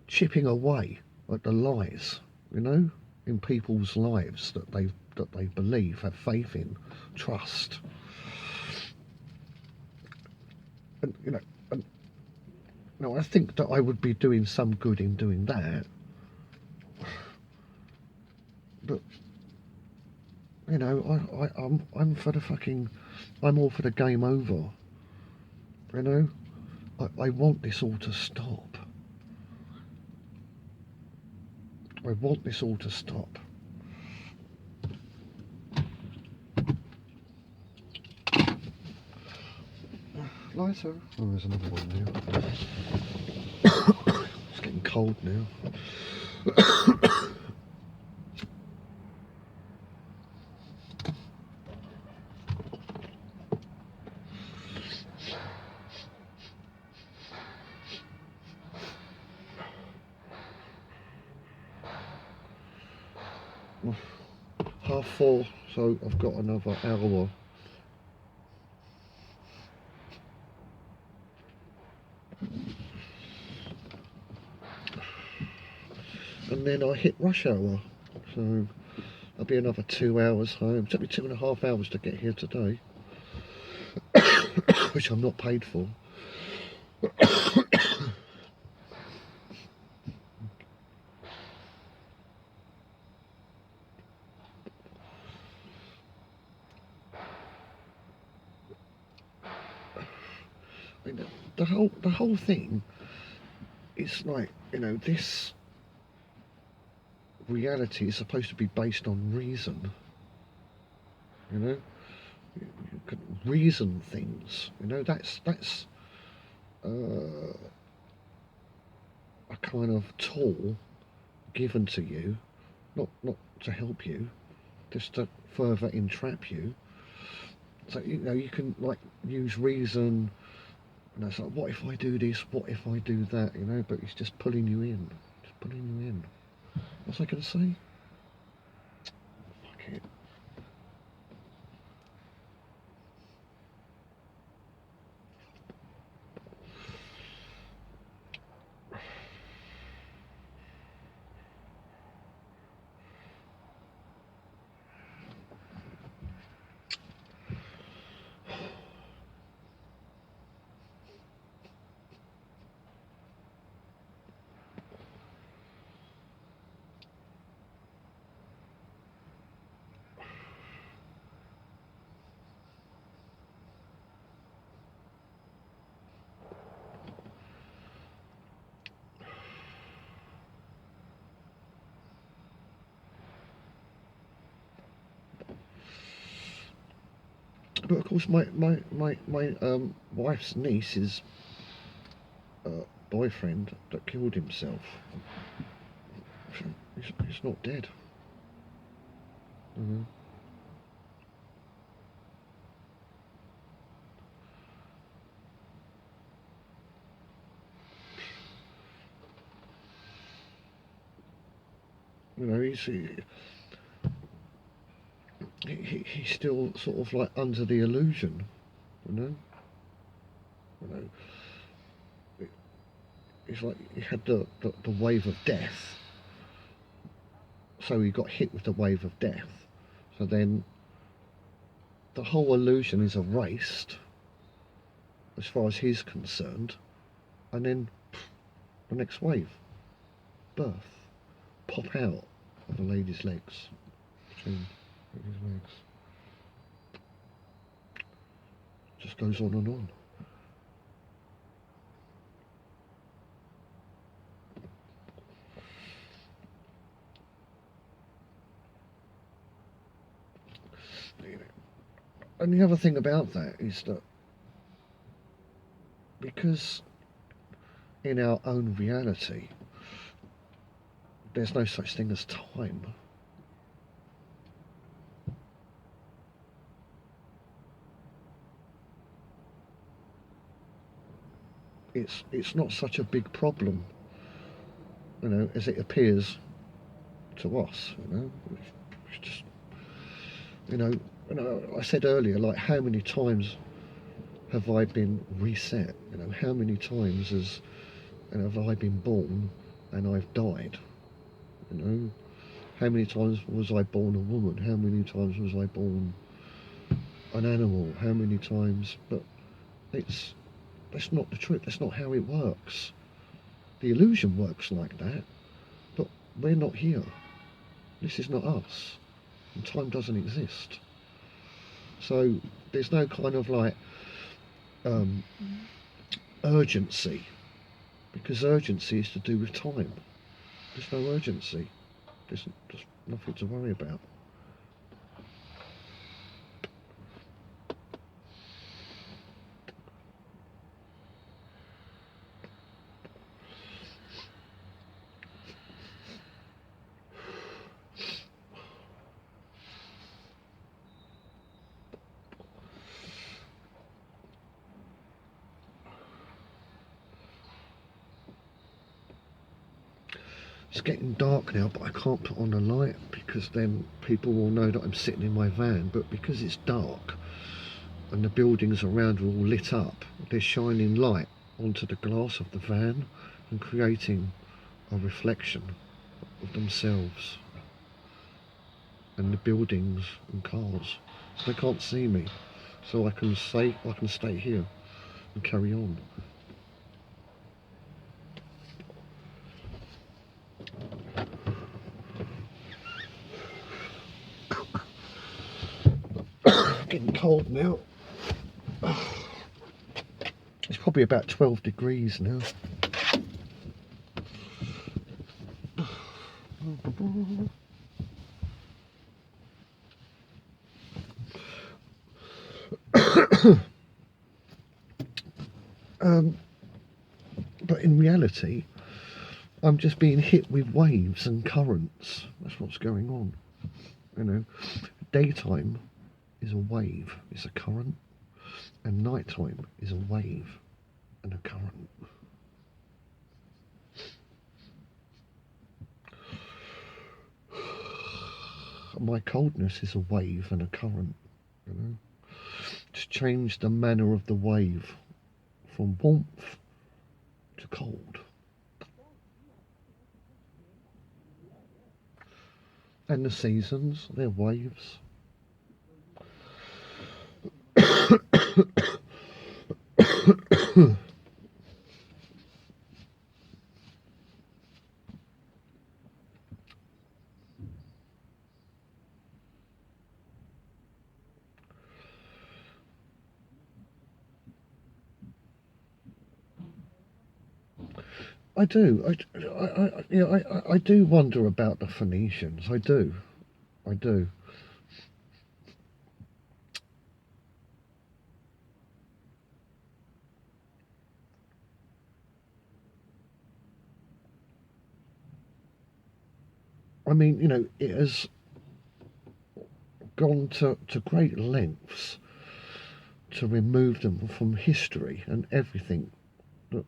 Speaker 1: chipping away at the lies, you know, in people's lives that they believe, have faith in, trust. And, you know, and, you know, I think that I would be doing some good in doing that. But, you know, I'm for the fucking, I'm all for the game over. You know, I want this all to stop. I want this all to stop. Lighter. Oh, there's another one now. It's getting cold now. 4:30, so I've got another hour. And then I hit rush hour, so I'll be another 2 hours home. It took me 2.5 hours to get here today, which I'm not paid for. I mean, the whole thing is like, you know, this reality is supposed to be based on reason. You know, you can reason things. You know, that's a kind of tool given to you, not to help you, just to further entrap you. So, you know, you can like use reason. And it's like, what if I do this? What if I do that? You know, but it's just pulling you in, just pulling you in. What's I going to say? Fuck it. But of course, my wife's niece's boyfriend that killed himself, he's not dead. Mm-hmm. You know, he's still sort of like under the illusion. You know, it's like he had the wave of death, so he got hit with the wave of death. So then the whole illusion is erased as far as he's concerned, and then the next wave, birth, pop out of a lady's legs, between lady's legs. Just goes on and on. And the other thing about that is that because in our own reality there's no such thing as time. It's not such a big problem, you know, as it appears to us. You know, it's just, you know, I said earlier, like, how many times have I been reset? You know, how many times have I been born and I've died? You know, how many times was I born a woman? How many times was I born an animal? How many times? But that's not the truth. That's not how it works. The illusion works like that, but we're not here. This is not us, and time doesn't exist. So there's no kind of like urgency, because urgency is to do with time. There's no urgency. There's nothing to worry about. It's getting dark now, but I can't put on a light because then people will know that I'm sitting in my van. But because it's dark and the buildings around are all lit up, they're shining light onto the glass of the van and creating a reflection of themselves and the buildings and cars. So they can't see me. So I can stay here and carry on. Getting cold now. It's probably about 12 degrees now. But in reality, I'm just being hit with waves and currents. That's what's going on. You know, daytime is a wave, it's a current, and nighttime is a wave and a current. My coldness is a wave and a current, you know. Just change the manner of the wave from warmth to cold. And the seasons, they're waves. I do. I do wonder about the Phoenicians. I do. I do. I mean, you know, it has gone to great lengths to remove them from history and everything that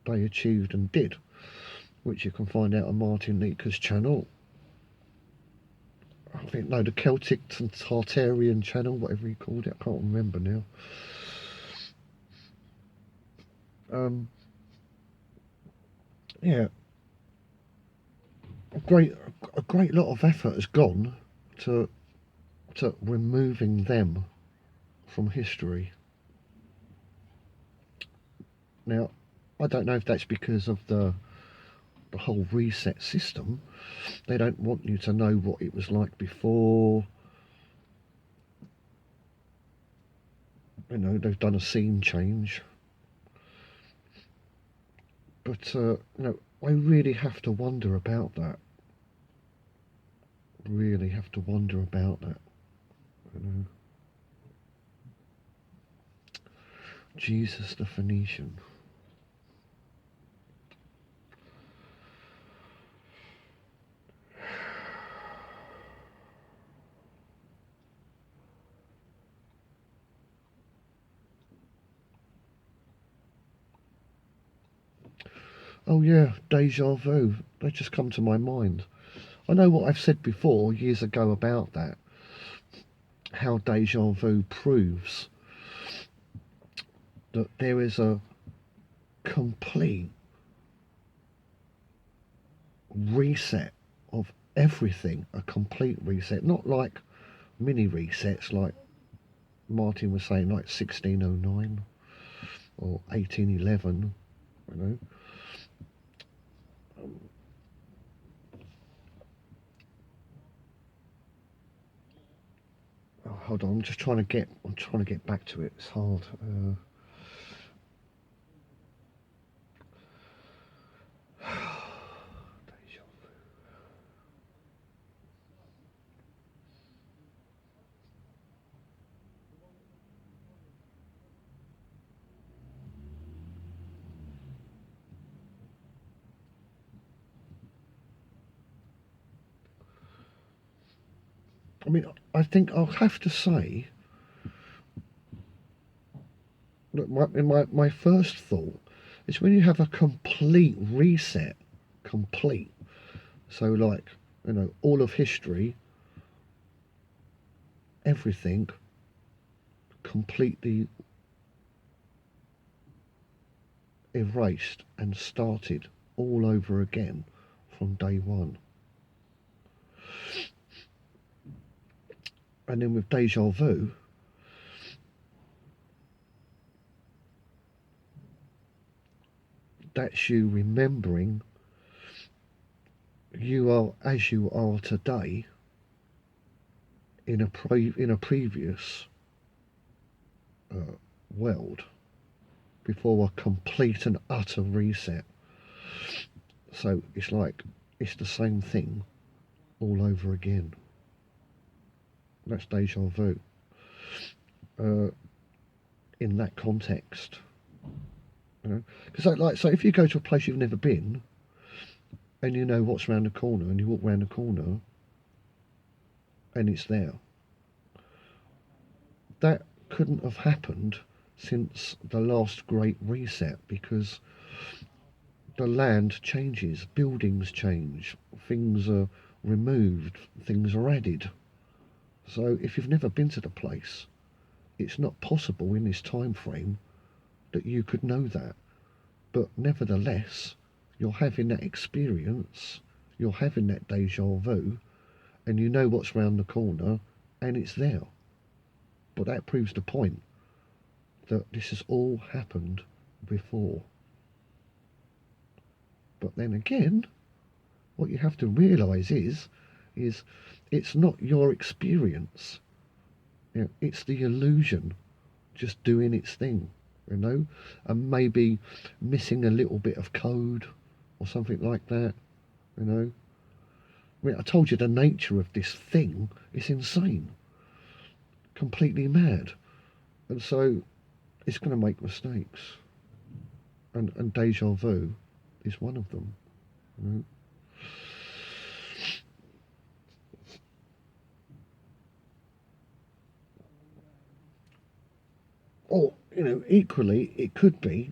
Speaker 1: they achieved and did, which you can find out on Martin Leaker's channel. I think, no, the Celtic and Tartarian channel, whatever he called it, I can't remember now. Yeah, a great lot of effort has gone to removing them from history. Now, I don't know if that's because of the whole reset system. They don't want you to know what it was like before. You know, they've done a scene change. But, you know, I really have to wonder about that. Really have to wonder about that. You know. Jesus the Phoenician. Oh yeah, deja vu. They just come to my mind. I know what I've said before years ago about that. How deja vu proves that there is a complete reset of everything. A complete reset. Not like mini resets like Martin was saying, like 1609 or 1811, you know. Oh, hold on, I'm trying to get back to it. It's hard. Deja vu. I mean, I think I'll have to say, look, my first thought is when you have a complete reset, complete. So, like, you know, all of history, everything completely erased and started all over again from day one. And then with deja vu, that's you remembering you are as you are today in a previous world before a complete and utter reset. So it's like it's the same thing all over again. That's deja vu. In that context, you know, because like so, if you go to a place you've never been and you know what's around the corner, and you walk around the corner and it's there, that couldn't have happened since the last great reset because the land changes, buildings change, things are removed, things are added. So if you've never been to the place, it's not possible in this time frame that you could know that. But nevertheless, you're having that experience, you're having that deja vu, and you know what's round the corner, and it's there. But that proves the point that this has all happened before. But then again, what you have to realise is it's not your experience. You know, it's the illusion just doing its thing, you know, and maybe missing a little bit of code or something like that, you know. I mean, I told you the nature of this thing is insane, completely mad, and so it's going to make mistakes, and deja vu is one of them, you know. Or, you know, equally, it could be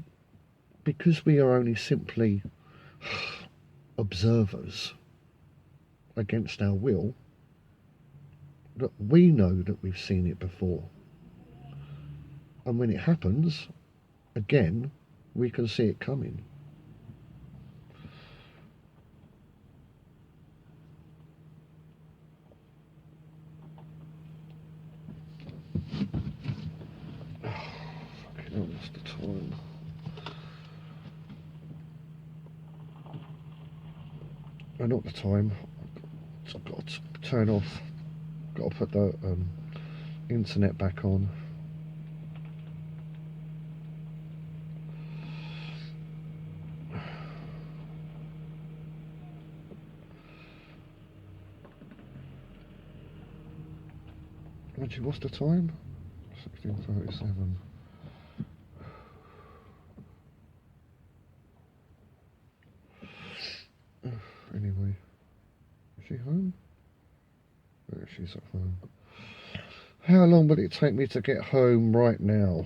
Speaker 1: because we are only simply observers against our will, that we know that we've seen it before. And when it happens, again, we can see it coming. Fucking hell, what's the time? Not the time. I've got to turn off. Got to put the internet back on. Actually, what's the time? 16:37. Anyway, is she home? Yeah, she's at home. How long will it take me to get home right now?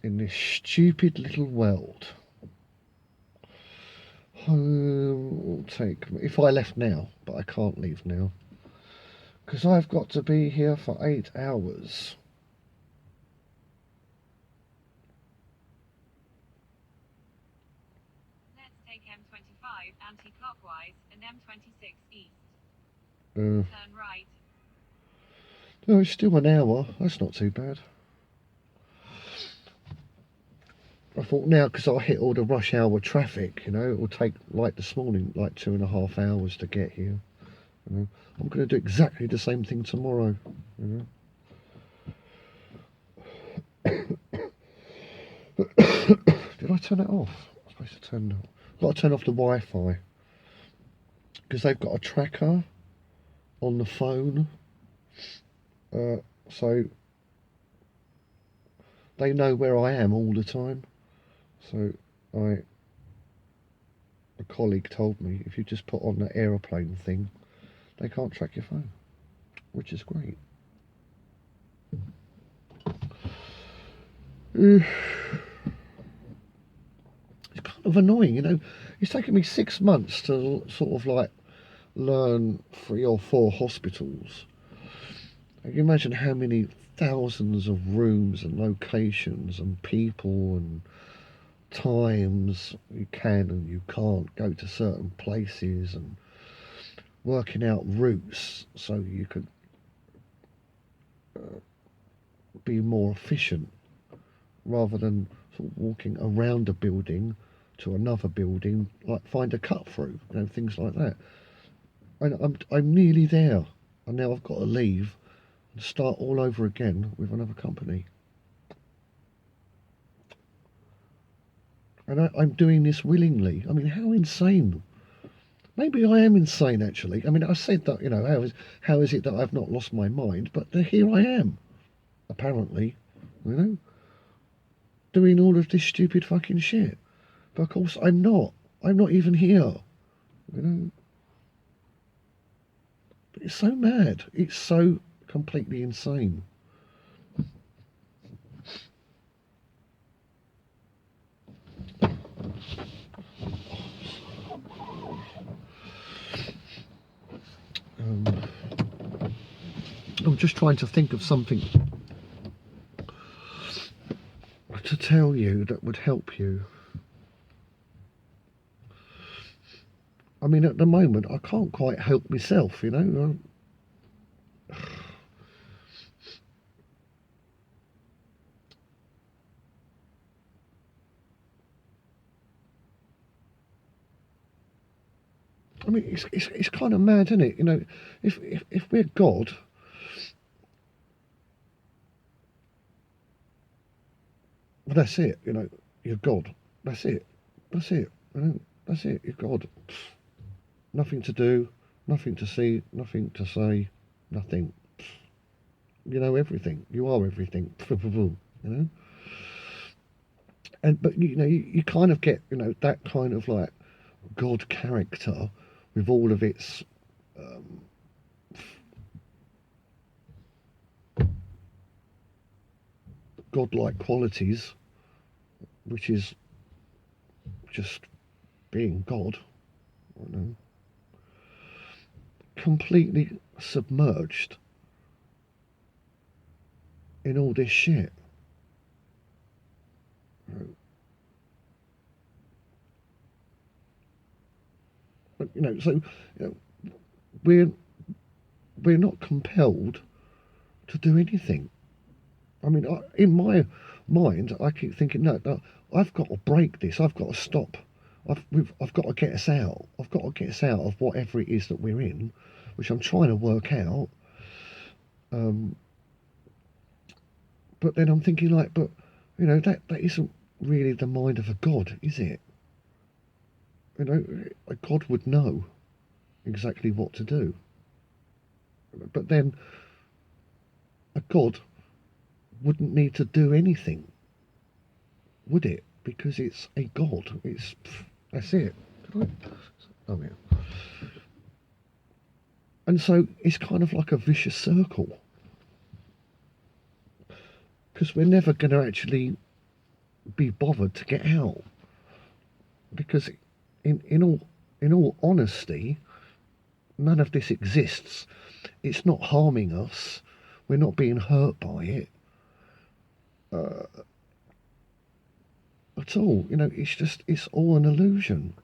Speaker 1: In this stupid little world. Home will take me, if I left now, but I can't leave now. Because I've got to be here for 8 hours.
Speaker 2: Let's take M25 anti-clockwise and M26 east.
Speaker 1: Turn
Speaker 2: right.
Speaker 1: No, it's still an hour. That's not too bad. I thought now, because I hit all the rush hour traffic, you know, it will take, like this morning, like 2.5 hours to get here. You know, I'm going to do exactly the same thing tomorrow. You know. Did I turn it off? I'm supposed to turn it off. I've got to turn off the Wi-Fi because they've got a tracker on the phone, so they know where I am all the time. So a colleague told me if you just put on the aeroplane thing, they can't track your phone, which is great. It's kind of annoying, you know. It's taken me 6 months to sort of like learn 3 or 4 hospitals. You can imagine how many thousands of rooms and locations and people and times you can and you can't go to certain places, and working out routes so you could be more efficient rather than sort of walking around a building to another building, like find a cut through, you know, things like that. And I'm nearly there, and now I've got to leave and start all over again with another company. And I'm doing this willingly. I mean, how insane. Maybe I am insane, actually. I mean, I said that, you know, how is it that I've not lost my mind? But here I am, apparently, you know, doing all of this stupid fucking shit. But of course, I'm not. I'm not even here, you know. It's so mad. It's so completely insane. I'm just trying to think of something to tell you that would help you. I mean, at the moment, I can't quite help myself, you know. I mean, it's kind of mad, isn't it? You know, if we're God, well, that's it. You know, you're God. That's it. That's it. You know, that's it. You're God. Nothing to do, nothing to see, nothing to say, nothing. You know everything. You are everything. You know. But you know, you kind of get, you know, that kind of like God character with all of its godlike qualities, which is just being God, you know, completely submerged in all this shit. You know. But, you know, so you know, we're not compelled to do anything. I mean, in my mind, I keep thinking, no, I've got to break this. I've got to stop. I've got to get us out. I've got to get us out of whatever it is that we're in, which I'm trying to work out. But then I'm thinking, like, but you know, that isn't really the mind of a god, is it? You know, a god would know exactly what to do. But then a god wouldn't need to do anything, would it? Because it's a god. That's it. Oh yeah. And so it's kind of like a vicious circle, because we're never going to actually be bothered to get out, because in all honesty, none of this exists. It's not harming us. We're not being hurt by it at all. You know, it's all an illusion.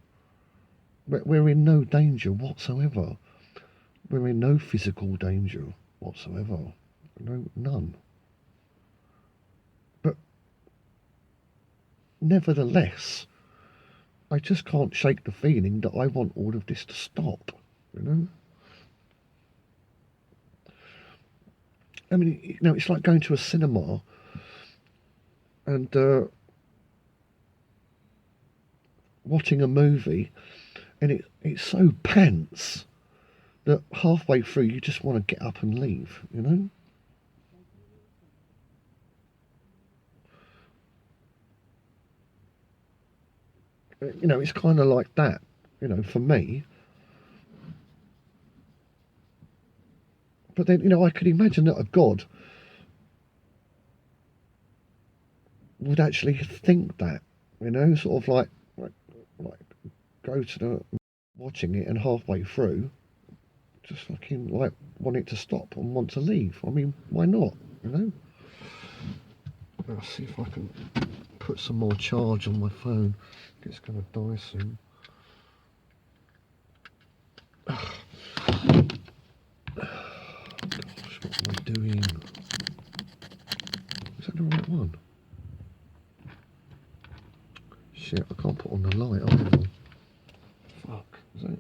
Speaker 1: We're in no danger whatsoever. We're in no physical danger whatsoever. No, none. But nevertheless, I just can't shake the feeling that I want all of this to stop, you know? I mean, you know, it's like going to a cinema and watching a movie, and it's so pants that halfway through you just want to get up and leave, you know? You know, it's kind of like that, you know, for me. But then, you know, I could imagine that a God would actually think that, you know, sort of like go to the watching it and halfway through just fucking like want it to stop and want to leave. I mean, why not, you know? I'll see if I can put some more charge on my phone. It's going to die soon. Gosh, what am I doing? Is that the right one? Shit, I can't put on the light either. Fuck, is that?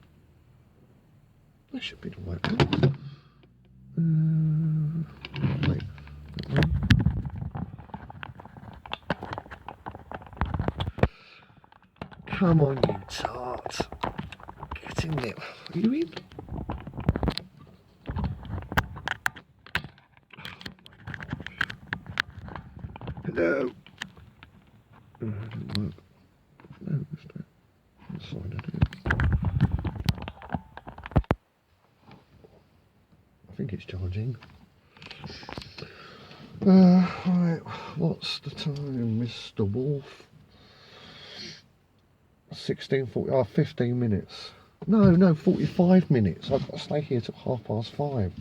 Speaker 1: That should be the right one. Wait, that one. Come on, you tart. Get in there. Are you in? Hello. That didn't work. No, it's that. That's fine, I do. I think it's charging. Right, what's the time, Mr. Wolf? 16:40. Oh, 15 minutes. No, 45 minutes. I've got to stay here till 5:30.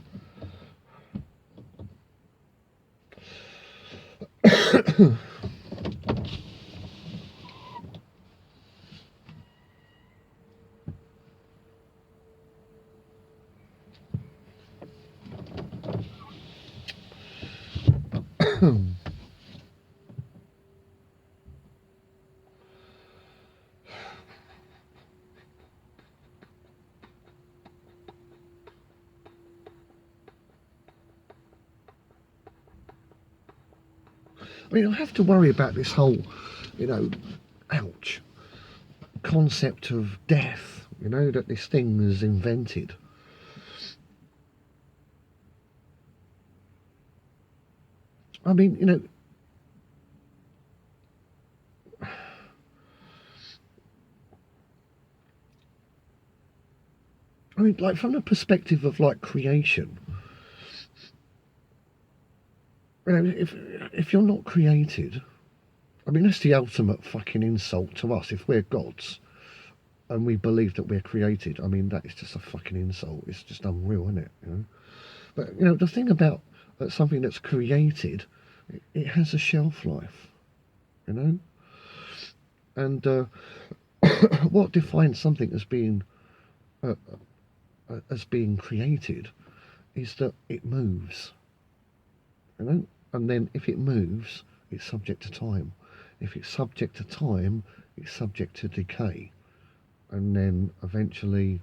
Speaker 1: I mean, I have to worry about this whole, you know, ouch, concept of death, you know, that this thing is invented. I mean, you know, I mean, like from the perspective of like creation, you know, if you're not created, I mean, that's the ultimate fucking insult to us. If we're gods and we believe that we're created, I mean, that is just a fucking insult. It's just unreal, isn't it? You know? But, you know, the thing about something that's created, it has a shelf life, you know? And what defines something as being created is that it moves, you know? And then if it moves, it's subject to time. If it's subject to time, it's subject to decay. And then eventually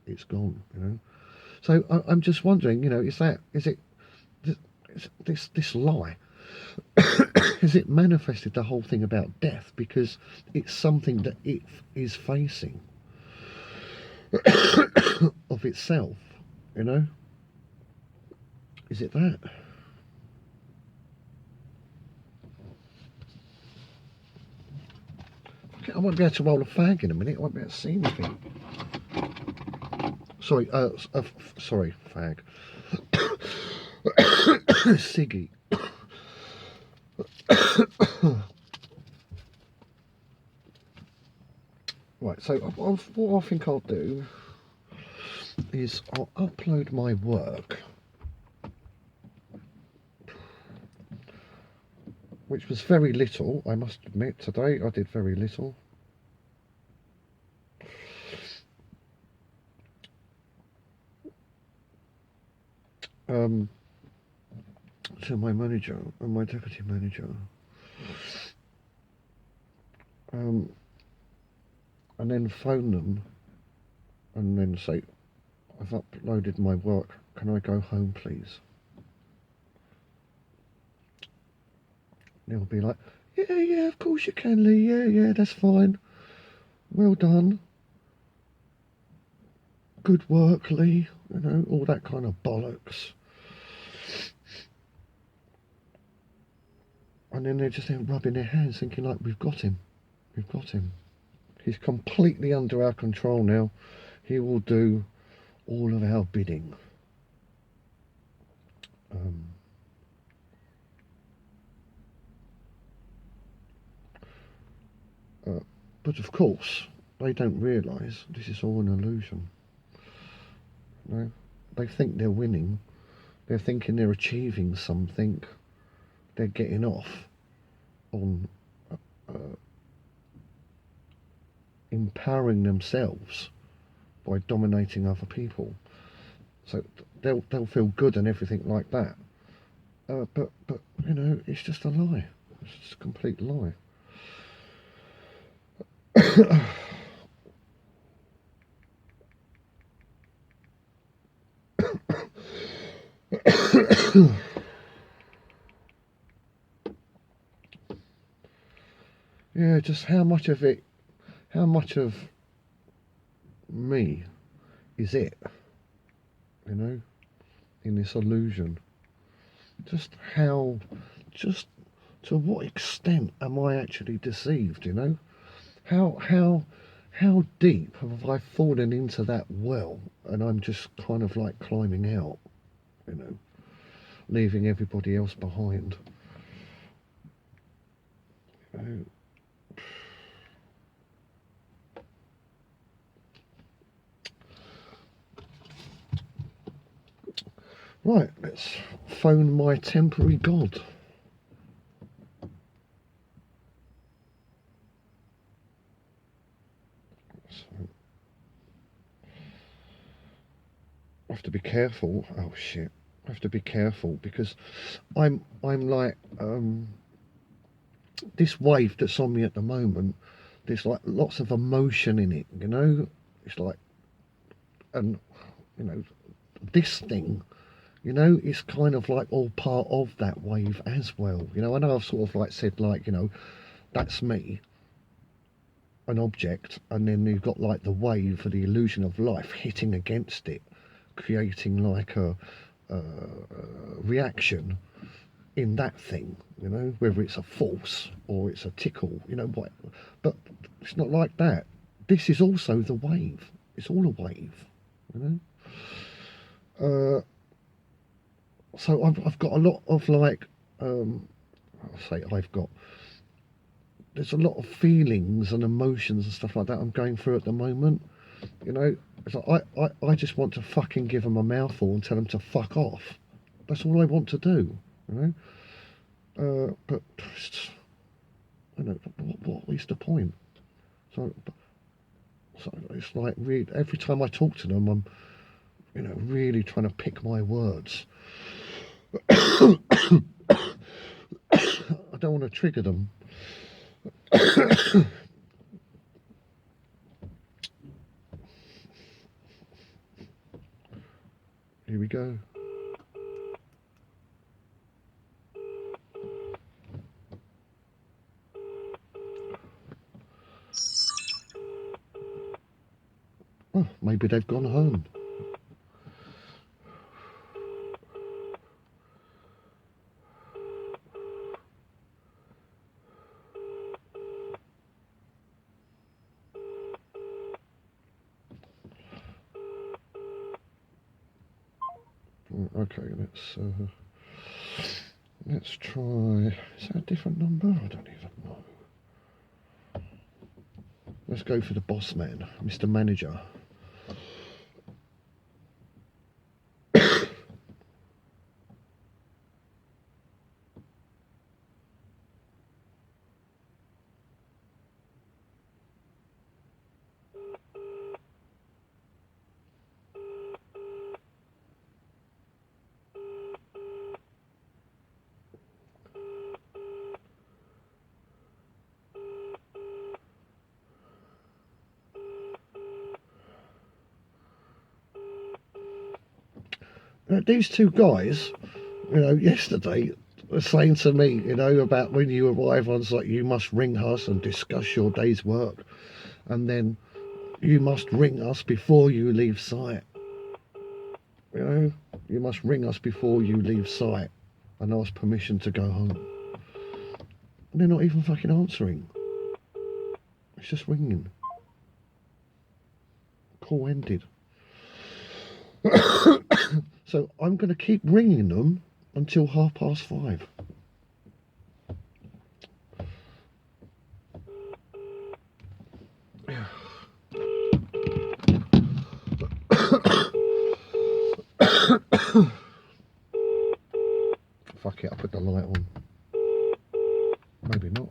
Speaker 1: it's gone, you know? So I'm just wondering, you know, is it this lie? Has it manifested the whole thing about death because it's something that it is facing of itself, you know? Is it that? I won't be able to roll a fag in a minute. I won't be able to see anything. Sorry, sorry, fag. Siggy. Right, so what I think I'll do is I'll upload my work, which was very little, I must admit. Today I did very little. To my manager and my deputy manager, and then phone them and then say, I've uploaded my work, can I go home please? They'll be like, yeah, of course you can, Lee, yeah, that's fine, well done, good work, Lee, you know, all that kind of bollocks. And then they're just rubbing their hands thinking like, we've got him, he's completely under our control now, he will do all of our bidding. But of course, they don't realise this is all an illusion. No, they think they're winning. They're thinking they're achieving something. They're getting off on empowering themselves by dominating other people. So they'll feel good and everything like that. But you know, it's just a lie. It's just a complete lie. Yeah, just how much of me is it, you know, in this illusion? Just to what extent am I actually deceived, you know? How deep have I fallen into that well and I'm just kind of like climbing out, you know, leaving everybody else behind. You know, right, let's phone my temporary god. So, I have to be careful. Oh shit. I have to be careful because I'm like this wave that's on me at the moment, there's like lots of emotion in it, you know? It's like, and you know, this thing, you know, it's kind of like all part of that wave as well. You know, I know I've sort of like said like, you know, that's me, an object, and then you've got like the wave or the illusion of life hitting against it, creating like a reaction in that thing, you know, whether it's a force or it's a tickle, you know what, but it's not like that. This is also the wave. It's all a wave, you know. So I've got a lot of like, I'll say there's a lot of feelings and emotions and stuff like that I'm going through at the moment, you know. It's like I just want to fucking give them a mouthful and tell them to fuck off. That's all I want to do, you know. But you know, what is the point? So it's like every time I talk to them, I'm, you know, really trying to pick my words. I don't want to trigger them. Here we go. Oh, maybe they've gone home. Okay, let's try. Is that a different number? I don't even know. Let's go for the boss man, Mr. Manager. These two guys, yesterday were saying to me, about when you arrive on site, you must ring us and discuss your day's work, and then you must ring us before you leave site. You must ring us before you leave site and ask permission to go home. And they're not even fucking answering. It's just ringing. Call ended. So I'm going to keep ringing them until 5:30. Fuck it, I'll put the light on. Maybe not.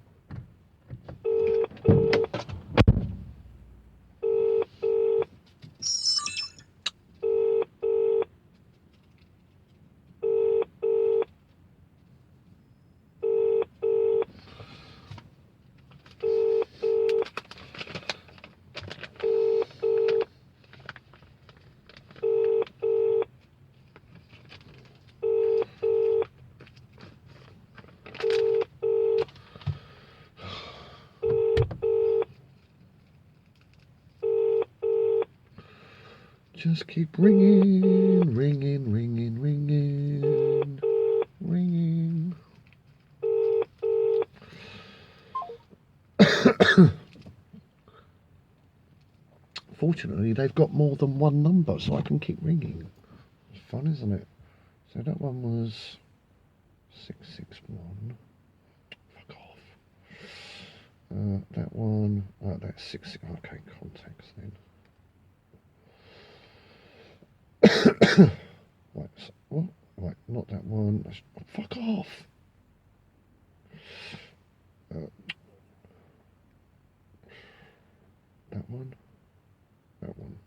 Speaker 1: Just keep ringing, ringing, ringing, ringing, ringing. Fortunately, they've got more than one number, so I can keep ringing. It's fun, isn't it? So that one was 661. Fuck off. That one, that's 6. Okay, contacts then. Right, so, what? Right, not that one. Fuck off. That one. That one.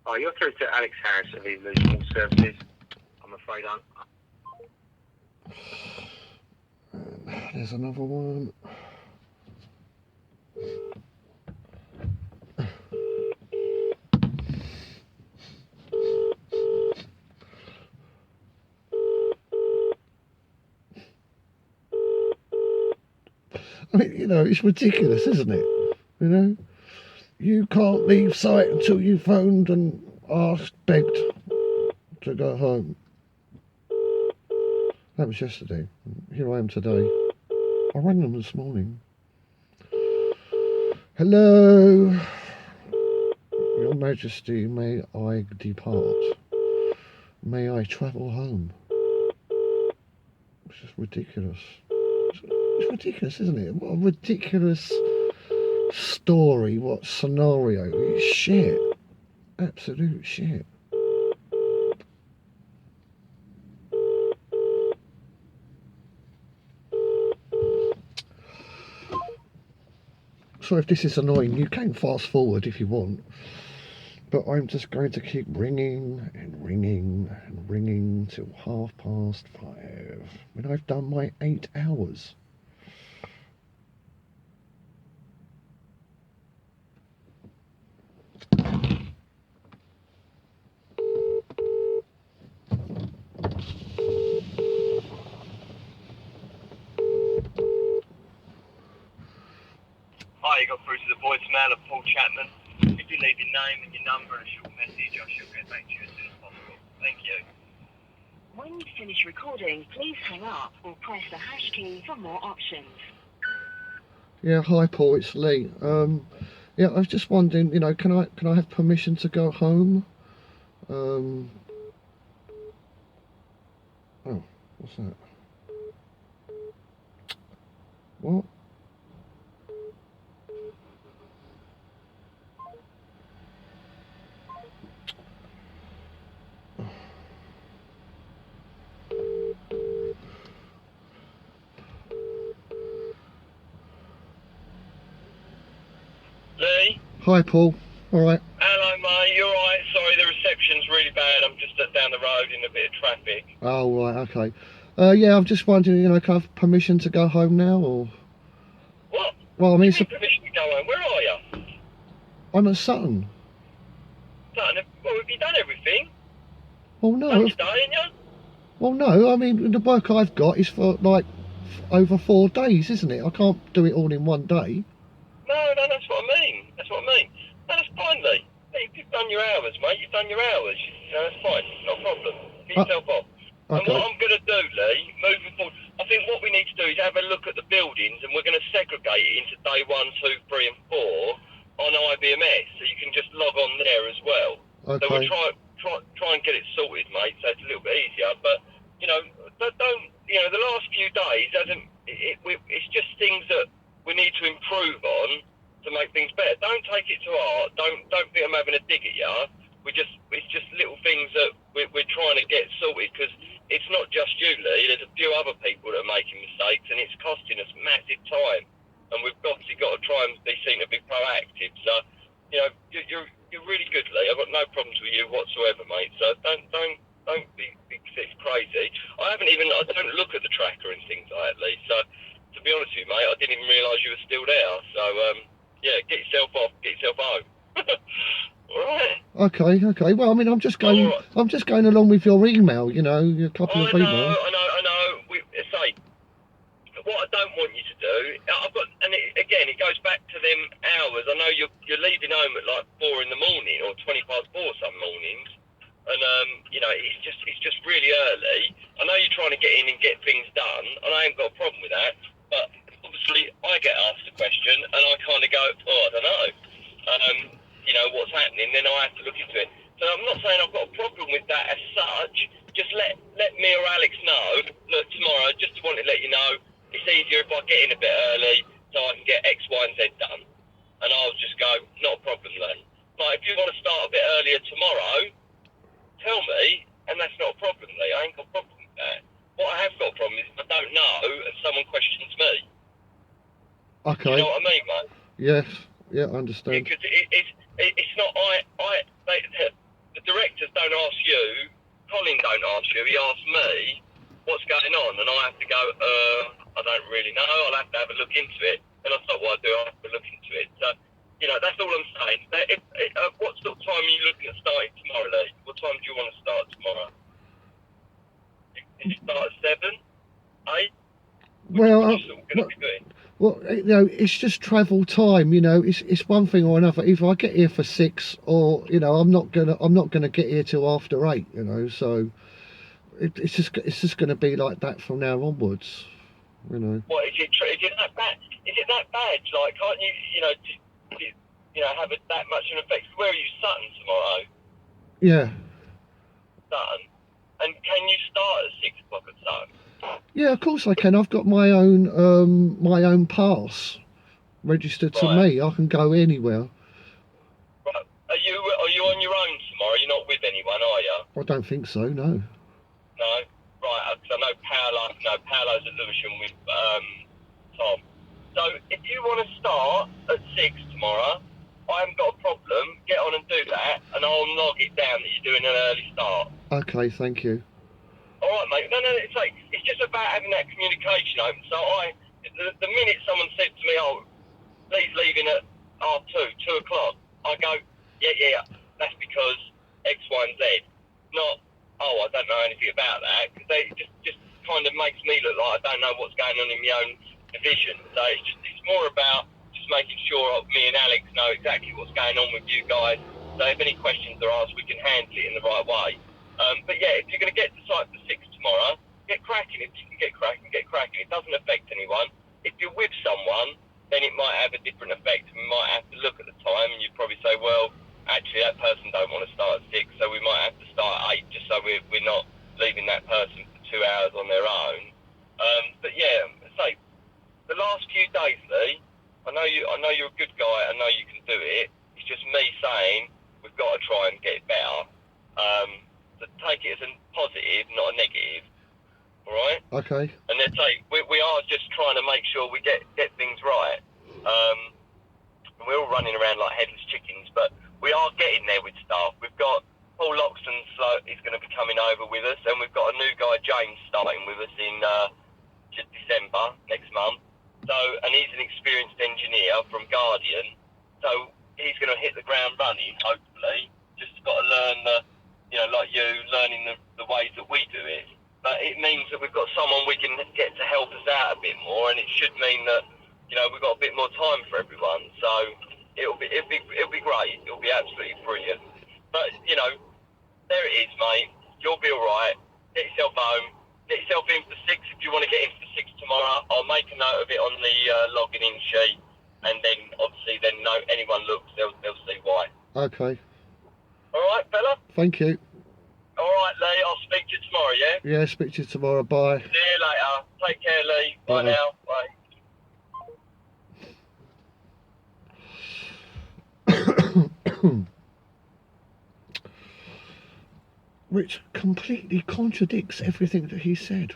Speaker 3: Oh, you're through to Alex Harris of Evolution Services. I'm afraid
Speaker 1: There's another one. I mean, it's ridiculous, isn't it? You can't leave site until you phoned and asked, begged to go home. That was yesterday. Here I am today. I rang them this morning. Hello. Your Majesty, may I depart? May I travel home? It's just ridiculous. It's ridiculous, isn't it? What a ridiculous story, what scenario. It's shit. Absolute shit. So if this is annoying, you can fast forward if you want. But I'm just going to keep ringing and ringing and ringing till 5:30 when I've done my 8 hours.
Speaker 3: Hi, you got through to the voicemail of Paul Chapman. If you leave your name and your number and a short message, I shall get back to you as soon as possible. Thank you.
Speaker 4: When you finish recording, please hang up or press the hash key for more options.
Speaker 1: Yeah, hi Paul, it's Lee. Yeah, I was just wondering, can I have permission to go home? Um, oh, what's that? What?
Speaker 3: Lee?
Speaker 1: Hi Paul. All right.
Speaker 3: Hello, mate. You alright? Sorry, the reception's really bad. I'm just down the road in a bit of traffic.
Speaker 1: Oh, right, okay. Yeah, I'm just wondering, can I have permission to go home now, or?
Speaker 3: What?
Speaker 1: Well, I
Speaker 3: What
Speaker 1: mean,
Speaker 3: do you mean permission to go home? Where are you?
Speaker 1: I'm at Sutton.
Speaker 3: Son, well, have you done everything?
Speaker 1: Well,
Speaker 3: Done
Speaker 1: no.
Speaker 3: your day, ain't you?
Speaker 1: Well, no. I mean, the work I've got is for like over 4 days, isn't it? I can't do it all in one day.
Speaker 3: No, that's what I mean. That's what I mean. No, that's fine, Lee. Hey, you've done your hours, mate. You've done your hours. That's fine. Not a problem. Get yourself off. And
Speaker 1: Okay.
Speaker 3: what I'm going to do, Lee, moving forward, I think what we need to do is have a look at the buildings, and we're going to segregate it into day 1, 2, 3, and 4 on IBMS, so you can just log on there as well. So we'll
Speaker 1: Okay.
Speaker 3: try and get it sorted, mate, so it's a little bit easier. But don't the last few days hasn't. It's just things that we need to improve on to make things better. Don't take it to heart. Don't think I'm having a dig at you. It's just little things that we're trying to get sorted, because it's not just you, Lee. There's a few other people that are making mistakes, and it's costing us massive time. And we've obviously got to try and be seen to be proactive. So, you're really good, Lee. I've got no problems with you whatsoever, mate. So don't be crazy. I don't look at the tracker and things like that, Lee. So, to be honest with you, mate, I didn't even realise you were still there. So, yeah, get yourself off, get yourself home. All right.
Speaker 1: Okay. Well, I mean, I'm just going.
Speaker 3: All right.
Speaker 1: I'm just going along with your email. Your couple of emails.
Speaker 3: I know. Say, what I don't want you to do, it goes back to them hours. I know you're leaving home at like 4 in the morning or 20 past 4 some mornings, and it's just really early. I know you're trying to get in and get things done, and I ain't got a problem with that. But obviously, I get asked a question, and I kind of go, I don't know. What's happening? Then I have to look into it. So I'm not saying I've got a problem with that as such. Just let me or Alex know. Look, tomorrow, just want to let you know, it's easier if I get in a bit early so I can get X, Y, and Z done. And I'll just go, not a problem then. But if you want to start a bit earlier tomorrow, tell me, and that's not a problem, Lee. I ain't got a problem with that. What I have got a problem is if I don't know and someone questions me.
Speaker 1: Okay.
Speaker 3: Do you know what I mean, mate?
Speaker 1: Yes. Yeah, I understand.
Speaker 3: Because it's not the directors don't ask you, Colin don't ask you, he asks me what's going on, and I have to go, I don't really know, I'll have to have a look into it, and that's not what I do, I have to look into it. So, that's all I'm saying. What sort of time are you looking at starting tomorrow, Lee? What time do you want to start tomorrow? Can you start at 7? 8? What you sort of going to be doing?
Speaker 1: Well, it's just travel time. It's one thing or another. Either I get here for 6, or I'm not gonna get here till after 8. So it's just gonna be like that from now onwards.
Speaker 3: What is it that bad? Is it that bad? Like, can't you have that much of an effect? Where are you, Sutton tomorrow?
Speaker 1: Yeah.
Speaker 3: Sutton. And can you start at 6 o'clock at Sutton?
Speaker 1: Yeah, of course I can. I've got my own pass registered to
Speaker 3: Right.
Speaker 1: me. I can go anywhere.
Speaker 3: Right. Are you on your own tomorrow? You're not with anyone, are you?
Speaker 1: I don't think so. No.
Speaker 3: No. Right. Because I know Paolo's at Lewisham with Tom. So if you want to start at 6 tomorrow, I haven't got a problem. Get on and do that, and I'll log it down that you're doing an early start.
Speaker 1: Okay, thank you.
Speaker 3: All right, mate. No, it's just about having that communication open. So the minute someone said to me, Lee's leaving at 2 o'clock, I go, yeah, that's because X, Y, and Z. Not, I don't know anything about that, because they just kind of makes me look like I don't know what's going on in my own division. So it's more about just making sure me and Alex know exactly what's going on with you guys. So if any questions are asked, we can handle it in the right way. But yeah, if you're going to get to site for 6 tomorrow, get cracking. If you can get cracking, get cracking. It doesn't affect anyone. If you're with someone, then it might have a different effect. We might have to look at the time, and you'd probably say, well, actually that person don't want to start at 6, so we might have to start at 8, just so we're not leaving that person for 2 hours on their own. But yeah, say the last few days, Lee, I know you're a good guy. I know you can do it. It's just me saying we've got to try and get it better. So take it as a positive, not a negative. All right.
Speaker 1: Okay.
Speaker 3: And let's say we are just trying to make sure we get things right. We're all running around like headless chickens, but we are getting there with staff. We've got Paul Loxton is going to be coming over with us, and we've got a new guy, James, starting with us in December next month. So, and he's an experienced engineer from Guardian, so he's going to hit the ground running, hopefully. Just got to learn like you, learning the ways that we do it. But it means that we've got someone we can get to help us out a bit more, and it should mean that, we've got a bit more time for everyone. So it'll be great. It'll be absolutely brilliant. But, there it is, mate. You'll be all right. Get yourself home. Get yourself in for 6 if you want to get in for 6 tomorrow. I'll make a note of it on the logging in sheet, and then obviously anyone looks, they'll see why.
Speaker 1: Okay.
Speaker 3: All right, fella?
Speaker 1: Thank you.
Speaker 3: All right, Lee. I'll speak to you tomorrow, yeah?
Speaker 1: Yeah, speak to you tomorrow. Bye.
Speaker 3: See you later. Take care, Lee. Bye now. Bye.
Speaker 1: Which completely contradicts everything that he said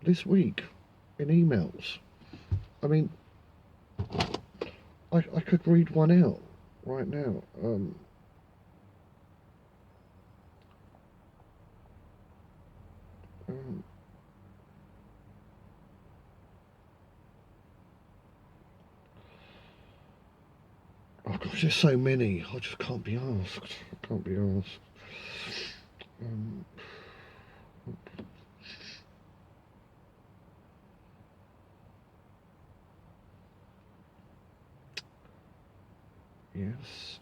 Speaker 1: this week in emails. I mean, I could read one out right now. Oh gosh, there's so many. I just can't be asked. I can't be asked. Yes.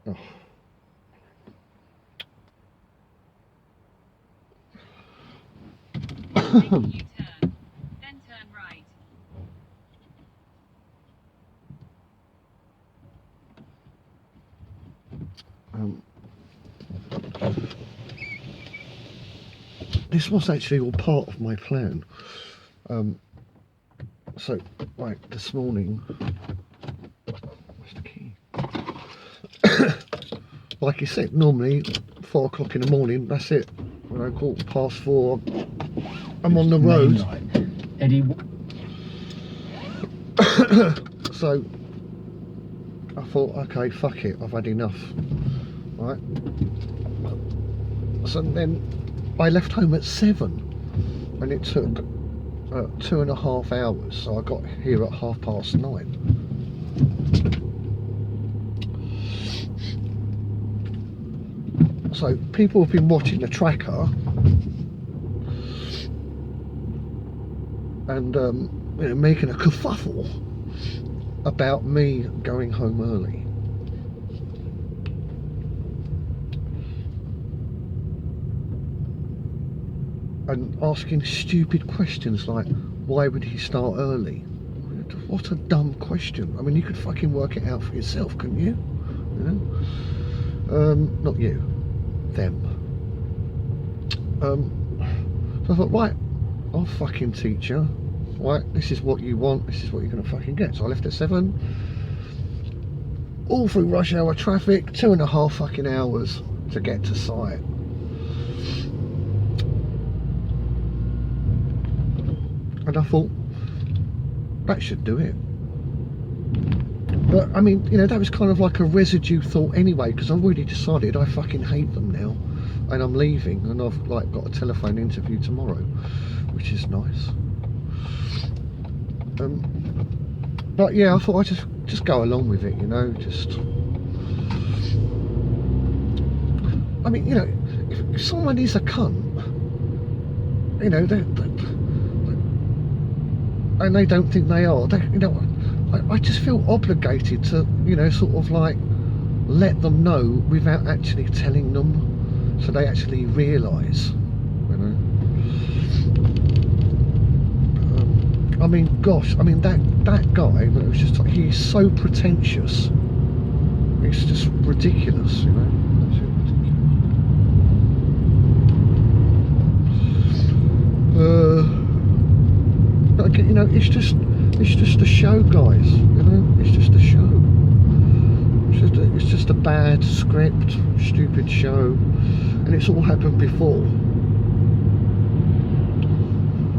Speaker 1: Oh.
Speaker 2: Make a U-turn, then turn right.
Speaker 1: This was actually all part of my plan. So, right, this morning, where's the key? Like you said, normally 4 o'clock in the morning, that's it. 4:15, I'm on the road.
Speaker 4: Eddie.
Speaker 1: So I thought, okay, fuck it, I've had enough. Right. So then I left home at 7, and it took 2.5 hours. So I got here at 9:30. So people have been watching the tracker, and making a kerfuffle about me going home early. And asking stupid questions like, why would he start early? What a dumb question. I mean, you could fucking work it out for yourself, couldn't you? Not you, them. So I thought, right, I'll fucking teach you. Right, this is what you want, this is what you're gonna fucking get. So I left at 7, all through rush hour traffic, 2.5 fucking hours to get to site. And I thought, that should do it. But I mean, that was kind of like a residue thought anyway, because I've already decided I fucking hate them now, and I'm leaving, and I've like got a telephone interview tomorrow, which is nice. But yeah, I thought I'd just go along with it, just. I mean, if someone is a cunt, and they don't think they are, I just feel obligated to, sort of like let them know without actually telling them, so they actually realise, I mean, gosh, I mean that guy, it was just like, he's so pretentious. It's just ridiculous, you know. But you know, it's just a show, guys. You know, it's just a show. It's just a bad script, stupid show, and it's all happened before,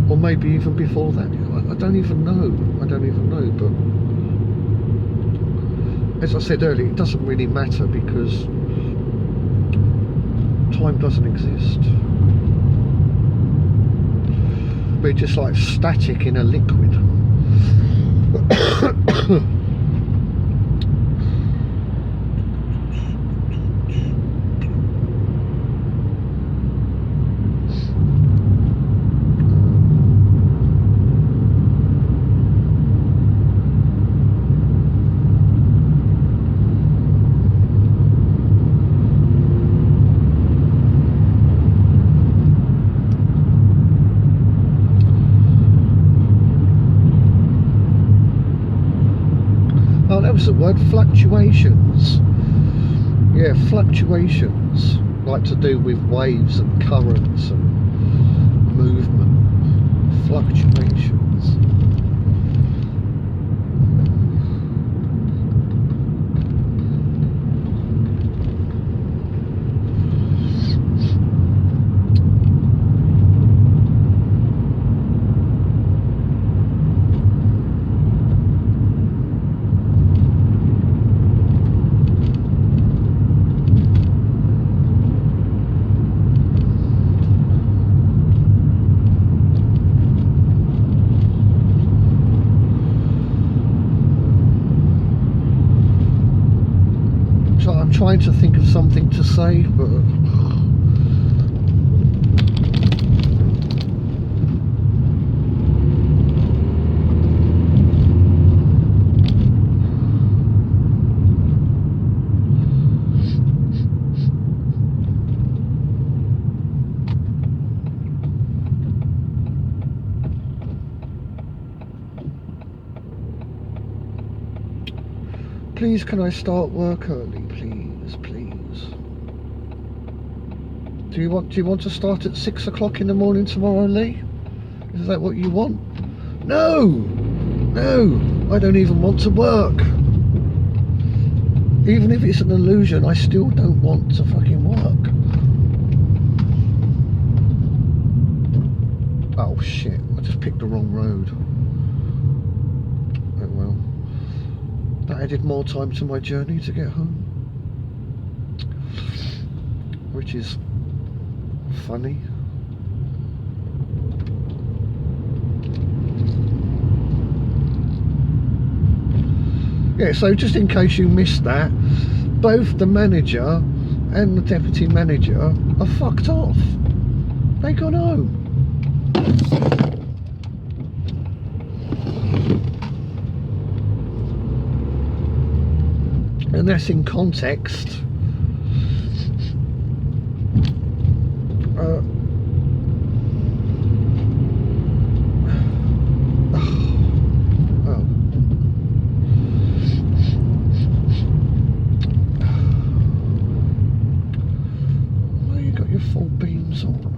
Speaker 1: or maybe even before that. You know, I don't even know. But as I said earlier, it doesn't really matter because time doesn't exist. We're just like static in a liquid. Oh, that was the word, fluctuations. Yeah, fluctuations, like to do with waves and currents and movement. Fluctuations. So I'm trying to think of something to say, but please, can I start work early, please, please? Do you want to start at 6 o'clock in the morning tomorrow, Lee? Is that what you want? No, I don't even want to work. Even if it's an illusion, I still don't want to fucking work. Oh shit, I just picked the wrong road. Oh well. That added more time to my journey to get home, which is funny. Yeah, so just in case you missed that, both the manager and the deputy manager are fucked off. They gone home. And that's in context. Well, you got your full beams on.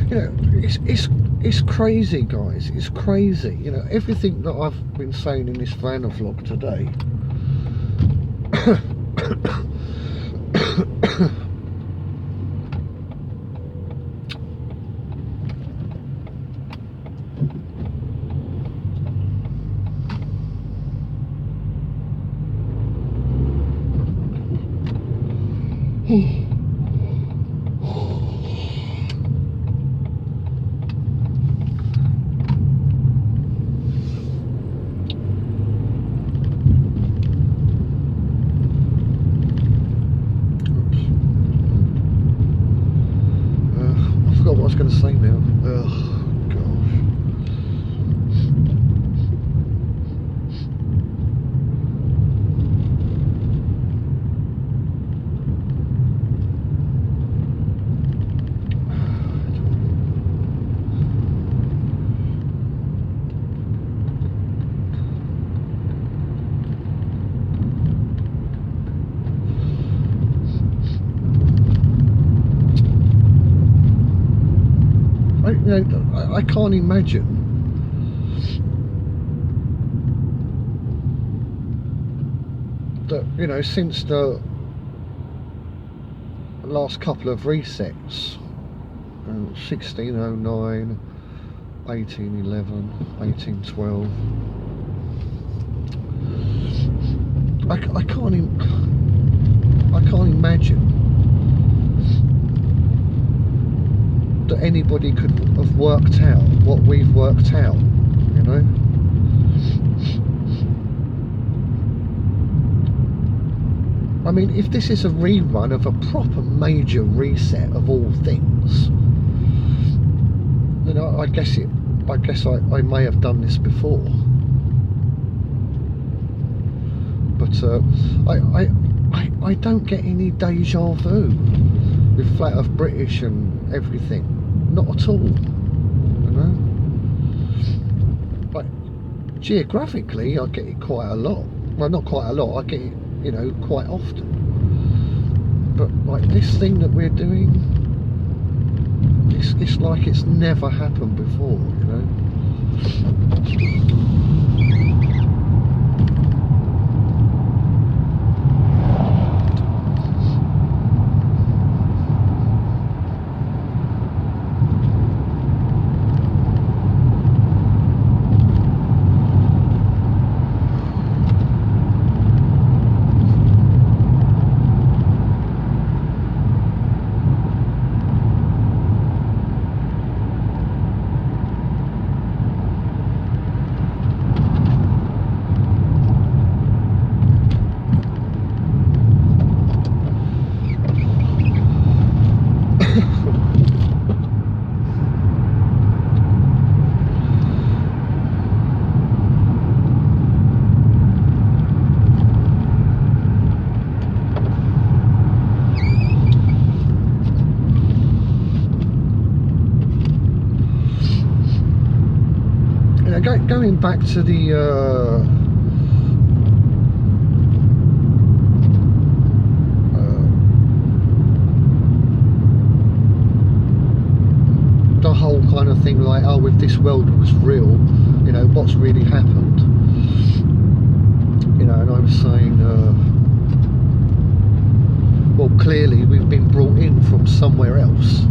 Speaker 1: You know, it's crazy, guys. It's crazy. You know, everything that I've been saying in this VanaVlog today. gosh. I can't imagine that, since the last couple of resets, 1609, 1811, 1812, I can't imagine that anybody could have worked out what we've worked out, I mean, if this is a rerun of a proper major reset of all things, then I guess I may have done this before. But I don't get any deja vu with Flat Earth British and everything. Not at all, But geographically, I get it quite a lot. Well, not quite a lot. I get it, quite often. But like this thing that we're doing, it's like it's never happened before, Going back to the whole kind of thing, like, oh, if this world was real, what's really happened, and I was saying, well, clearly we've been brought in from somewhere else.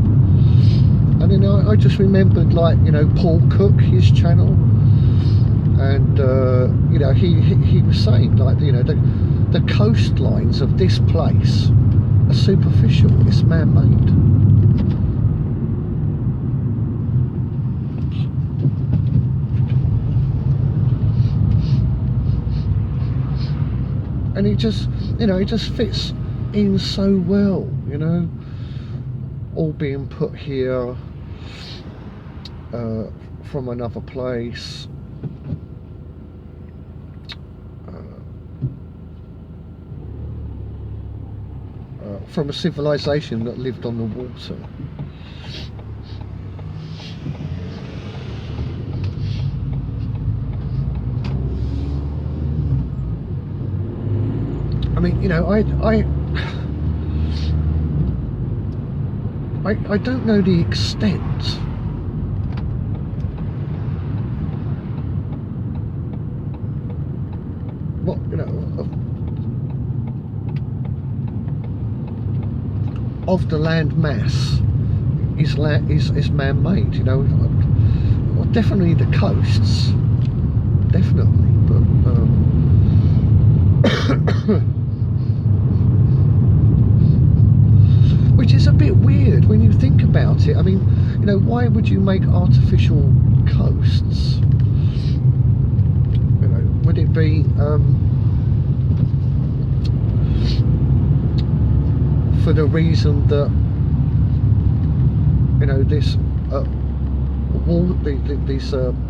Speaker 1: And then I just remembered, like, Paul Cook, his channel, and he was saying, like, the coastlines of this place are superficial, it's man-made. And it just fits in so well, all being put here from another place. From a civilization that lived on the water. I mean, I don't know the extent of the land mass is man-made, well, definitely the coasts, definitely, but which is a bit weird when you think about it. I mean, why would you make artificial coasts? Would it be for the reason that this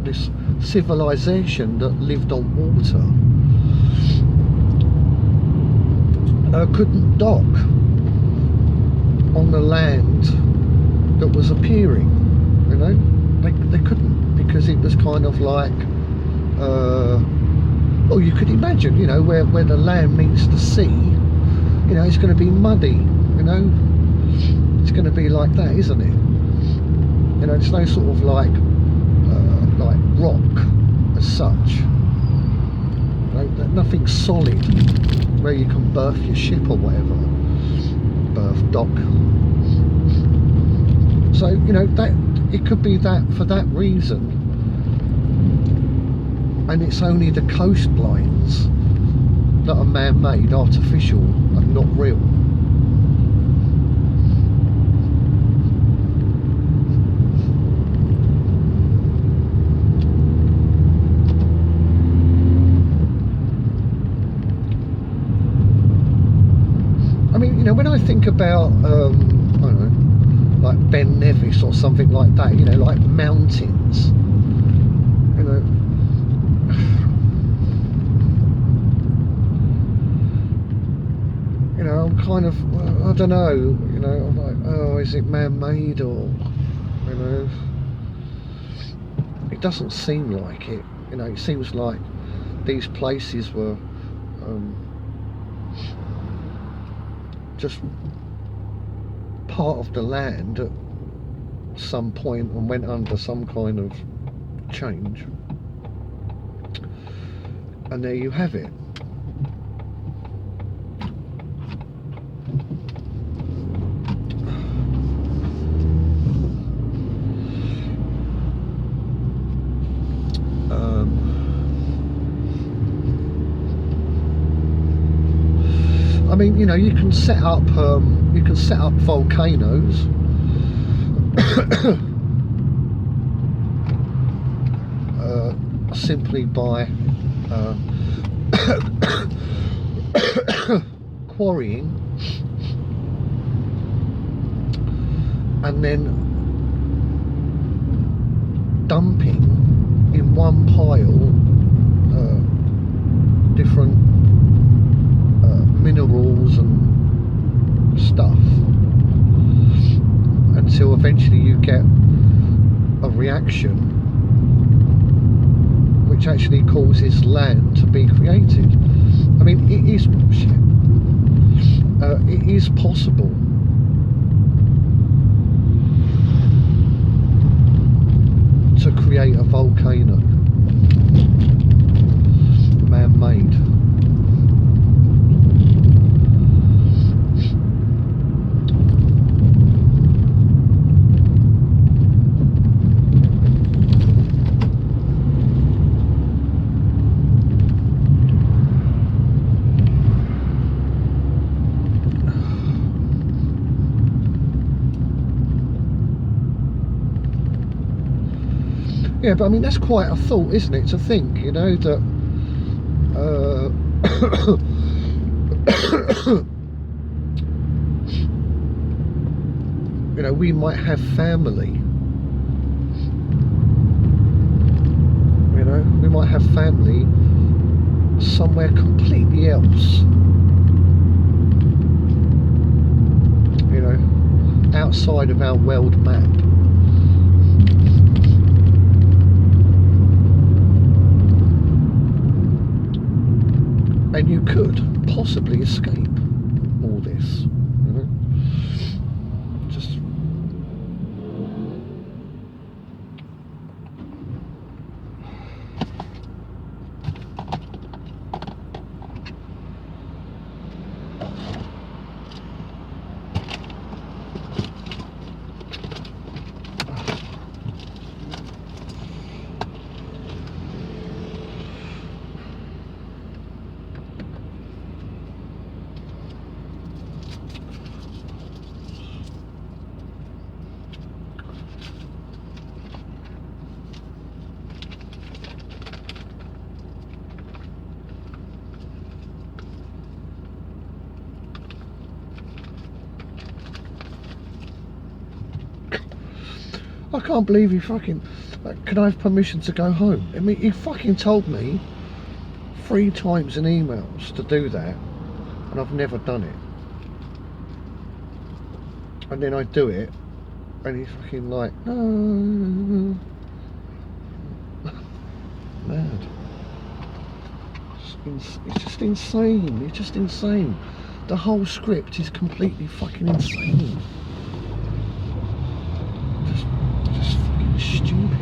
Speaker 1: this civilization that lived on water couldn't dock on the land that was appearing. You know, they couldn't, because it was kind of like, well, you could imagine, you know, where the land meets the sea, you know, it's going to be muddy, you know, it's going to be like that, isn't it? You know, it's no sort of like rock as such, you know, nothing solid where you can berth your ship or whatever, berth dock. So, you know, that it could be that for that reason, and it's only the coastlines that are man-made, artificial, and not real. I mean, you know, when I think about, I don't know, like Ben Nevis or something like that, you know, like mountains, you know, you know, I'm kind of, I don't know, you know, I'm like, oh, is it man-made, or, you know, it doesn't seem like it, you know, it seems like these places were just part of the land at some point and went under some kind of change, and there you have it. I mean, you know, you can set up volcanoes. Simply by quarrying and then dumping in one pile different minerals and stuff, until eventually you get a reaction which actually causes land to be created. I mean, it is possible to create a volcano, man-made. Yeah, but I mean, that's quite a thought, isn't it, to think, you know, that you know, we might have family, you know, we might have family somewhere completely else, you know, outside of our world map. And you could possibly escape all this, you know? Just can't believe he fucking, like, can I have permission to go home? I mean, he fucking told me 3 times in emails to do that, and I've never done it. And then I do it, and he's fucking like, no. Mad. It's just insane. It's just insane. The whole script is completely fucking insane. Just fucking stupid.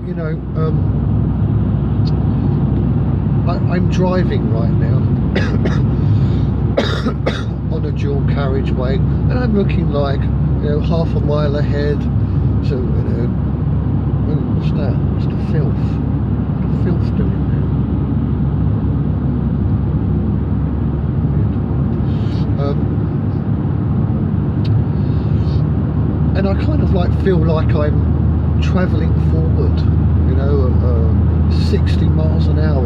Speaker 1: You know, I'm driving right now on a dual carriageway, and I'm looking like, you know, half a mile ahead. So, you know, what's that? What's the filth? What the filth doing there? And I kind of like feel like I'm travelling forward, you know, 60 miles an hour.